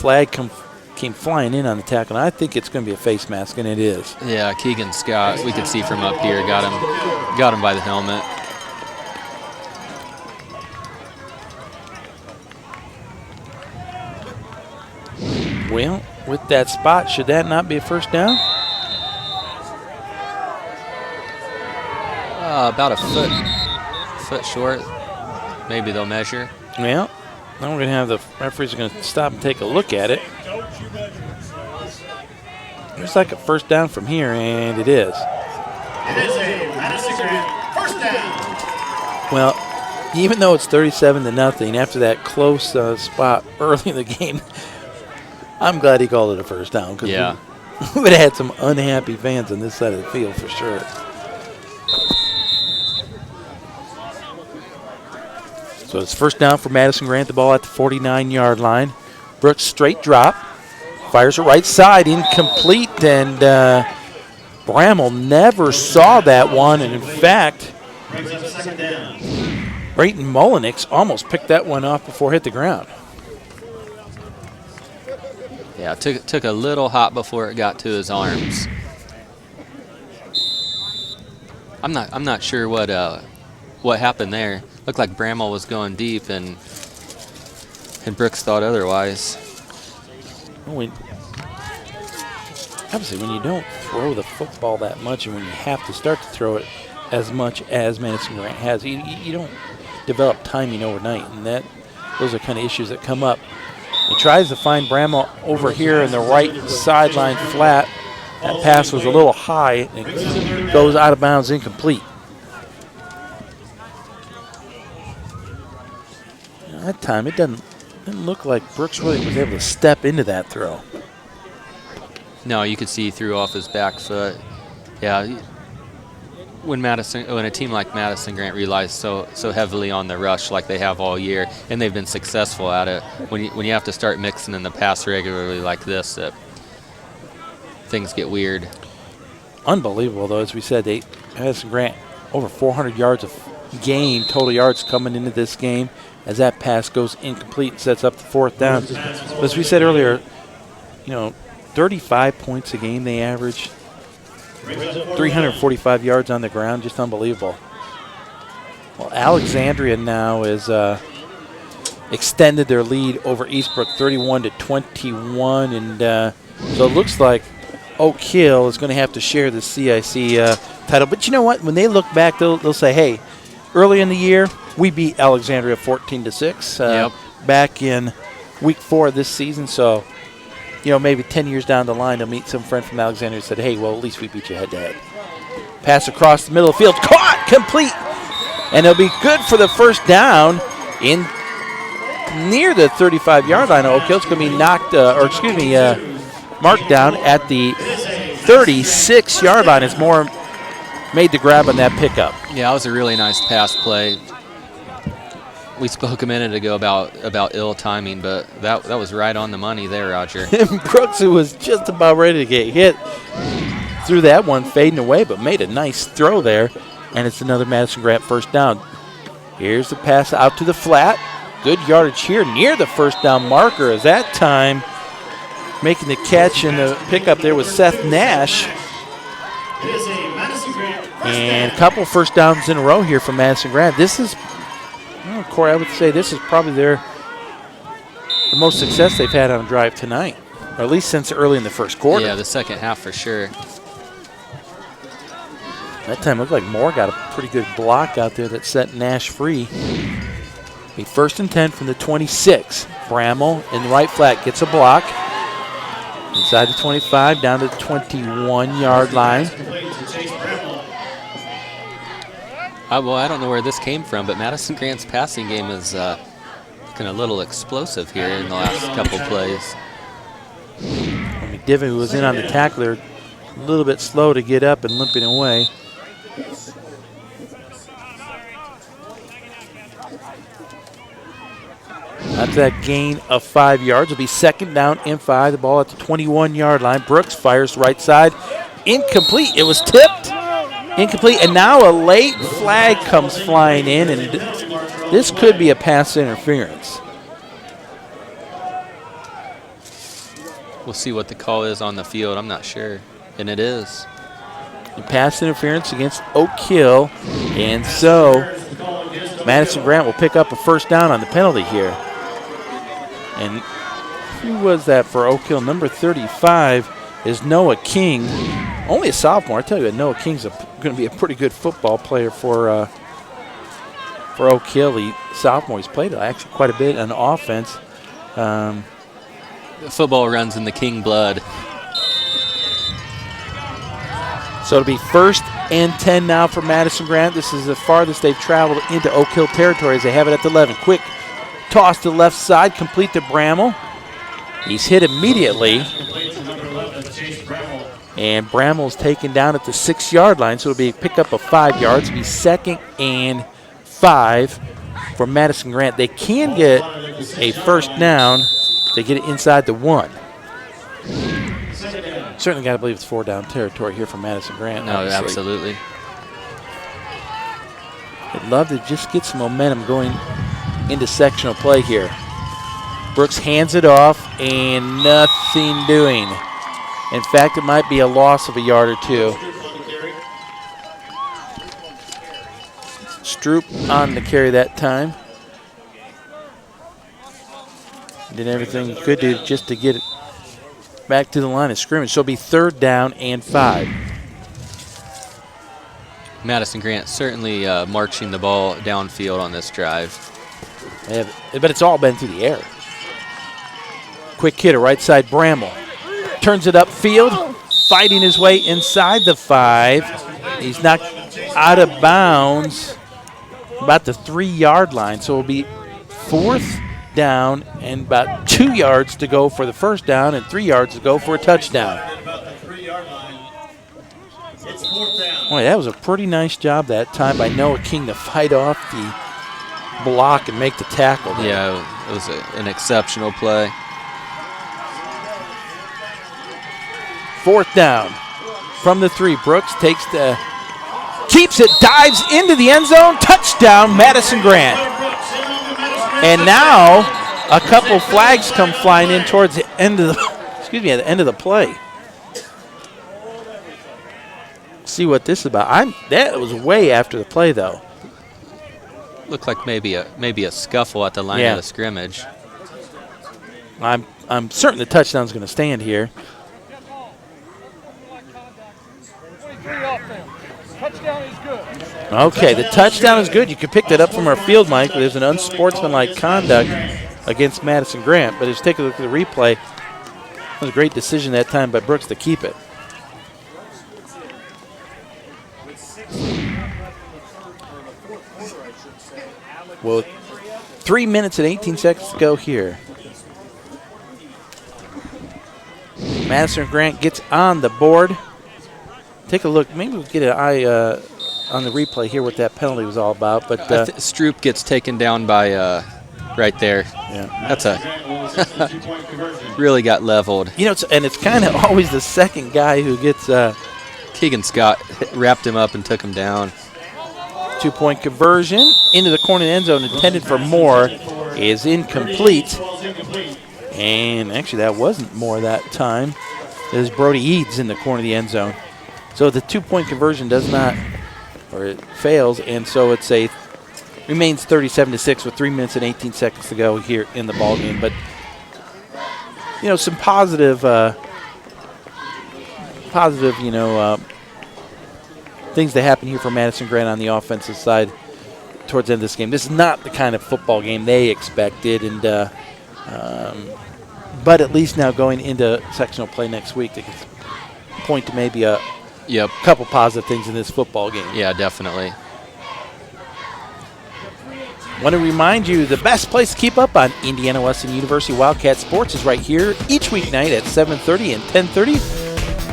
flag came flying in on the tackle, and I think it's going to be a face mask, and it is. Yeah, Keegan Scott, we could see from up here, got him by the helmet. Well, with that spot, should that not be a first down? About a foot short. Maybe they'll measure. Well, now we're going to have the referees are going to stop and take a look at it. Looks like a first down from here, and it is. It is a Madison Grant first down. Well, even though it's 37-0 after that close spot early in the game, I'm glad he called it a first down because we would have had some unhappy fans on this side of the field for sure. So it's first down for Madison Grant, the ball at the 49-yard line. Brooks straight drop, fires it right side, incomplete, and Bramall never saw that one, and in fact, Brayton Mullenix almost picked that one off before it hit the ground. Yeah, took a little hop before it got to his arms. I'm not sure what happened there. Looked like Bramall was going deep, and Brooks thought otherwise. Well, obviously, when you don't throw the football that much, and when you have to start to throw it as much as Madison Grant has, you don't develop timing overnight, and those are kind of issues that come up. He tries to find Bramall over here in the right sideline flat. That pass was a little high, and it goes out of bounds, incomplete. That time, it didn't look like Brooks really was able to step into that throw. No, you could see he threw off his back foot. Yeah, when a team like Madison Grant relies so heavily on the rush like they have all year, and they've been successful at it, when you have to start mixing in the pass regularly like this, things get weird. Unbelievable, though, as we said, Madison Grant over 400 yards of game, total yards coming into this game. As that pass goes incomplete and sets up the fourth down. But as we said earlier, 35 points a game they average, 345 yards on the ground, just unbelievable. Well, Alexandria now is extended their lead over Eastbrook 31-21, and so it looks like Oak Hill is going to have to share the CIC title. But you know what? When they look back, they'll say, hey, early in the year, we beat Alexandria 14-6 back in week 4 of this season. So, maybe 10 years down the line, they'll meet some friend from Alexandria and said, hey, well, at least we beat you head-to-head. Pass across the middle of the field, caught, complete. And it'll be good for the first down in near the 35-yard line. Oak Hill's going to be marked down at the 36-yard line as Moore made the grab on that pickup. Yeah, that was a really nice pass play. We spoke a minute ago about ill timing, but that was right on the money there, Roger. Brooks, who was just about ready to get hit, threw that one fading away, but made a nice throw there, and it's another Madison Grant first down. Here's the pass out to the flat. Good yardage here near the first down marker. As that time, making the catch and the pickup there was Seth Nash. And a couple first downs in a row here from Madison Grant. This is, Corey, I would say this is probably the most success they've had on a drive tonight, or at least since early in the first quarter. Yeah, the second half for sure. That time it looked like Moore got a pretty good block out there that set Nash free. Be 1st and 10 from the 26. Bramall in the right flat gets a block. Inside the 25, down to the 21-yard line. Well, I don't know where this came from, but Madison Grant's passing game is looking a little explosive here in the last couple plays. McDivitt, who was in on the tackler, a little bit slow to get up and limping away. After that gain of 5 yards, it'll be 2nd down and 5. The ball at the 21-yard line. Brooks fires right side. Incomplete. It was tipped. Incomplete. And now a late flag comes flying in, and this could be a pass interference. We'll see what the call is on the field. I'm not sure. And it is. Pass interference against Oak Hill. And so Madison Grant will pick up a first down on the penalty here. And who was that for Oak Hill? Number 35 is Noah King. Only a sophomore. I tell you, Noah King's going to be a pretty good football player for Oak Hill. He sophomore. He's played actually quite a bit on offense. Football runs in the King blood. So it'll be 1st and 10 now for Madison Grant. This is the farthest they've traveled into Oak Hill territory as they have it at the 11. Quick toss to the left side, complete to Bramall. He's hit immediately. And Bramall's taken down at the 6-yard line, so it'll be a pickup of 5 yards. It'll be 2nd and 5 for Madison Grant. They can get a first down. They get it inside the 1. Certainly got to believe it's 4-down territory here for Madison Grant. No, obviously. Absolutely. I'd love to just get some momentum going into sectional play here. Brooks hands it off and nothing doing. In fact, it might be a loss of a yard or 2. Stroop on the carry that time. Did everything he could do just to get it back to the line of scrimmage. So it'll be 3rd down and 5. Madison Grant certainly marching the ball downfield on this drive. But it's all been through the air. Quick hitter, right side, Bramall. Turns it upfield, fighting his way inside the 5. He's knocked out of bounds about the 3-yard line. So it'll be 4th down and about 2 yards to go for the first down and 3 yards to go for a touchdown. Boy, that was a pretty nice job that time by Noah King to fight off the block and make the tackle there. Yeah, it was an exceptional play. 4th down from the 3. Brooks keeps it, dives into the end zone. Touchdown, Madison Grant. And now a couple flags come flying in towards the end of the at the end of the play. See what this is about. That was way after the play though. Looked like maybe a scuffle at the line of the scrimmage. I'm certain the touchdown's going to stand here. Touchdown is good. Okay, the touchdown is good. You can pick that up from our field mic. There's an unsportsmanlike conduct against Madison Grant, but just take a look at the replay. It was a great decision that time by Brooks to keep it. Well, 3 minutes and 18 seconds to go here. Madison Grant gets on the board. Take a look. Maybe we'll get an eye on the replay here what that penalty was all about. But Stroop gets taken down by right there. Yeah, that's really got leveled. You know, it's kind of always the second guy who gets. Keegan Scott wrapped him up and took him down. 2-point conversion into the corner of the end zone intended for Moore is incomplete. And actually that wasn't Moore that time. It was Brody Eads in the corner of the end zone. So the 2-point conversion does not, or it fails, and so it's remains 37-6 with 3 minutes and 18 seconds to go here in the ball game. But you know, some positive, things that happen here for Madison Grant on the offensive side towards the end of this game. This is not the kind of football game they expected, and but at least now going into sectional play next week, they can point to maybe a couple positive things in this football game. Yeah, definitely. Want to remind you the best place to keep up on Indiana Wesleyan University Wildcat sports is right here each weeknight at 7:30 and 10:30.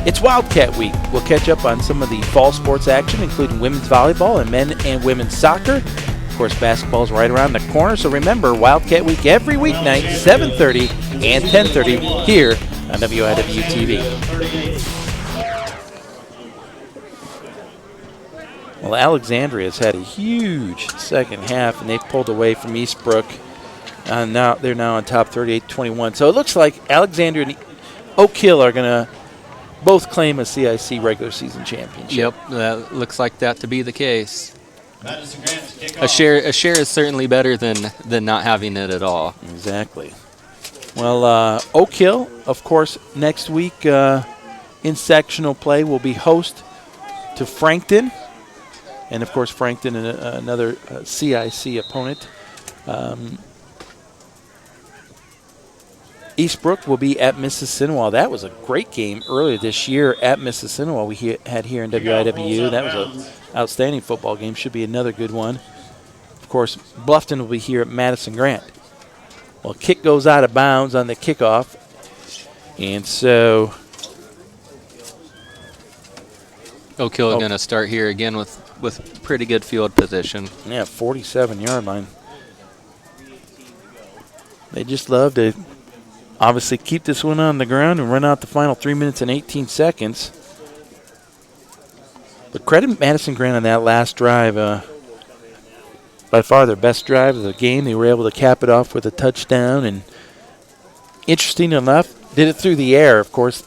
It's Wildcat Week. We'll catch up on some of the fall sports action, including women's volleyball and men and women's soccer. Of course, basketball is right around the corner, so remember Wildcat Week every weeknight, 7:30 and 10:30 here on WIW TV. Well, Alexandria's had a huge second half, and they've pulled away from Eastbrook. Now they're on top 38-21. So it looks like Alexandria Oak Hill are going to both claim a CIC regular season championship. Yep, that looks like that to be the case. Madison Grant's kickoff. A share is certainly better than not having it at all. Exactly. Well, Oak Hill, of course, next week in sectional play will be host to Frankton. And, of course, Frankton, another CIC opponent. Eastbrook will be at Mississinawa. That was a great game earlier this year at Mississinawa we had here in WIWU. That was an outstanding football game. Should be another good one. Of course, Bluffton will be here at Madison Grant. Well, kick goes out of bounds on the kickoff. And so Oak Hill going to start here again with pretty good field position. Yeah, 47-yard line. They just love to obviously keep this one on the ground and run out the final 3 minutes and 18 seconds. But credit Madison Grant on that last drive. By far their best drive of the game. They were able to cap it off with a touchdown. And interesting enough, did it through the air, of course.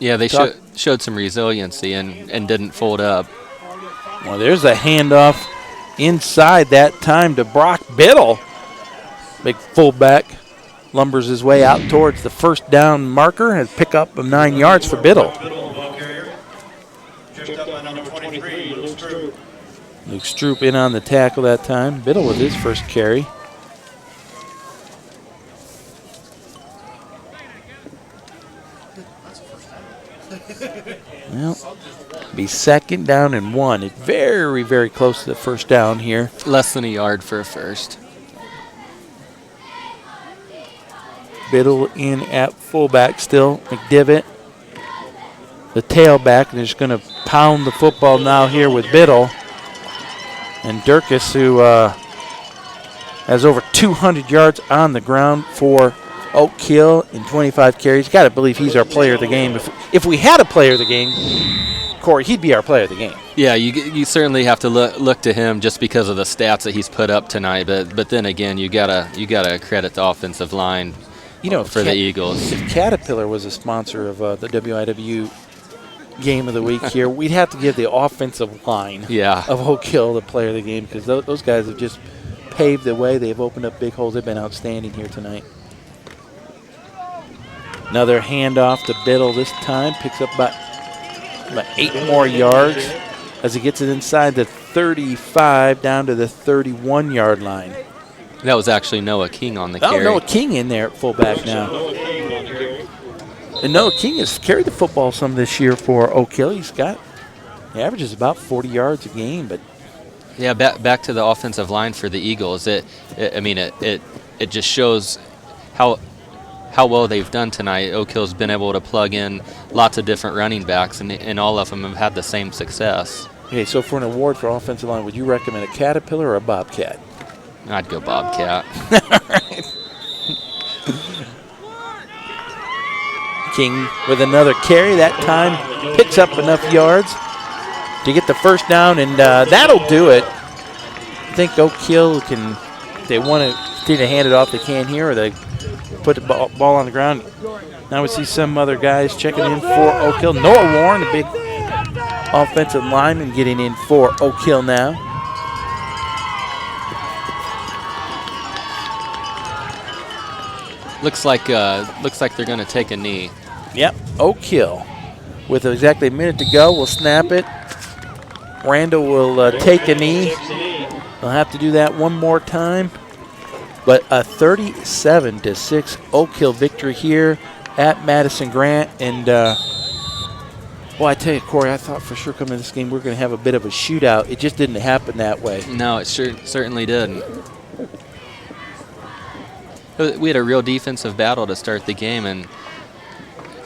Yeah, they showed some resiliency and didn't fold up. Well, there's a handoff inside that time to Brock Biddle. Big fullback. Lumbers his way out towards the first down marker and pick up of 9 yards for Biddle. Luke Stroop in on the tackle that time. Biddle with his first carry. Well, be 2nd down and 1. It's very, very close to the first down here. Less than a yard for a first. Biddle in at fullback still. McDivitt, the tailback, and they're just going to pound the football now here with Biddle. And Durkis, who has over 200 yards on the ground for Oak Hill in 25 carries. Got to believe he's our player of the game. If we had a player of the game, Corey, he'd be our player of the game. Yeah, you certainly have to look to him just because of the stats that he's put up tonight. But then again, you gotta credit the offensive line. For the Eagles. If Caterpillar was a sponsor of the WIWU game of the week here, we'd have to give the offensive line of Oak Hill the player of the game because those guys have just paved the way. They've opened up big holes. They've been outstanding here tonight. Another handoff to Biddle this time. Picks up about 8 more yards as he gets it inside the 35 down to the 31-yard line. That was actually Noah King on the carry. Noah King in there at fullback now. And Noah King has carried the football some this year for Oak Hill. He averages about 40 yards a game. But yeah, back to the offensive line for the Eagles. It just shows how well they've done tonight. Oak Hill's been able to plug in lots of different running backs, and all of them have had the same success. Okay, so for an award for offensive line, would you recommend a Caterpillar or a Bobcat? I'd go Bobcat. King with another carry. That time picks up enough yards to get the first down, and that'll do it. I think Oak Hill can, if they want to continue to hand it off, they can here, or they put the ball on the ground. Now we see some other guys checking in for Oak Hill. Noah Warren, a big offensive lineman, getting in for Oak Hill now. Looks like they're going to take a knee. Yep, Oak Hill. With exactly a minute to go, we'll snap it. Randall will take a knee. They'll have to do that one more time. But a 37-6 Oak Hill victory here at Madison Grant. And, well, I tell you, Corey, I thought for sure coming to this game we were going to have a bit of a shootout. It just didn't happen that way. No, it certainly didn't. We had a real defensive battle to start the game, and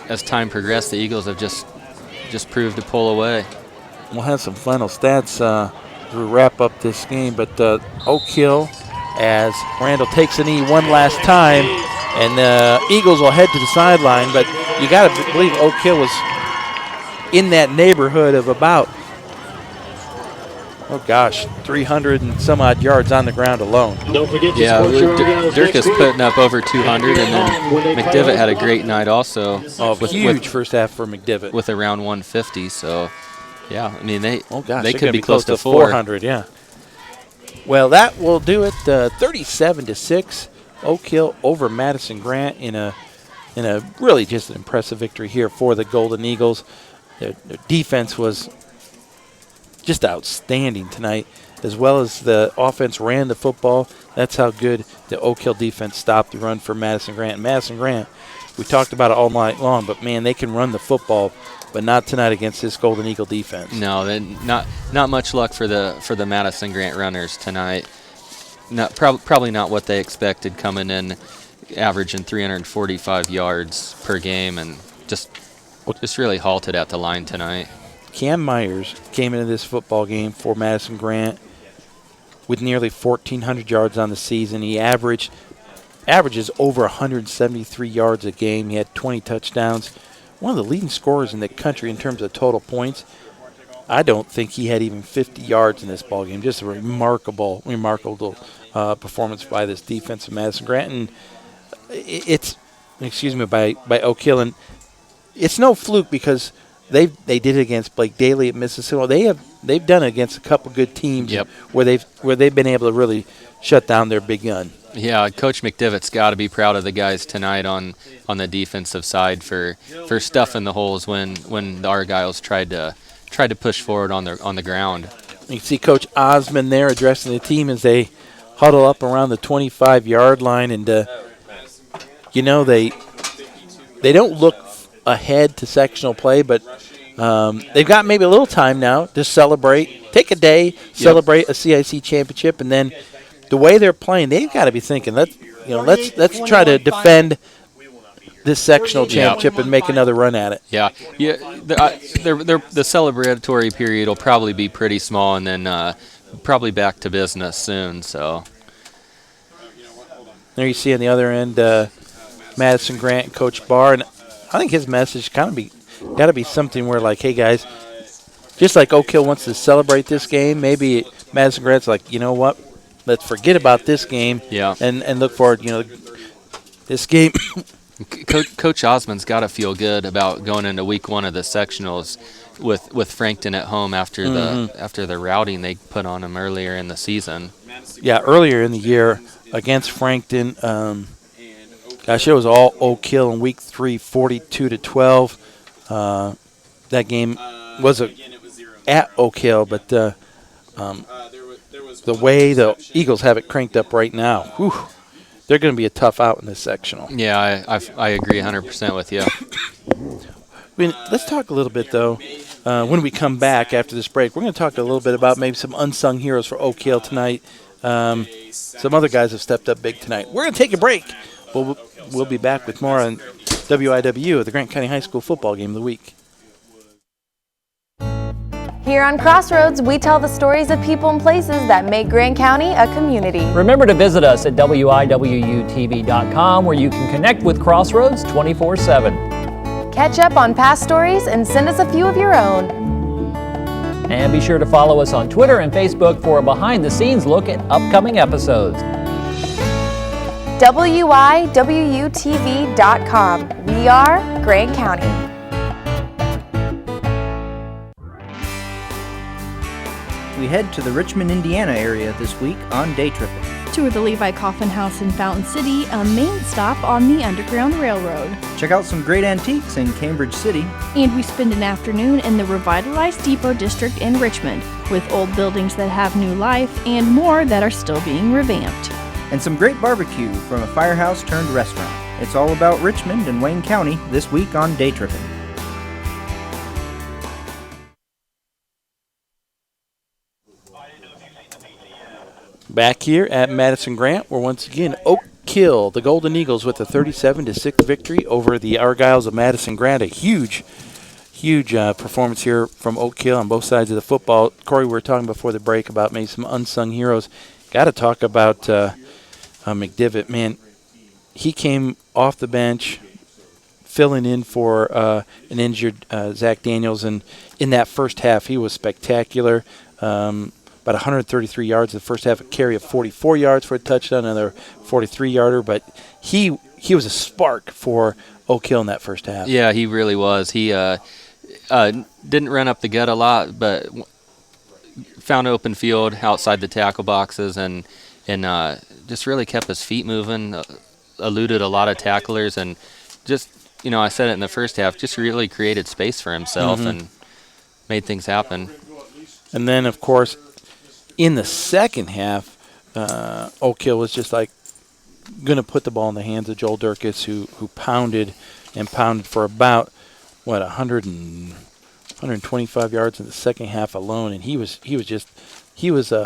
as time progressed, the Eagles have just proved to pull away. We'll have some final stats as we wrap up this game, but Oak Hill, as Randall takes a knee one last time, and the Eagles will head to the sideline, but you got to believe Oak Hill was in that neighborhood of about oh gosh, 300 and some odd yards on the ground alone. Don't forget to Yeah, support your Argyles Dirk is next week. putting up over 200, and then When they play McDivitt had a Oklahoma. great night also. Oh, huge first half for McDivitt. With around 150, so yeah, I mean they they're could gonna be close to 400, yeah. Well, that will do it. 37-6, Oak Hill over Madison Grant in a really just an impressive victory here for the Golden Eagles. Their defense was just outstanding tonight, as well as the offense ran the football. That's how good the Oak Hill defense stopped the run for Madison Grant. And Madison Grant, we talked about it all night long, but man, they can run the football, but not tonight against this Golden Eagle defense. No, not much luck for the Madison Grant runners tonight. Probably not what they expected coming in, averaging 345 yards per game, and just really halted at the line tonight. Cam Myers came into this football game for Madison Grant with nearly 1,400 yards on the season. He averages over 173 yards a game. He had 20 touchdowns. One of the leading scorers in the country in terms of total points. I don't think he had even 50 yards in this ball game. Just a remarkable performance by this defense of Madison Grant. And by Oak Hill. And it's no fluke because they did it against Blake Daly at Mississippi. They've done it against a couple good teams where they've been able to really shut down their big gun. Yeah, Coach McDivitt's got to be proud of the guys tonight on the defensive side for stuffing the holes when the Argyles tried to push forward on the ground. You can see Coach Osmond there addressing the team as they huddle up around the 25-yard line, and they don't look ahead to sectional play, but they've got maybe a little time now to celebrate. Take a day, celebrate a CIC championship, and then the way they're playing, they've got to be thinking, let's try to defend this sectional championship and make another run at it. Yeah. The celebratory period will probably be pretty small, and then probably back to business soon. So there you see on the other end, Madison Grant and Coach Barr, and I think his message got to be something where, like, hey guys, just like Oak Hill wants to celebrate this game, maybe Madison Grant's like, you know what, let's forget about this game and look forward, this game. Coach Osmond's got to feel good about going into week one of the sectionals with Frankton at home after the routing they put on them earlier in the season. Yeah, earlier in the year against Frankton, it was all Oak Hill in week 3, 42-12. That game was at Oak Hill, but the way the Eagles have it cranked up right now, they're going to be a tough out in this sectional. Yeah, I agree 100% with you. Let's talk a little bit, though, when we come back after this break. We're going to talk a little bit about maybe some unsung heroes for Oak Hill tonight. Some other guys have stepped up big tonight. We're going to take a break. We'll be back with more on WIW, the Grant County High School football game of the week. Here on Crossroads, we tell the stories of people and places that make Grant County a community. Remember to visit us at WIWUTV.com, where you can connect with Crossroads 24/7. Catch up on past stories and send us a few of your own. And be sure to follow us on Twitter and Facebook for a behind-the-scenes look at upcoming episodes. WIWUTV.com. We are Grant County. We head to the Richmond, Indiana area this week on Day Tripping. Tour the Levi Coffin House in Fountain City, a main stop on the Underground Railroad. Check out some great antiques in Cambridge City. And we spend an afternoon in the revitalized Depot District in Richmond, with old buildings that have new life and more that are still being revamped. And some great barbecue from a firehouse turned restaurant. It's all about Richmond and Wayne County this week on Day Tripping. Back here at Madison Grant, we're once again Oak Hill, the Golden Eagles, with a 37-6 victory over the Argyles of Madison Grant. A huge performance here from Oak Hill on both sides of the football. Corey, we were talking before the break about maybe some unsung heroes. Got to talk about McDivitt. Man, he came off the bench filling in for an injured Zach Daniels, and in that first half he was spectacular. about 133 yards in the first half, a carry of 44 yards for a touchdown, another 43-yarder. But he was a spark for Oak Hill in that first half. Yeah, he really was. He didn't run up the gut a lot, but found open field outside the tackle boxes and just really kept his feet moving, eluded a lot of tacklers, and just, I said it in the first half, just really created space for himself and made things happen. And then, of course, in the second half, Oak Hill was just like going to put the ball in the hands of Joel Durkis, who pounded for about, 125 yards in the second half alone, and he was a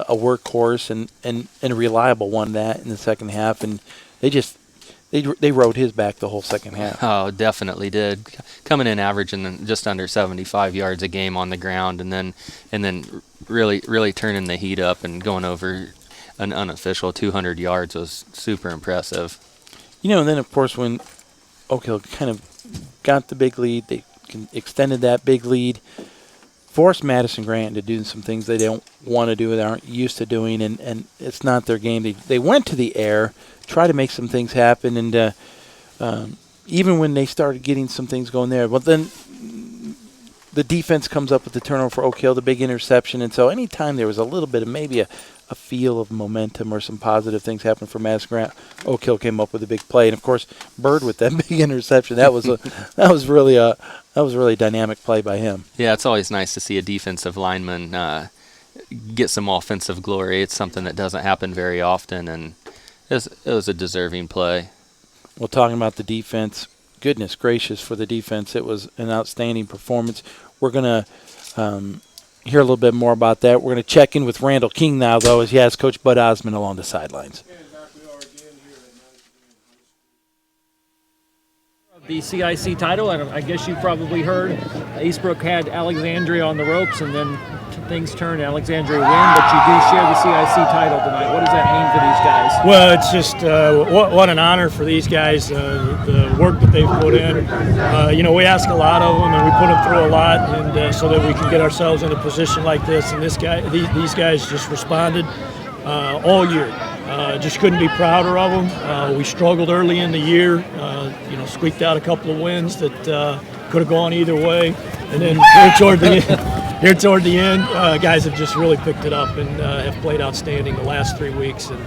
workhorse and a reliable one that in the second half, and they rode his back the whole second half. Oh, definitely did. Coming in averaging just under 75 yards a game on the ground, and then really turning the heat up and going over an unofficial 200 yards was super impressive. And then of course when Oak Hill kind of got the big lead, they extended that big lead, forced Madison Grant to do some things they don't want to do, they aren't used to doing, and it's not their game. They went to the air, try to make some things happen, and even when they started getting some things going there, but then the defense comes up with the turnover for Oak Hill, the big interception, and so anytime there was a little bit of maybe a feel of momentum or some positive things happened for Madison Grant, Oak Hill came up with a big play, and of course Bird with that big interception. That was really a dynamic play by him. Yeah, it's always nice to see a defensive lineman get some offensive glory. It's something that doesn't happen very often, and it was a deserving play. Well, talking about the defense, goodness gracious for the defense, it was an outstanding performance. We're going to hear a little bit more about that. We're going to check in with Randall King now, though, as he has Coach Bud Osmond along the sidelines. The CIC title, and I guess you probably heard Eastbrook had Alexandria on the ropes, and then things turned, Alexandria win, but you do share the CIC title tonight. What does that mean for these guys? Well, it's just what an honor for these guys, the work that they've put in. We ask a lot of them, and we put them through a lot, and so that we can get ourselves in a position like this. And these guys just responded all year. Just couldn't be prouder of them. We struggled early in the year, squeaked out a couple of wins that could have gone either way, and then here toward the end, guys have just really picked it up and have played outstanding the last 3 weeks, and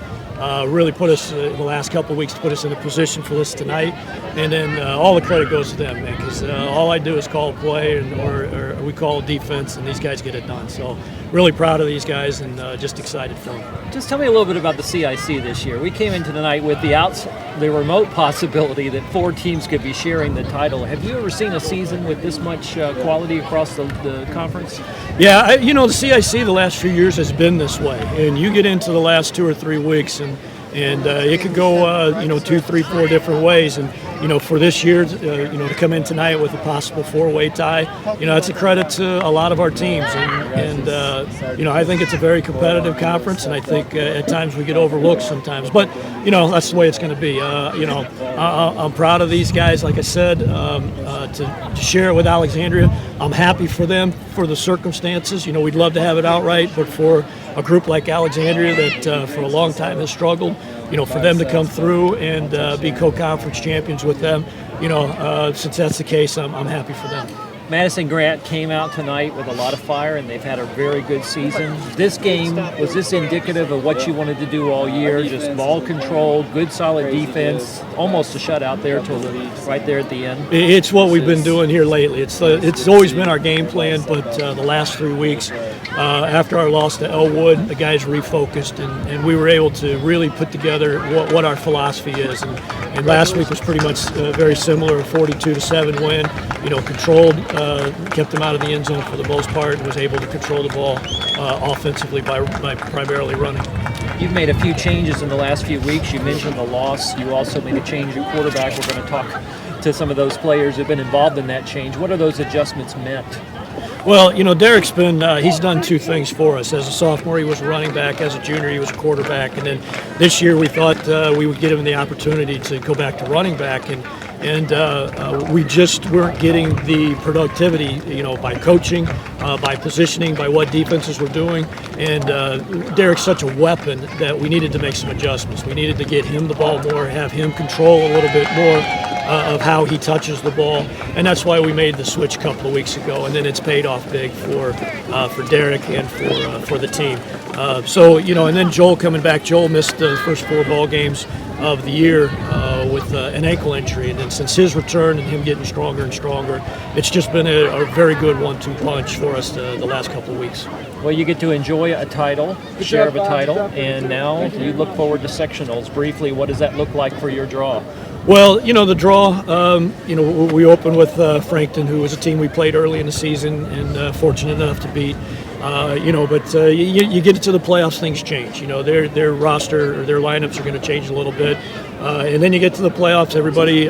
really put us the last couple of weeks to put us in a position for this tonight. And then all the credit goes to them, man, because all I do is call play or we call defense, and these guys get it done. So really proud of these guys and just excited for them. Just tell me a little bit about the CIC this year. We came into the night with the remote possibility that 4 teams could be sharing the title. Have you ever seen a season with this much quality across the conference? Yeah, the CIC the last few years has been this way, and you get into the last 2 or 3 weeks, and it could go 2, 3, 4 different ways. And for this year, to come in tonight with a possible 4-way tie, it's a credit to a lot of our teams. And I think it's a very competitive conference, and I think at times we get overlooked sometimes. But that's the way it's going to be. I'm proud of these guys, like I said, to share it with Alexandria. I'm happy for them for the circumstances. We'd love to have it outright, but for a group like Alexandria that for a long time has struggled, for them to come through and be co-conference champions with them, since that's the case, I'm happy for them. Madison Grant came out tonight with a lot of fire, and they've had a very good season. This game, was this indicative of what you wanted to do all year? Just ball control, good solid defense, almost a shutout there till right there at the end? It's what we've been doing here lately. It's always been our game plan, but the last 3 weeks, after our loss to Elwood, the guys refocused, and we were able to really put together what our philosophy is. And last week was pretty much very similar, a 42-7 win, controlled, kept them out of the end zone for the most part, and was able to control the ball offensively by primarily running. You've made a few changes in the last few weeks. You mentioned the loss. You also made a change at quarterback. We're going to talk to some of those players who have been involved in that change. What are those adjustments meant? Well, Derek's he's done 2 things for us. As a sophomore, he was a running back. As a junior, he was a quarterback. And then this year, we thought we would give him the opportunity to go back to running back. And and we just weren't getting the productivity, by coaching, by positioning, by what defenses were doing. And Derek's such a weapon that we needed to make some adjustments. We needed to get him the ball more, have him control a little bit more of how he touches the ball, and that's why we made the switch a couple of weeks ago. And then it's paid off big for Derek and for the team. And then Joel coming back. Joel missed the first 4 ball games of the year with an ankle injury, and then since his return and him getting stronger and stronger, it's just been a very good 1-2 punch for us the last couple of weeks. Well, you get to enjoy a title, share of a title, and now you look forward to sectionals. Briefly, what does that look like for your draw? Well, the draw, we opened with Frankton, who was a team we played early in the season and fortunate enough to beat. But you get into the playoffs, things change. Their roster or their lineups are going to change a little bit. And then you get to the playoffs, everybody,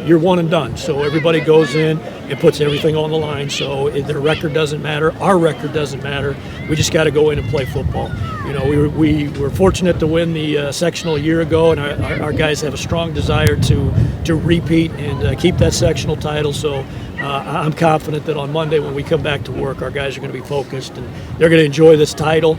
you're one and done. So everybody goes in and puts everything on the line. So their record doesn't matter. Our record doesn't matter. We just got to go in and play football. We were fortunate to win the sectional a year ago, and our guys have a strong desire to repeat and keep that sectional title. So I'm confident that on Monday when we come back to work, our guys are going to be focused and they're going to enjoy this title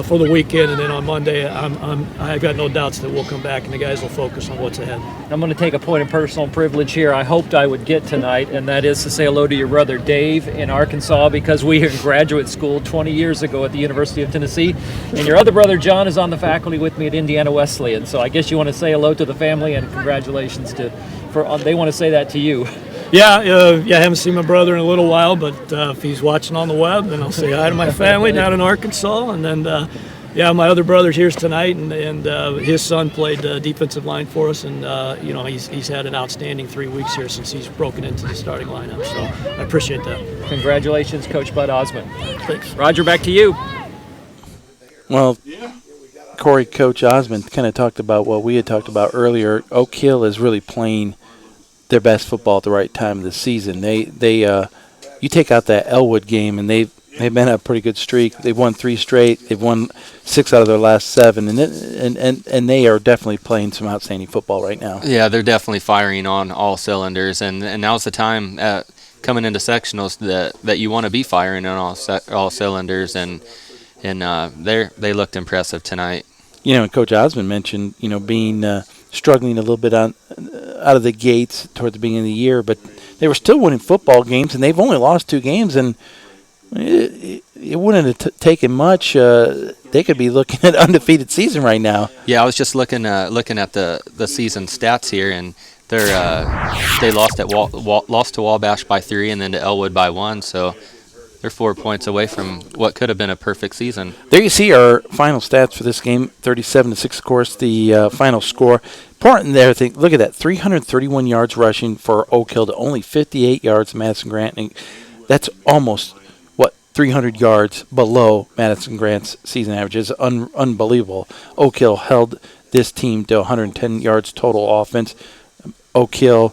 for the weekend. And then on Monday, I got no doubts that we'll come back and the guys will focus on what's ahead. I'm going to take a point of personal privilege here. I hoped I would get tonight, and that is to say hello to your brother Dave in Arkansas, because we were in graduate school 20 years ago at the University of Tennessee, and your other brother John is on the faculty with me at Indiana Wesleyan. So I guess you want to say hello to the family and congratulations they want to say that to you. Yeah, I haven't seen my brother in a little while, but if he's watching on the web, then I'll say hi to my family down in Arkansas. And then, my other brother's here tonight, and his son played defensive line for us, and he's had an outstanding 3 weeks here since he's broken into the starting lineup. So I appreciate that. Congratulations, Coach Bud Osmond. Thanks. Roger, back to you. Well, Corey, Coach Osmond kind of talked about what we had talked about earlier. Oak Hill is really playing their best football at the right time of the season. You take out that Elwood game, and they've been on a pretty good streak. They've won 3 straight. They've won 6 out of their last 7, and they are definitely playing some outstanding football right now. Yeah, they're definitely firing on all cylinders, and now's the time coming into sectionals that you want to be firing on all cylinders, and they looked impressive tonight. And Coach Osmond mentioned being struggling a little bit out of the gates toward the beginning of the year, but they were still winning football games, and they've only lost 2 games, and it wouldn't have taken much. They could be looking at an undefeated season right now. Yeah, I was just looking at the season stats here, and they lost to Wabash by 3, and then to Elwood by 1. So they're 4 points away from what could have been a perfect season. There you see our final stats for this game, 37-6, of course, the final score. Important there, look at that, 331 yards rushing for Oak Hill to only 58 yards Madison Grant. And that's almost, 300 yards below Madison Grant's season average. It's unbelievable. Oak Hill held this team to 110 yards total offense. Oak Hill,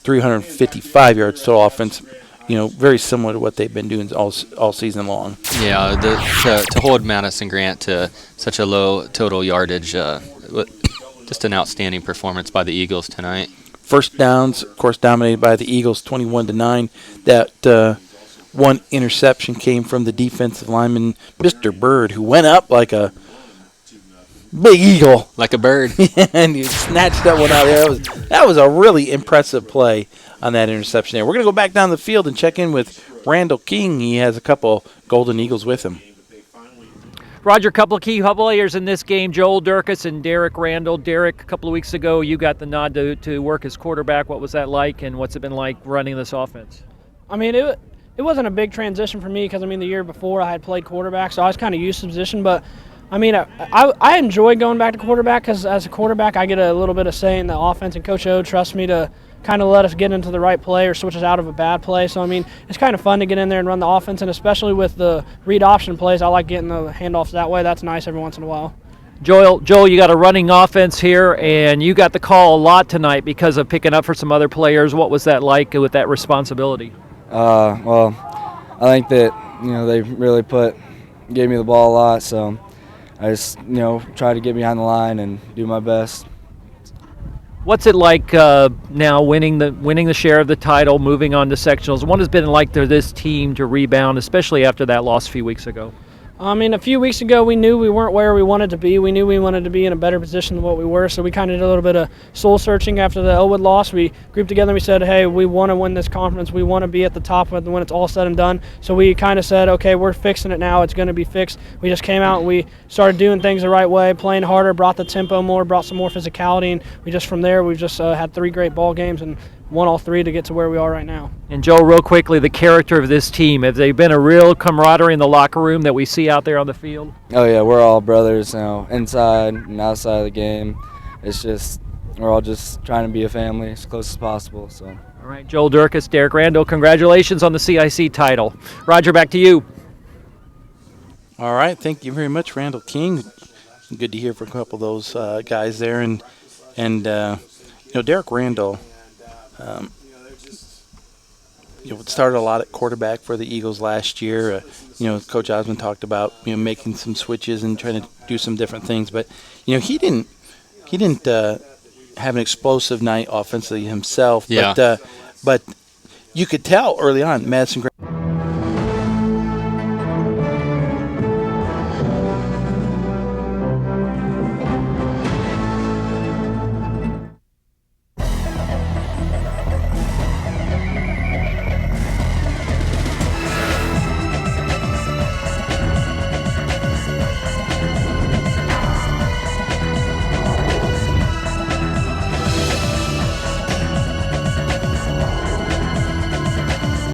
355 yards total offense. Very similar to what they've been doing all season long. Yeah, to hold Madison Grant to such a low total yardage, just an outstanding performance by the Eagles tonight. First downs, of course, dominated by the Eagles, 21-9. That one interception came from the defensive lineman, Mr. Bird, who went up like a big eagle. Like a bird. And he snatched that one out there. That was a really impressive play on that interception there. We're going to go back down the field and check in with Randall King. He has a couple Golden Eagles with him. Roger, a couple of key players in this game, Joel Durkis and Derek Randall. Derek, a couple of weeks ago, you got the nod to work as quarterback. What was that like, and what's it been like running this offense? I mean, it wasn't a big transition for me because, the year before I had played quarterback, so I was kind of used to the position. But, I enjoy going back to quarterback because as a quarterback I get a little bit of say in the offense, and Coach O trusts me to kind of let us get into the right play or switch us out of a bad play. So, it's kind of fun to get in there and run the offense, and especially with the read option plays, I like getting the handoffs that way. That's nice every once in a while. Joel, you got a running offense here, and you got the call a lot tonight because of picking up for some other players. What was that like with that responsibility? Well, I think that, they really gave me the ball a lot, so I just, try to get behind the line and do my best. What's it like now winning the share of the title, moving on to sectionals? What has it been like for this team to rebound, especially after that loss a few weeks ago? I mean, a few weeks ago, we knew we weren't where we wanted to be. We knew we wanted to be in a better position than what we were, so we kind of did a little bit of soul searching after the Elwood loss. We grouped together and we said, hey, we want to win this conference. We want to be at the top when it's all said and done. So we kind of said, okay, we're fixing it now. It's going to be fixed. We just came out and we started doing things the right way, playing harder, brought the tempo more, brought some more physicality, and from there, we've just had 3 great ball games and won all 3 to get to where we are right now. And Joe, real quickly, the character of this team, have they been a real camaraderie in the locker room that we see out there on the field? Oh yeah, we're all brothers, inside and outside of the game. It's just, we're all just trying to be a family as close as possible. So. All right, Joel Durkis, Derek Randall, congratulations on the CIC title. Roger, back to you. All right, thank you very much, Randall King. Good to hear from a couple of those guys there, and Derek Randall. Started a lot at quarterback for the Eagles last year. Coach Osmond talked about making some switches and trying to do some different things, but he didn't have an explosive night offensively himself. Yeah. But you could tell early on, Madison